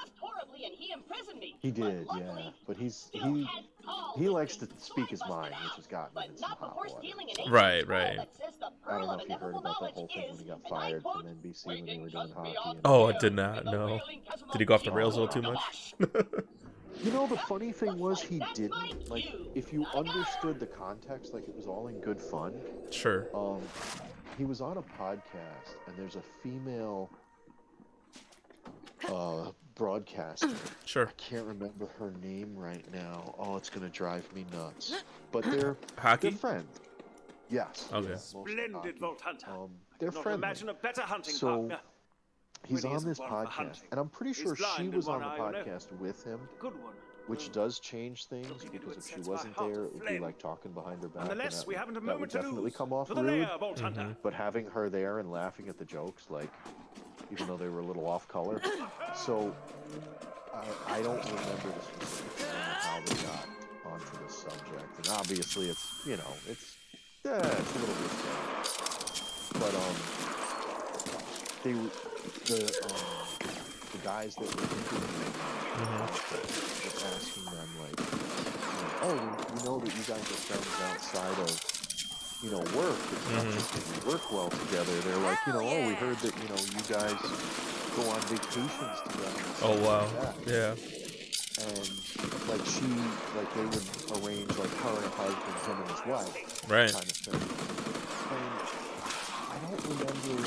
He did, yeah. But he likes to speak his mind, which has gotten him in some hot water. Right. I don't know if you heard about that whole thing when he got fired from NBC when they were doing hockey. Oh, I did not know. Did he go off the rails a little too much? You know, the funny thing was he didn't. Like, if you understood the context, like, it was all in good fun. Sure. He was on a podcast, and there's a female broadcaster. Sure. I can't remember her name right now. Oh, it's gonna drive me nuts. But they're hockey friends. Yes. Okay. Splendid Vault Hunter. They're friendly. Imagine a better hunting So partner. he's When he on this isn't one for podcast, hunting. and I'm pretty sure He's blind she in was on one the eye, you know. podcast with him. Good one. Which does change things, Looking into because it if she sets my wasn't heart there, it would be aflame. like talking behind her back. Nonetheless, and we haven't a that would moment to definitely lose. come off To the rude. lair, Vault Hunter. But having her there and laughing at the jokes, like, even though they were a little off color. So, I don't remember the specifics of how they got onto this subject. And obviously, it's, you know, it's a little bit sad. But, the guys that were interviewing were asking them, like, oh, we know that you guys are friends outside of, you know, work. It's not just that you work well together. They're like, you know, oh, we heard that, you know, you guys go on vacations together. Oh, wow. Like that. Yeah. And, like, they would arrange, like, her and her husband, him and his wife. Right. Kind of thing. And I don't remember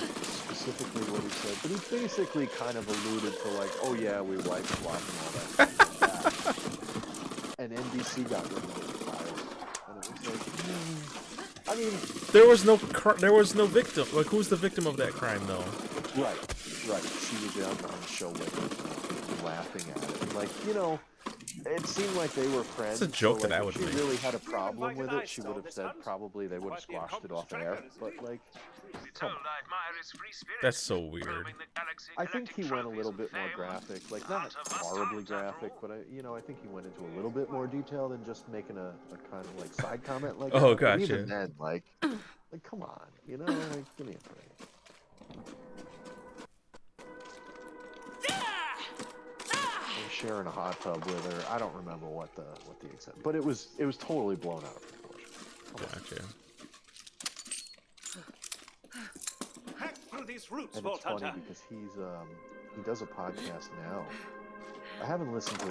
specifically what he said, but he basically kind of alluded to, like, oh, yeah, we like watching all that stuff like that. And NBC got rid of it. And it was like, I mean, there was no victim. Like, who's the victim of that crime, though? Right. She was on the show with him, laughing at it. And, like, you know, it seemed like they were friends. It's a joke so, that like, I would if she make. really had a problem with it, she would have said probably they would have squashed it off air. But, like, come on. That's so weird. I think he went a little bit more graphic, like not horribly graphic, but I think he went into a little bit more detail than just making a kind of like side comment like Oh, that. gotcha. And even then, like come on, you know, like give me a break. And sharing a hot tub with her. I don't remember what the exact, but it was totally blown out of proportion. Gotcha. These roots, And Vault it's funny Hunter. because he does a podcast now. I haven't listened to.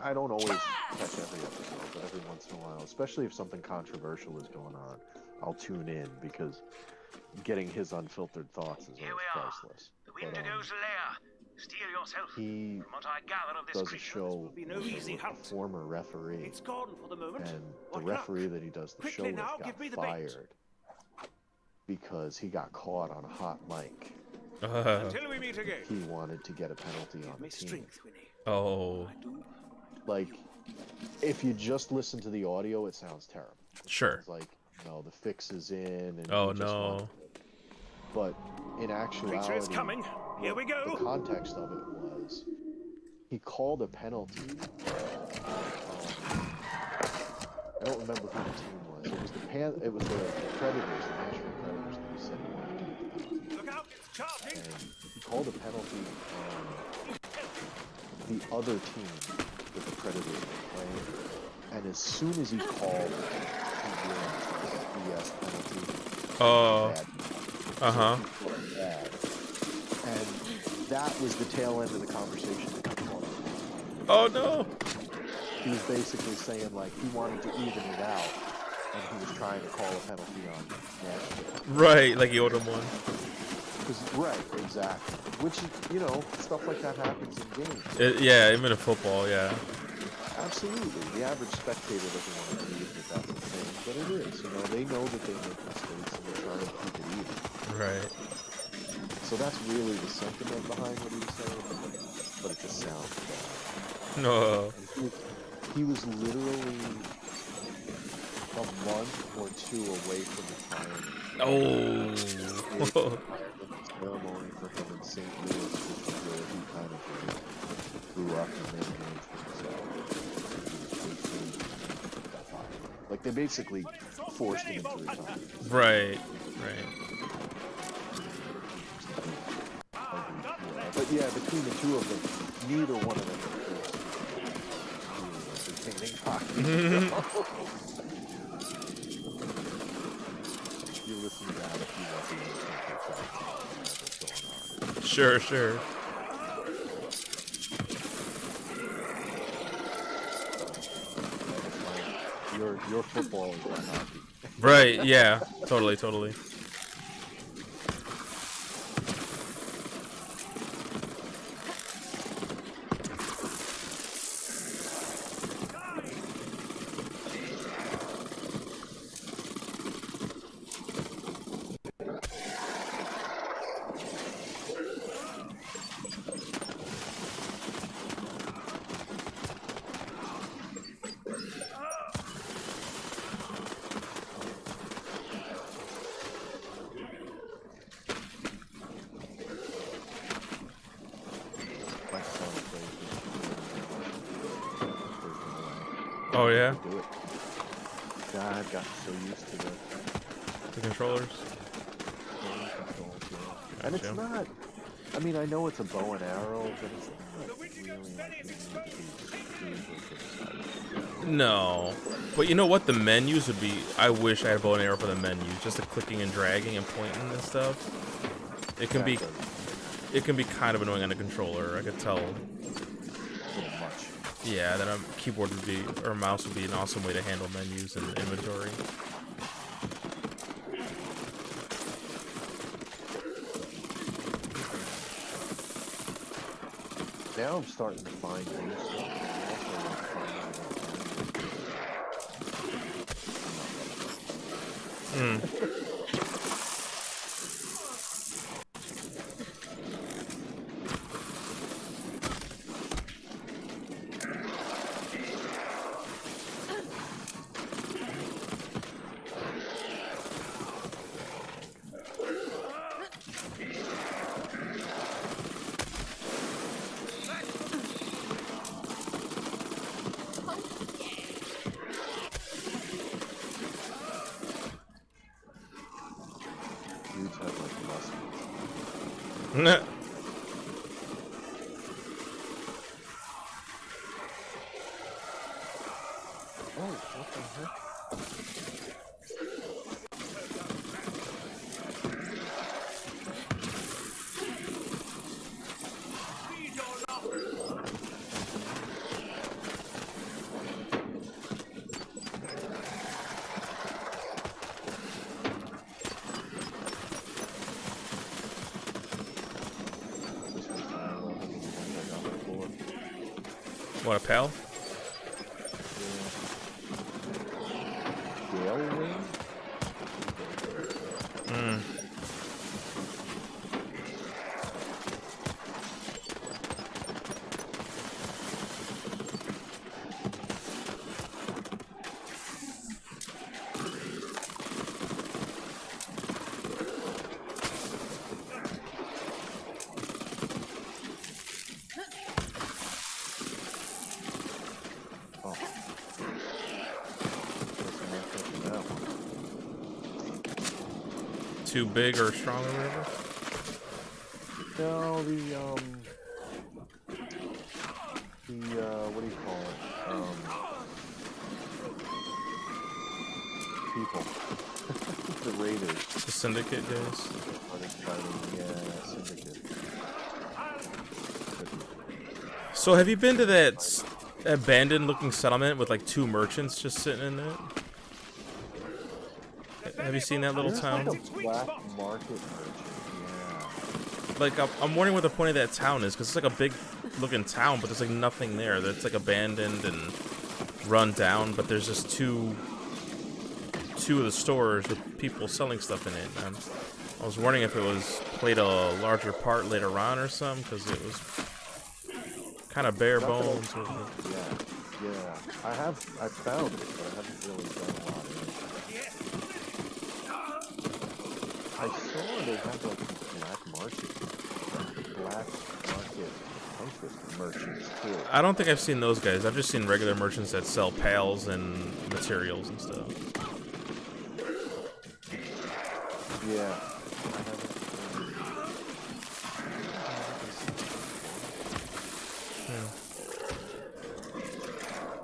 I don't always catch every episode, but every once in a while, especially if something controversial is going on, I'll tune in because getting his unfiltered thoughts is always priceless. The Wendigo's lair. Steel yourself. He From what I gather of this does a creature, show will be no with easy a hunt. former referee, It's gone for the moment. and the What luck? referee that he does the Quickly show now, with give me got the bait. fired because he got caught on a hot mic. Until we meet again. He wanted to get a penalty on Give the me team. strength, Winnie. Oh, I do. Like, if you just listen to the audio, it sounds terrible. It Sure. sounds like, the fix is in, and Oh, he just no. wanted it. But in Creature actuality, is coming. Here we go. the context of it was he called a penalty. I don't remember who the team was. It was the Predators, the Nashville Predators, that he said he wanted to get the penalty. Look out, it's charging. And he called a penalty on the other team that the Predators were playing. And as soon as he called, he realized it was a BS penalty. Oh. Uh-huh. And that was the tail end of the conversation that got caught up. Oh, no. He was basically saying, like, he wanted to even it out, and he was trying to call a penalty on Nashville. Right, like he owed him one. Right, exactly. Which, stuff like that happens in games. Yeah, even in football, yeah. Absolutely. The average spectator doesn't want to believe that that's a thing, but it is. They know that they make mistakes, and they're trying to keep it even. Right. So that's really the sentiment behind what he was saying, but it just sounds bad. No. He was literally a month or two away from retirement. Oh. Ceremony for him in St. Louis, which was where he kind of grew up and made names for himself. Like, they basically forced him into retirement. Right. But yeah, between the two of them, neither one of them was entertaining hockey. You listen to that if you want to listen to what's going on. Sure. Your football is like hockey. Right, yeah. Totally. Oh, yeah? Do it. God, I've gotten so used to The controllers? And it's not, I mean, I know it's a bow and arrow, but it's not really like you need to be No. But you know what? The menus would be... I wish I had a bow and arrow for the menus. Just the clicking and dragging and pointing and stuff. It can be kind of annoying on a controller, I could tell. Yeah, then a keyboard would be, or a mouse would be an awesome way to handle menus and inventory. Now I'm starting to find new stuff. Dudes have like muskets. Oh, what the heck? What, a pal? Gale wing? Hmm. Too big or strong or whatever? No, what do you call it? People. The Raiders. The Syndicate guys? Yeah, Syndicate. So have you been to that abandoned looking settlement with like 2 merchants just sitting in it? Have you seen that little town? Like a black market merchant, yeah. Like, I'm wondering what the point of that town is, because it's like a big looking town, but there's like nothing there. It's like abandoned and run down, but there's just two of the stores with people selling stuff in it. I was wondering if it played a larger part later on or something, because it was kind of bare bones. Yeah. I found it, but I haven't really done a lot in it. I saw they have like black market merchants too. I don't think I've seen those guys. I've just seen regular merchants that sell pals and materials and stuff. Yeah.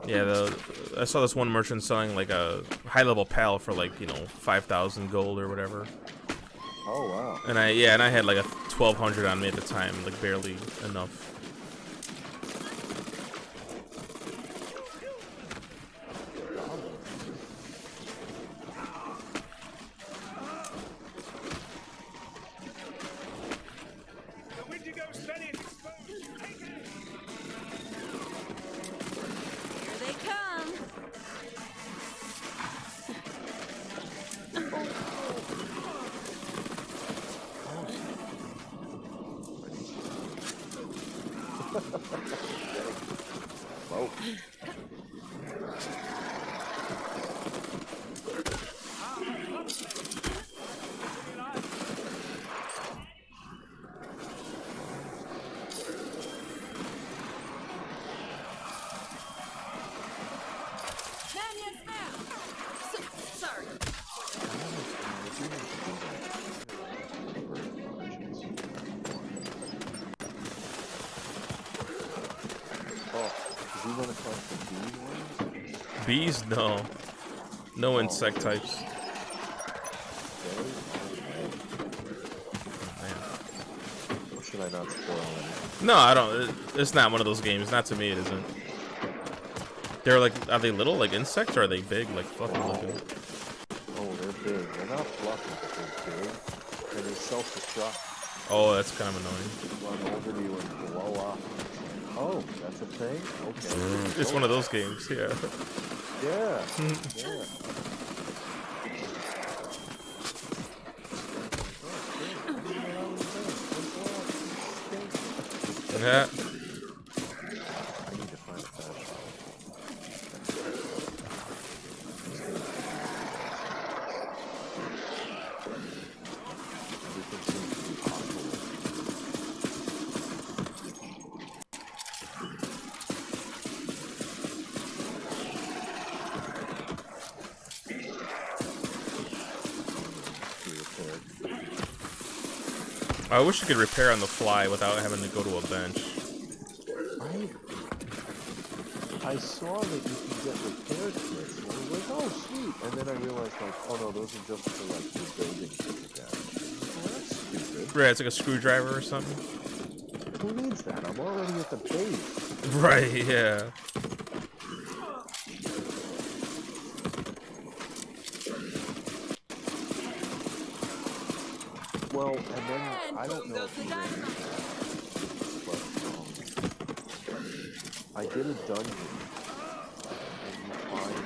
Yeah, I saw this one merchant selling like a high-level pal for like, 5,000 gold or whatever. Oh wow. And I had like a 1,200 on me at the time, like barely enough. Whoa. Sorry. Bees? No. No insect types. Or should I not spoil anything? No, I don't. It's not one of those games. Not to me, it isn't. They're like, are they little like insects or are they big like fluffy looking? Oh, they're big. They're not fluffy, but they're big. And they self-destruct. Oh, that's kind of annoying. Run over to you and blow up. Oh, that's a thing? Okay. It's one of those games, yeah. Yeah. Yeah. Yeah. I need to find a flashlight. Everything seems to be possible. I wish you could repair on the fly without having to go to a bench. I saw that you could get repair kits, and I was like, oh, sweet. And then I realized, like, oh no, those are just for, like, rebuilding shit damage. Well, that's stupid. Right, it's like a screwdriver or something. Who needs that? I'm already at the base. Right, yeah. Well, and then I don't know if you but I did a dungeon, and you find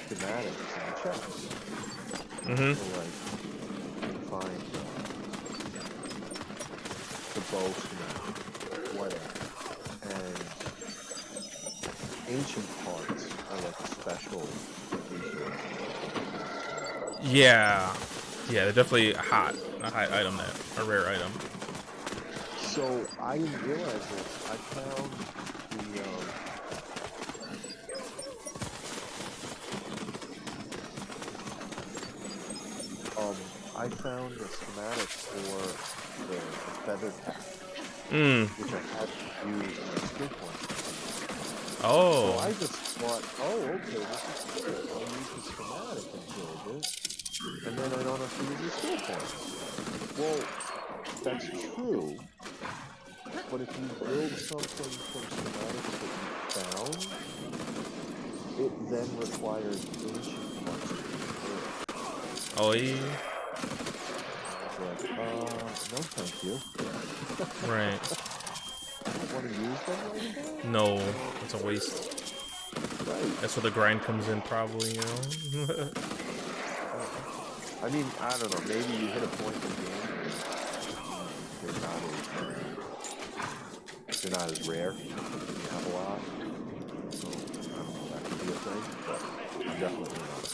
schematics in the chest. Mm-hmm. So, like, you find the bow schematic, whatever, and ancient parts are like a special resource. Yeah. Yeah, they're definitely a hot item, a rare item. So I didn't realize it. I found the schematic for the feather cap, which I had used my skill points. Oh. So I just thought, oh, okay, this is good. I'll use the schematic and build it, and then I don't have to use the skill points. Well, that's true, but if you build something from schematics that you found, it then requires ancient parts to be built. Oh, yeah. Like, no thank you. Right. Want to use them like that? No, it's a waste. Right. That's where the grind comes in, probably, you know? I mean, I don't know, maybe you hit a point in the game where they're not as rare, you have a lot. So, I don't know, that could be a thing, but I'm definitely not.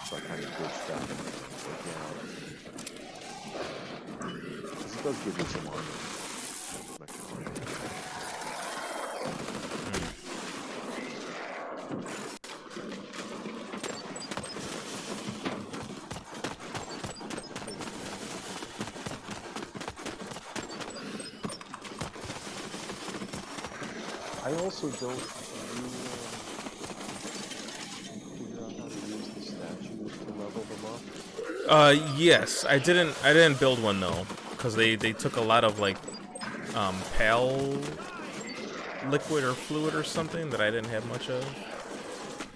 So I kind of ditched that. But yeah. Because it does give you some armor. I also don't figure out how to use the statues to level them up. Yes, I didn't build one though, because they took a lot of like pale liquid or fluid or something that I didn't have much of.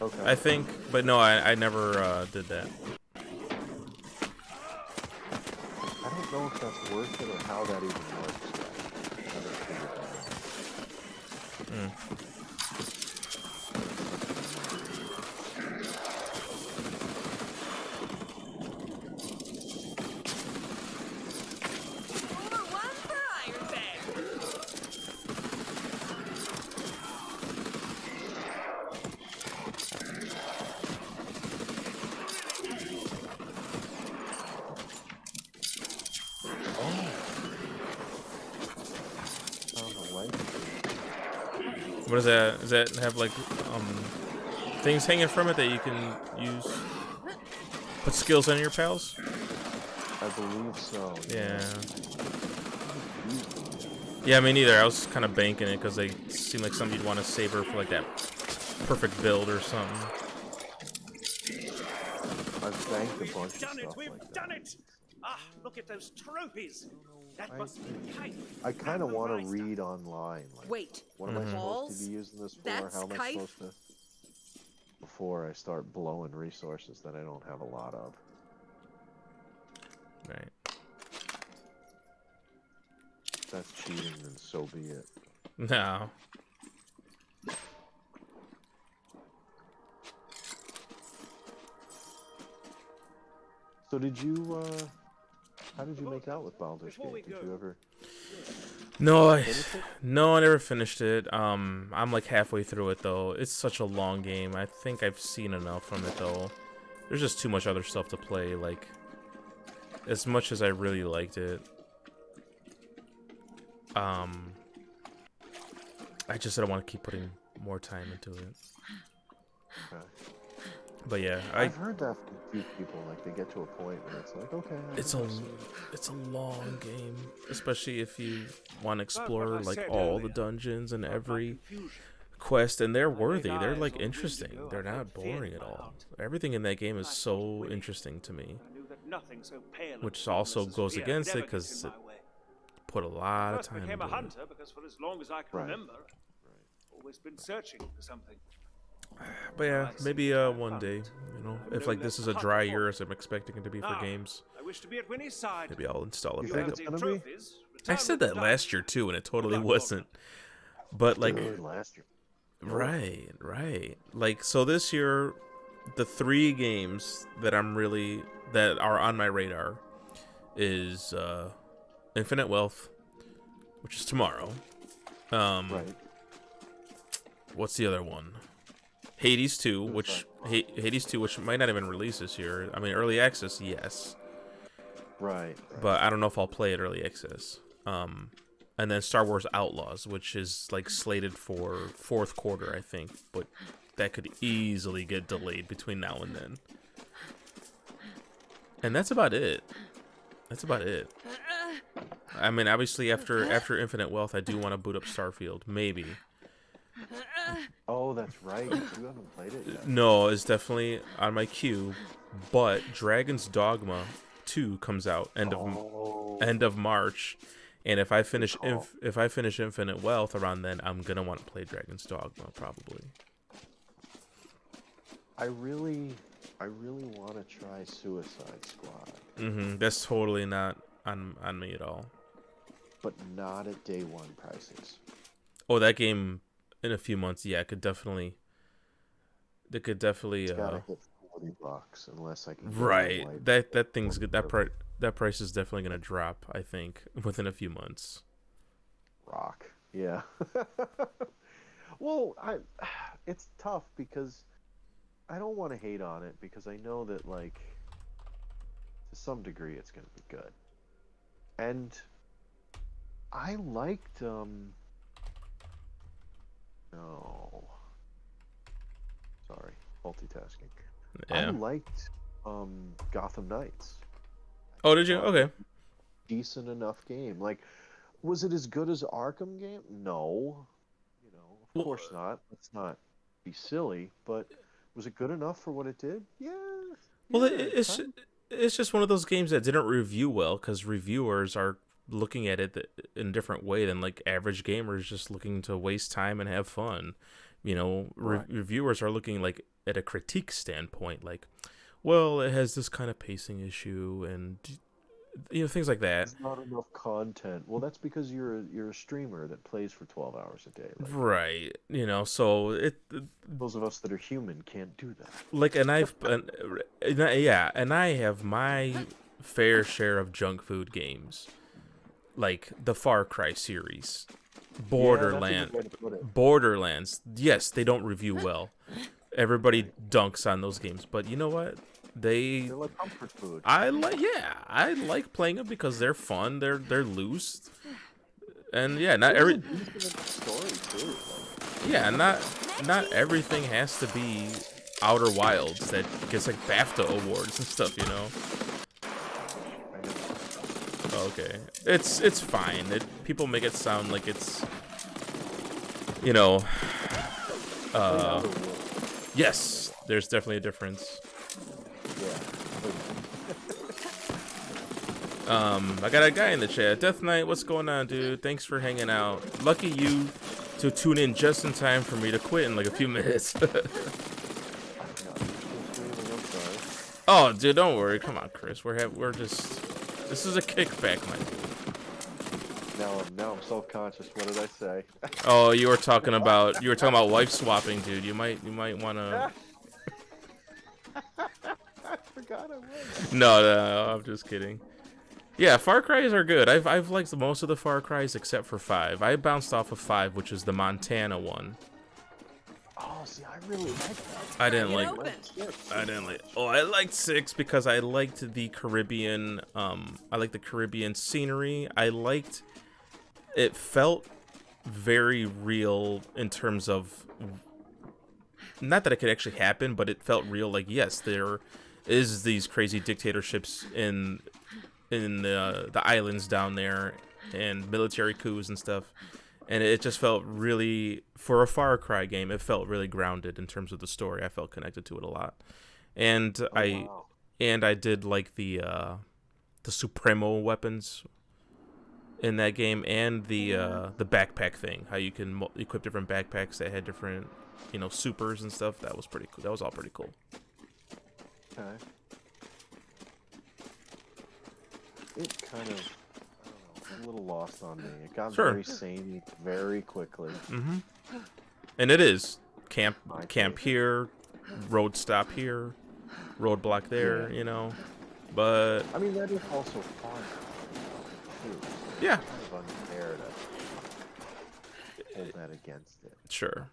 Okay. I think, but no, I never did that. I don't know if that's worth it or how that even works yet. I haven't figured that out. What is that? Does that have like things hanging from it that you can use? Put skills on your pals? I believe so. Yeah. Yeah, me neither. I was kind of banking it because they seem like something you'd want to savor for like that perfect build or something. I've banked a bunch of stuff We've like that. done it! Ah, look at those trophies. That must be kite. I kind of want to read online. Like, wait, what am I supposed to be using this for? That's How am I kite? supposed to? Before I start blowing resources that I don't have a lot of. Right. If that's cheating, then so be it. No. So did you, how did you make out with Baldur's Gate? Did you ever... No, I never finished it. I'm like halfway through it though. It's such a long game. I think I've seen enough from it though. There's just too much other stuff to play. Like, as much as I really liked it, I just don't want to keep putting more time into it. Okay. But yeah, I've heard that from a few people. Like, they get to a point where it's like, okay. It's a long game, especially if you want to explore like all the dungeons and every quest, and they're worthy. They're like interesting. They're not boring at all. Everything in that game is so interesting to me, which also goes against it because it put a lot of time into it. Because for as long as I can remember, always been searching for something. But yeah, maybe one day, you know, if like this is a dry year as I'm expecting it to be for games, I wish to be at Winnie's side. maybe I'll install it You back think up. it's gonna be? I said that last year too, and it totally wasn't. But like, last year. Right. Like, so this year, the 3 games that that are on my radar is Infinite Wealth, which is tomorrow. Right. What's the other one? Hades 2, which might not even release this year. I mean, early access, yes. Right. But I don't know if I'll play it early access. And then Star Wars Outlaws, which is like slated for 4th quarter, I think, but that could easily get delayed between now and then. And that's about it. I mean, obviously after Infinite Wealth, I do want to boot up Starfield, maybe. Oh, that's right. You haven't played it yet. No, it's definitely on my queue, but Dragon's Dogma 2 comes out end of March. And if I finish Infinite Wealth around then, I'm gonna want to play Dragon's Dogma probably. I really want to try Suicide Squad. That's totally not on me at all. But not at day one prices. Oh, that game in a few months, yeah, it could definitely. It's gotta hit $40 unless I can. Right, that thing's good. That price is definitely gonna drop, I think, within a few months. Rock, yeah. Well, it's tough because I don't want to hate on it because I know that, like, to some degree it's gonna be good, and I liked no, sorry, multitasking. Yeah. I liked Gotham Knights. Oh, did you? Okay. Decent enough game. Like, was it as good as Arkham game? No. Of course not. Let's not be silly. But was it good enough for what it did? Yeah. Well, it's just one of those games that didn't review well because reviewers are looking at it in a different way than like average gamers just looking to waste time and have fun. Right. Reviewers are looking like at a critique standpoint, like, well, it has this kind of pacing issue and things like that. There's not enough content. Well, that's because you're a streamer that plays for 12 hours a day. Like, right. So those of us that are human can't do that. Like, and I have my fair share of junk food games, like the Far Cry series, Borderlands. Yes, they don't review well. Everybody dunks on those games, but you know what? They're like comfort food. I like playing them because they're fun. They're loose, and not every story too. Yeah, not everything has to be Outer Wilds that gets like BAFTA awards and stuff. Okay, it's fine. People make it sound like it's yes, there's definitely a difference. I got a guy in the chat. Death Knight, what's going on, dude? Thanks for hanging out. Lucky you to tune in just in time for me to quit in like a few minutes. Oh, dude, don't worry. Come on, Chris. We're just. This is a kickback, my dude. Now I'm self-conscious. What did I say? Oh, you were talking about wife swapping, dude. You might want to. I forgot I was. No, I'm just kidding. Yeah, Far Cries are good. I've liked most of the Far Cries except for 5. I bounced off of 5, which is the Montana one. Oh, see, I really like that. I didn't like. Oh, I liked 6 because I liked the Caribbean. I liked the Caribbean scenery. It felt very real in terms of, not that it could actually happen, but it felt real. Like, yes, there is these crazy dictatorships in the islands down there, and military coups and stuff. And it just felt really, for a Far Cry game, it felt really grounded in terms of the story. I felt connected to it a lot, and I did like the Supremo weapons in that game, and the backpack thing. How you can equip different backpacks that had different, supers and stuff. That was pretty cool. That was all pretty cool. Okay. It kind of, I don't know. a little lost on me. It got Sure. very samey very quickly. Mm-hmm. And it is camp My here, road stop here, roadblock there. Yeah. You know, but I mean, that is also fun, too. yeah, It's kind of unfair to hold that against it. sure.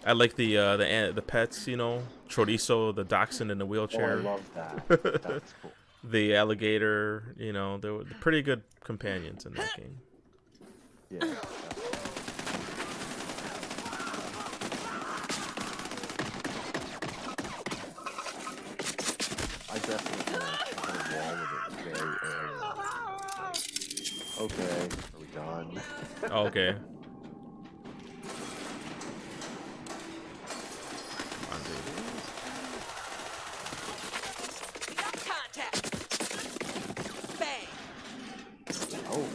I like the pets. You know, chorizo, the dachshund in the Oh, I wheelchair. love that. That's cool. The alligator. You know, they were pretty good companions in that game. Yeah. I definitely kind of wall with it very early on. Like, okay, are we done? Okay. Contact. Bang. Oh.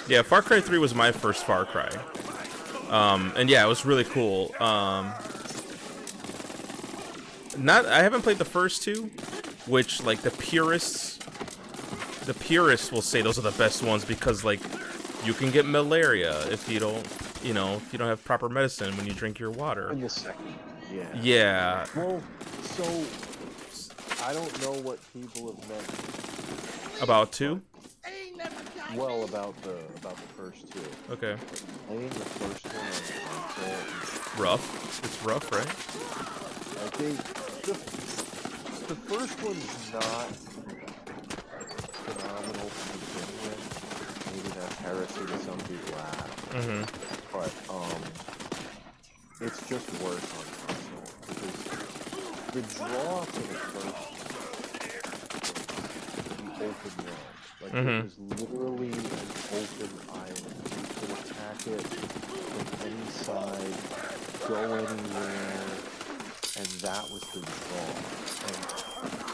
Yeah, Far Cry 3 was my first Far Cry. And yeah, it was really cool. I haven't played the first two, which like the purists will say those are the best ones because like you can get malaria if you don't, if you don't have proper medicine when you drink your water. In the second, yeah. Yeah. Well, so I don't know what people have meant. About two? Well, about the first two. Okay. Playing the first one on console. Rough. It's rough, right? I think the first one's not phenomenal to begin with. Maybe that's heresy to some people have. Mm-hmm. But it's just worse on console because the draw to the first one, the open world. Like it was literally an open island. You could attack it from any side, go anywhere, and that was the draw. And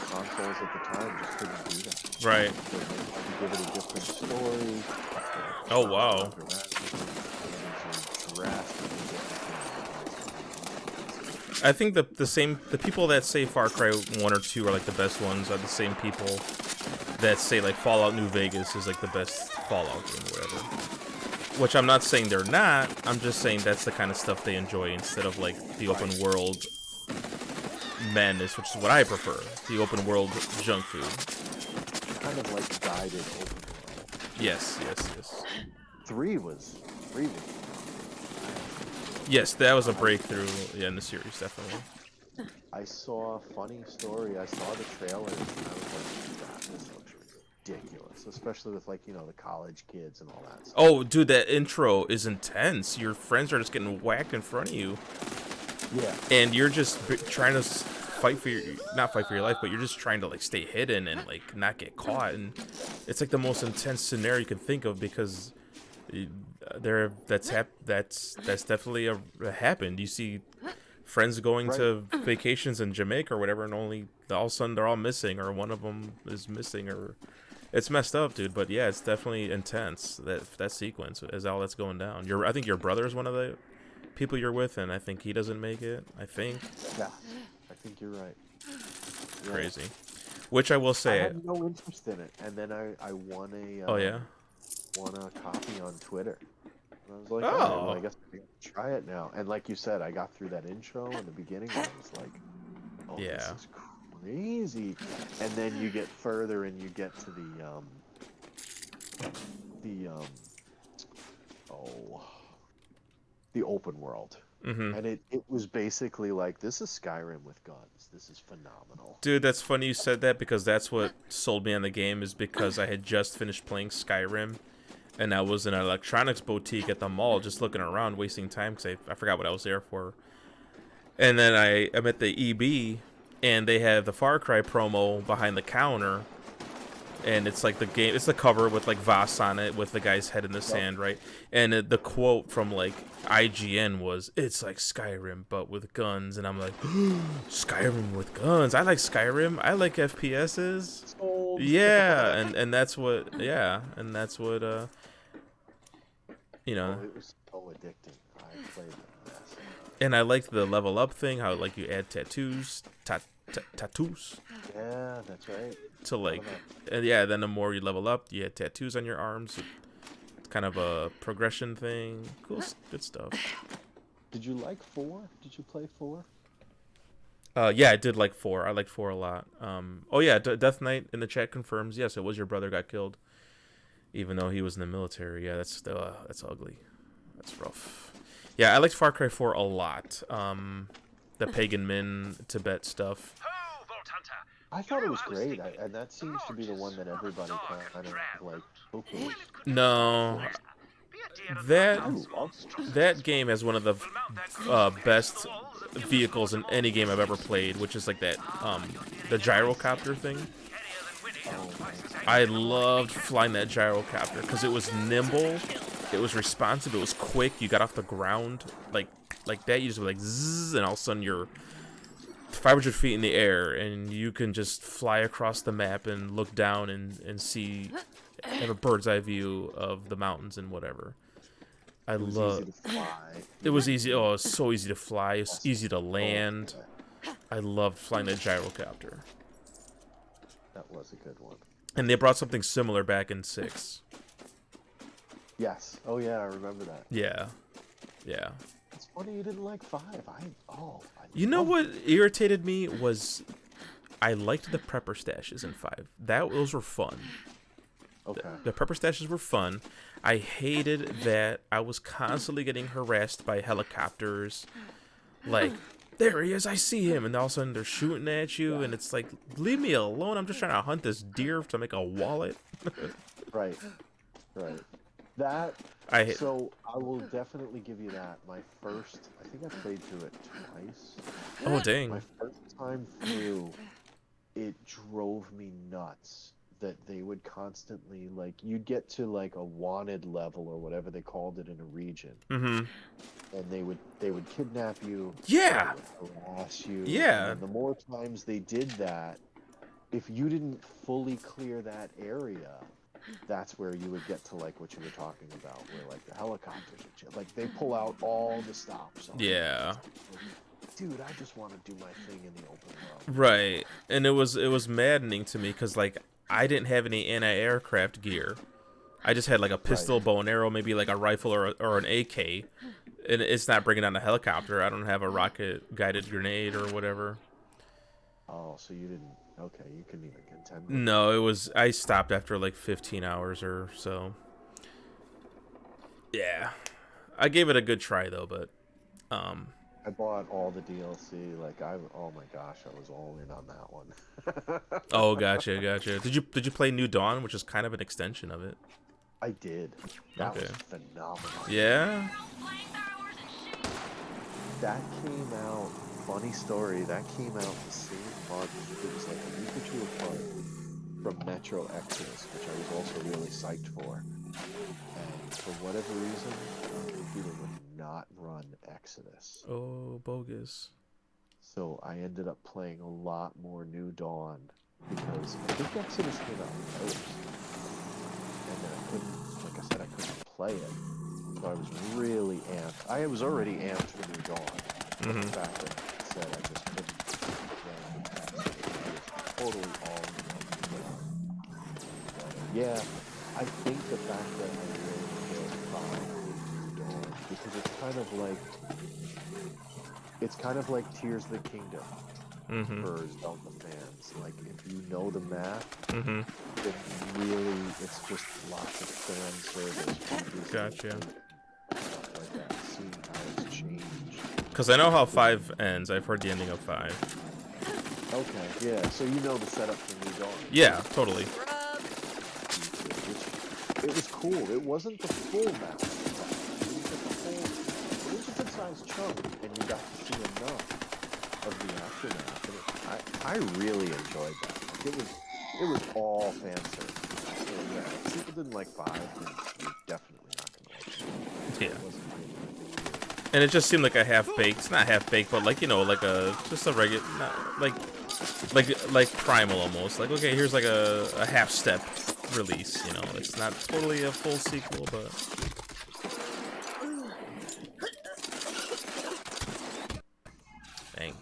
consoles at the time just couldn't do that. Right. So they had to give it a different story. Oh wow. I think the people that say Far Cry 1 or 2 are like the best ones are the same people that say like Fallout New Vegas is like the best Fallout game or whatever. Which I'm not saying they're not, I'm just saying that's the kind of stuff they enjoy instead of like the open world madness, which is what I prefer. The open world junk food. Kind of like guided open world. Yes. 3 was. Yes, that was a breakthrough in the series, definitely. I saw a funny story. I saw the trailer and I was like, God, this looks ridiculous. Especially with like, the college kids and all that stuff. Oh, dude, that intro is intense. Your friends are just getting whacked in front of you. Yeah. And you're just trying to not fight for your life, but you're just trying to like stay hidden and like not get caught. And it's like the most intense scenario you can think of because that's definitely happened. You see friends going to vacations in Jamaica or whatever, and all of a sudden they're all missing, or one of them is missing, or it's messed up, dude. But yeah, it's definitely intense. That sequence is all that's going down. I think your brother is one of the people you're with, and I think he doesn't make it. I think. Yeah, I think you're right. Crazy. Which I will say. I had no interest in it, and then I won a. Won a copy on Twitter. And I was like, oh, well, I guess I can try it now. And like you said, I got through that intro in the beginning, and I was like, oh, this is crazy. And then you get further, and you get to the open world. Mm-hmm. And it was basically like, this is Skyrim with guns. This is phenomenal. Dude, that's funny you said that because that's what sold me on the game is because I had just finished playing Skyrim. And I was in an electronics boutique at the mall just looking around, wasting time because I forgot what I was there for. And then I'm at the EB, and they have the Far Cry promo behind the counter. And it's like it's the cover with like Voss on it with the guy's head in the sand, right? And the quote from like IGN was, "It's like Skyrim but with guns," and I'm like, Skyrim with guns. I like Skyrim. I like FPSs. Yeah, and that's what it was so addicting. I played the mess. And I liked the level up thing. How like you add tattoos, tattoos. Yeah, that's right. To like, and yeah, then the more you level up, you had tattoos on your arms. It's kind of a progression thing. Cool, good stuff. Did you like 4? Did you play 4? Yeah, I did like 4. I liked 4 a lot. Oh yeah, Death Knight in the chat confirms. Yes, it was your brother got killed, even though he was in the military. Yeah, that's ugly. That's rough. Yeah, I liked Far Cry 4 a lot. The Pagan Min Tibet stuff. I thought it was great, and that seems to be the one that everybody kind of like poo-poos. No, that game has one of the best vehicles in any game I've ever played, which is like that the gyrocopter thing. I loved flying that gyrocopter because it was nimble, it was responsive, it was quick. You got off the ground like that. You just were like zzz, and all of a sudden you're 500 feet in the air, and you can just fly across the map and look down and see, have a bird's eye view of the mountains and whatever. I love. It was easy. Oh, it was so easy to fly. It was easy to land. I loved flying that gyrocopter. That was a good one. And they brought something similar back in 6. Yes. Oh yeah, I remember that. Yeah. Yeah. It's funny you didn't like 5. You know what irritated me was I liked the prepper stashes in 5. Those were fun. Okay. The prepper stashes were fun. I hated that I was constantly getting harassed by helicopters. Like, there he is, I see him, and all of a sudden they're shooting at you, and it's like, leave me alone. I'm just trying to hunt this deer to make a wallet. Right. So I will definitely give you that. My first, I think I played through it twice. Oh dang! My first time through, it drove me nuts that they would constantly, like, you'd get to like a wanted level or whatever they called it in a region, and they would kidnap you. Yeah. They would harass you. Yeah. And the more times they did that, if you didn't fully clear that area, that's where you would get to like what you were talking about, where like the helicopters and shit, like they pull out all the stops. Yeah. Dude, I just want to do my thing in the open world. Right, and it was maddening to me because like I didn't have any anti-aircraft gear. I just had like a pistol, bow and arrow, maybe like a rifle or an AK, and it's not bringing down a helicopter. I don't have a rocket-guided grenade or whatever. Oh, so you didn't. Okay, you couldn't even contend with No, it was. I stopped after like 15 hours or so. Yeah, I gave it a good try though, but I bought all the DLC. Like oh my gosh, I was all in on that one. Oh, gotcha. Did you play New Dawn, which is kind of an extension of it? I did. That was phenomenal. Yeah. That came out. Funny story. That came out the same month. It was like a week or two apart from Metro Exodus, which I was also really psyched for. And for whatever reason, the computer would not run Exodus. Oh, bogus. So I ended up playing a lot more New Dawn because I think Exodus came out first. And then I couldn't, like I said, I couldn't play it. So I was really amped. I was already amped for New Dawn. The fact that I said I just couldn't run Exodus. I was totally all in on it. Yeah, I think the fact that I really enjoyed 5 New Dawn because it's kind of like Tears of the Kingdom for Zelda fans. Like, if you know the math, then really it's just lots of fan service. Gotcha. Like that, seeing how it's changed. Because I know how 5 ends. I've heard the ending of 5. Okay, yeah. So you know the setup for New Dawn. Yeah, totally. It was cool. It wasn't the full map. It was just a good-sized chunk, and you got to see enough of the aftermath. And I really enjoyed that. Like, it was all fan service. So, yeah, if people didn't like 5, then you're definitely not gonna like it. Yeah. It wasn't really anything. And it just seemed like a half-baked, not half-baked, but like, you know, like just a regular, like Primal almost. Like, okay, here's like a half-step release, you know. It's not totally a full sequel, but... Dang.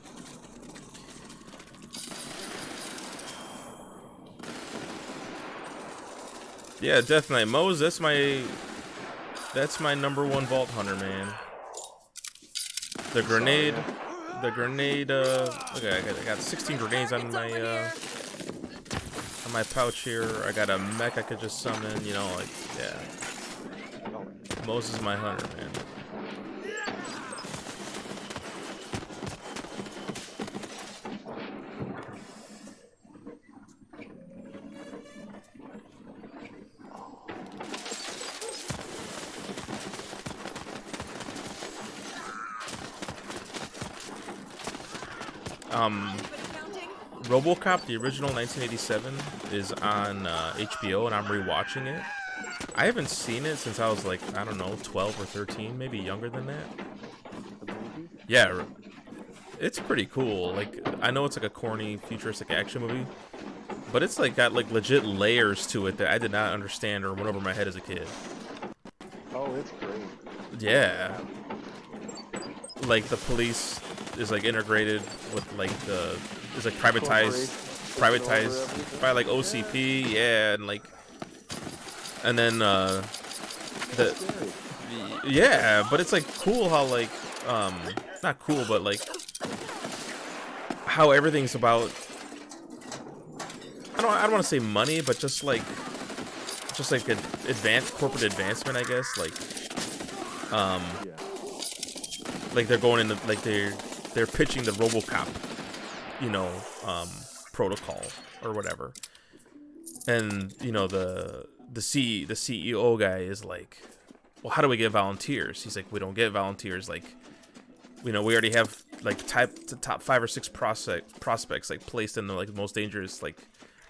Yeah, Death Knight. Moe's, that's my number one Vault Hunter, man. The grenade, okay, I got 16 grenades on my pouch here. I got a mech I could just summon, you know, like, yeah. Moe's is my hunter, man. RoboCop, the original 1987, is on HBO, and I'm rewatching it. I haven't seen it since I was like, I don't know, 12 or 13, maybe younger than that. Yeah, it's pretty cool. Like, I know it's like a corny, futuristic action movie, but it's like got like legit layers to it that I did not understand or went over my head as a kid. Oh, it's great. Yeah. Like the police is like integrated with like is like privatized by like OCP, yeah, and like, and then yeah, but it's like cool how like not cool, but like how everything's about, I don't want to say money, but just like corporate advancement, I guess, like they're going into, like they're pitching the RoboCop, you know, protocol or whatever, and you know the CEO guy is like, well, how do we get volunteers? He's like, we don't get volunteers, like, you know, we already have like top 5 or 6 prospects like placed in the like most dangerous like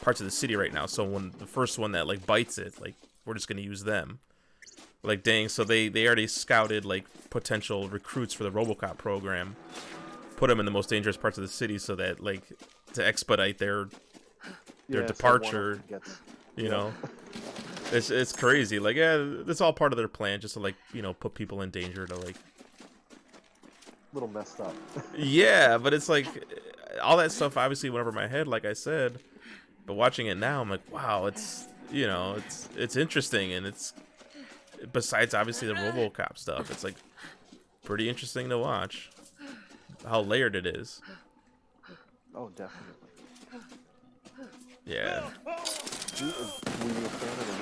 parts of the city right now. So when the first one that like bites it, like we're just gonna use them. Like, dang, so they already scouted like potential recruits for the RoboCop program, put them in the most dangerous parts of the city so that like to expedite their departure. You know, it's crazy. Like, yeah, it's all part of their plan, just to like, you know, put people in danger to like. Little messed up. Yeah, but it's like all that stuff obviously went over my head, like I said. But watching it now, I'm like, wow, it's, you know, it's interesting, and it's, besides obviously the RoboCop stuff, it's like pretty interesting to watch how layered it is. Oh, definitely. Yeah. Were you a fan of the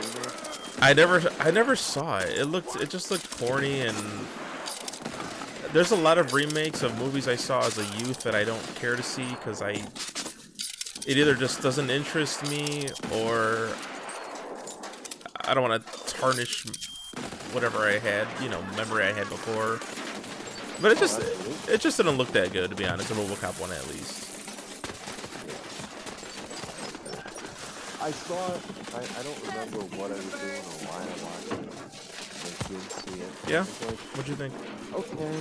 remake? I never saw it. It just looked corny, and there's a lot of remakes of movies I saw as a youth that I don't care to see because it either just doesn't interest me, or I don't want to tarnish whatever I had, you know, memory I had before. But it just didn't look that good, to be honest. The RoboCop one, at least. I saw it. I don't remember what I was doing or why I watched it. I did see it. Yeah. Like, What'd you think? Okay,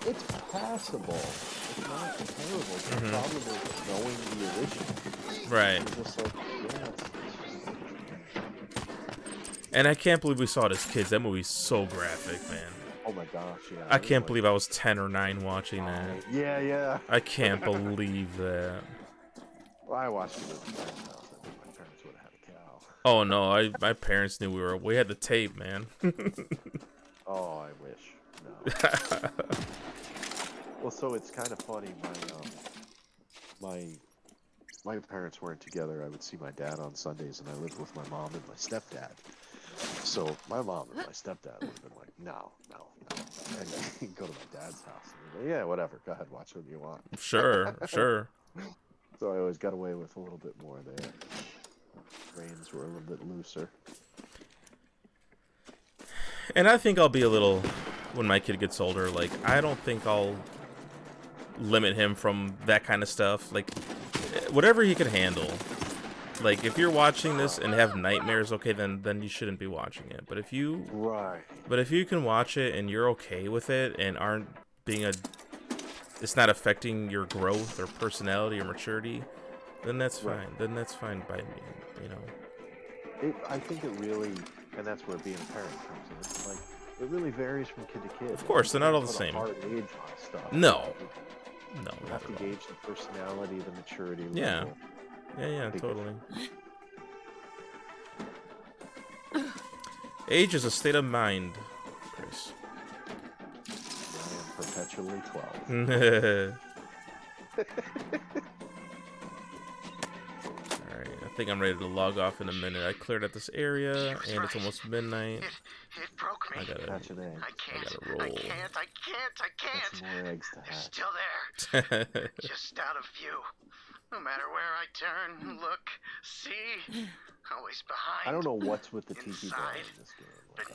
it's passable. It's not terrible. The problem is knowing the original. Right. It's just like, yeah, and I can't believe we saw it as kids. That movie's so graphic, man. oh my gosh, yeah. I can't believe I was 10 or 9 watching that. Yeah. I can't believe that. Well, I watched it at my parents' house. I think my parents would have had a cow. Oh no, my parents knew we had the tape, man. Oh, I wish. No. Well, so it's kind of funny. My parents weren't together. I would see my dad on Sundays, and I lived with my mom and my stepdad. So my mom and my stepdad would have been like, no. And you go to my dad's house. And yeah, whatever. Go ahead, watch what you want. Sure. So I always got away with a little bit more there. Reins were a little bit looser. And I think I'll be a little, when my kid gets older, like, I don't think I'll limit him from that kind of stuff. Like, whatever he can handle. Like, if you're watching this and have nightmares, okay, then you shouldn't be watching it. But if you can watch it and you're okay with it and aren't being it's not affecting your growth or personality or maturity, then that's fine. Then that's fine by me, you know. I think it really, and that's where being a parent comes in. It's like, it really varies from kid to kid. Of course, they're not all the same. Hard age on stuff. No. You have to gauge the personality, the maturity level. Yeah, totally. Age is a state of mind, Chris. I am perpetually 12. Alright, I think I'm ready to log off in a minute. I cleared out this area, and it's almost midnight. It broke me. I gotta egg. I can't. roll. I can't. That's more eggs to They're hatch. still there. Just out of view. No matter where I turn, look, see, always behind. I don't know what's with the TP bar inside, in this game. Like,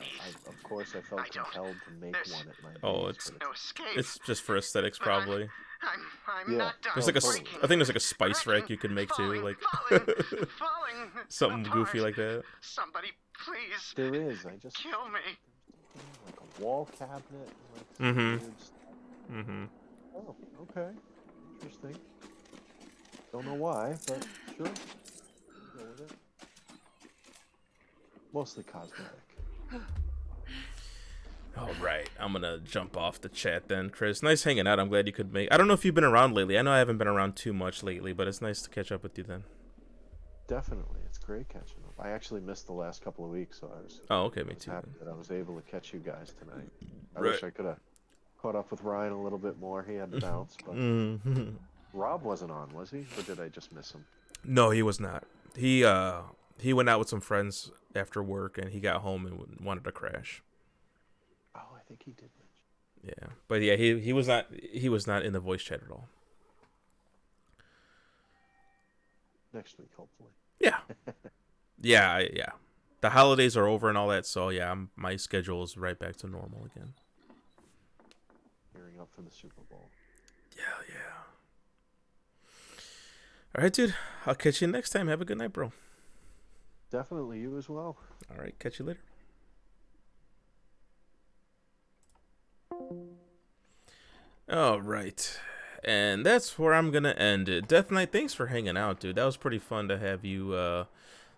of course, I felt compelled to make one at my base, it's but no escape. it's just for aesthetics, probably. I'm not done. There's like breaking. I think there's like a spice rack you can make too, like falling something apart. goofy like that. Somebody, please. there is. I just Kill me. like a wall cabinet. Like some Mm-hmm. weird stuff. Mm-hmm. Oh, okay. Interesting. Don't know why, but sure. Go with it. Mostly cosmetic. All right, I'm gonna jump off the chat then, Chris. Nice hanging out. I'm glad you could make. I don't know if you've been around lately. I know I haven't been around too much lately, but it's nice to catch up with you then. Definitely, it's great catching up. I actually missed the last couple of weeks, so I was. Oh, okay, me too. Happy that I was able to catch you guys tonight. I Right. wish I could have caught up with Ryan a little bit more. He had to bounce, but Mm-hmm. Rob wasn't on, was he? Or did I just miss him? No, he was not. He went out with some friends after work, and he got home and wanted to crash. Oh, I think he did mention. Yeah, but yeah, he was not in the voice chat at all. Next week, hopefully. Yeah, yeah. The holidays are over and all that, so yeah, my schedule is right back to normal again. Gearing up for the Super Bowl. Yeah. All right, dude. I'll catch you next time. Have a good night, bro. Definitely, you as well. All right, catch you later. All right. And that's where I'm going to end it. Death Knight, thanks for hanging out, dude. That was pretty fun to have you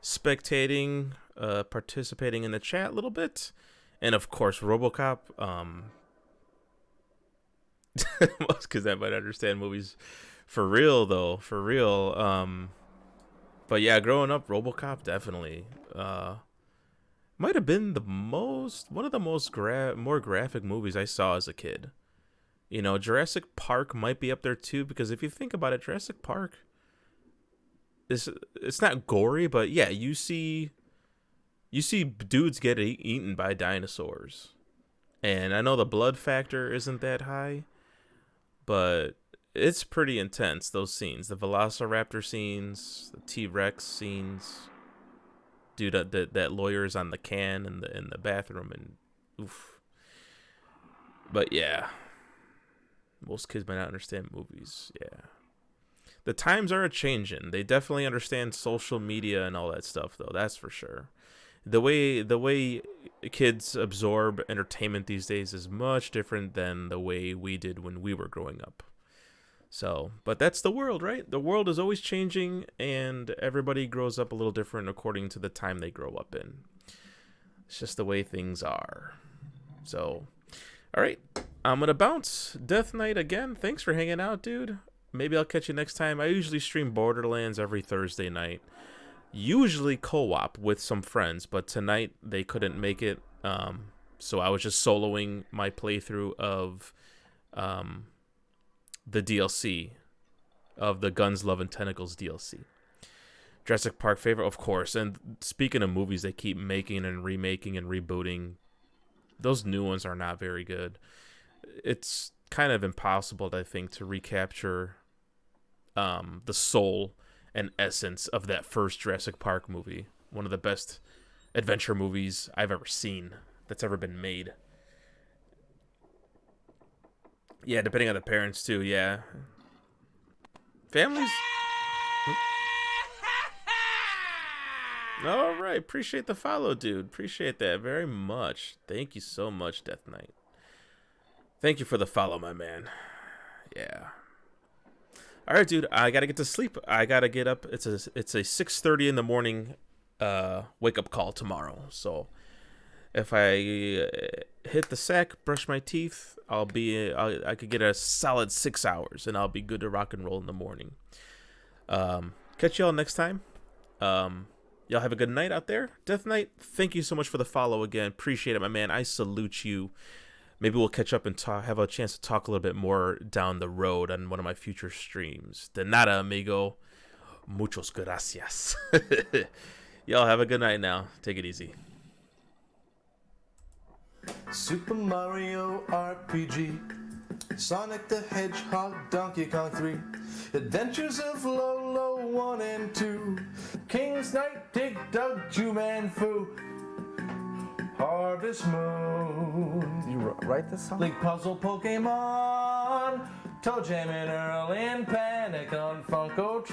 spectating, participating in the chat a little bit. And, of course, RoboCop. Because I might understand movies for real, though. For real. But, yeah, growing up, RoboCop definitely might have been one of the most more graphic movies I saw as a kid. You know, Jurassic Park might be up there too, because if you think about it, Jurassic Park it's not gory, but yeah, you see dudes get eaten by dinosaurs. And I know the blood factor isn't that high, but it's pretty intense, those scenes. The Velociraptor scenes, the T-Rex scenes. Dude, that lawyer's on the can in the bathroom, and oof. But yeah, most kids might not understand movies. Yeah, the times are a-changing. They definitely understand social media and all that stuff, though. That's for sure. The way kids absorb entertainment these days is much different than the way we did when we were growing up. So, but that's the world, right? The world is always changing, and everybody grows up a little different according to the time they grow up in. It's just the way things are. So, all right, I'm going to bounce. Death Knight again. Thanks for hanging out, dude. Maybe I'll catch you next time. I usually stream Borderlands every Thursday night. Usually co-op with some friends, but tonight they couldn't make it. So I was just soloing my playthrough of the DLC of the Guns, Love, and Tentacles DLC. Jurassic Park favorite, of course. And speaking of movies they keep making and remaking and rebooting, those new ones are not very good. It's kind of impossible, I think, to recapture the soul and essence of that first Jurassic Park movie. One of the best adventure movies I've ever seen that's ever been made. Yeah, depending on the parents too, yeah. Families. All right, appreciate the follow, dude. Appreciate that very much. Thank you so much, Death Knight. Thank you for the follow, my man. Yeah. All right, dude. I gotta get to sleep. I gotta get up. It's a 6:30 in the morning wake up call tomorrow. So if I hit the sack, brush my teeth, I could get a solid 6 hours, and I'll be good to rock and roll in the morning. Catch y'all next time. Y'all have a good night out there. Death Knight, thank you so much for the follow again. Appreciate it, my man. I salute you. Maybe we'll catch up and have a chance to talk a little bit more down the road on one of my future streams. De nada, amigo. Muchos gracias. Y'all have a good night now. Take it easy. Super Mario RPG, Sonic the Hedgehog, Donkey Kong 3, Adventures of Lolo 1 and 2, King's Knight, Dig Dug, Juman Fu, Harvest Moon. You write this song? League Puzzle Pokemon, Toe Jam and Earl and Panic on Funkotron.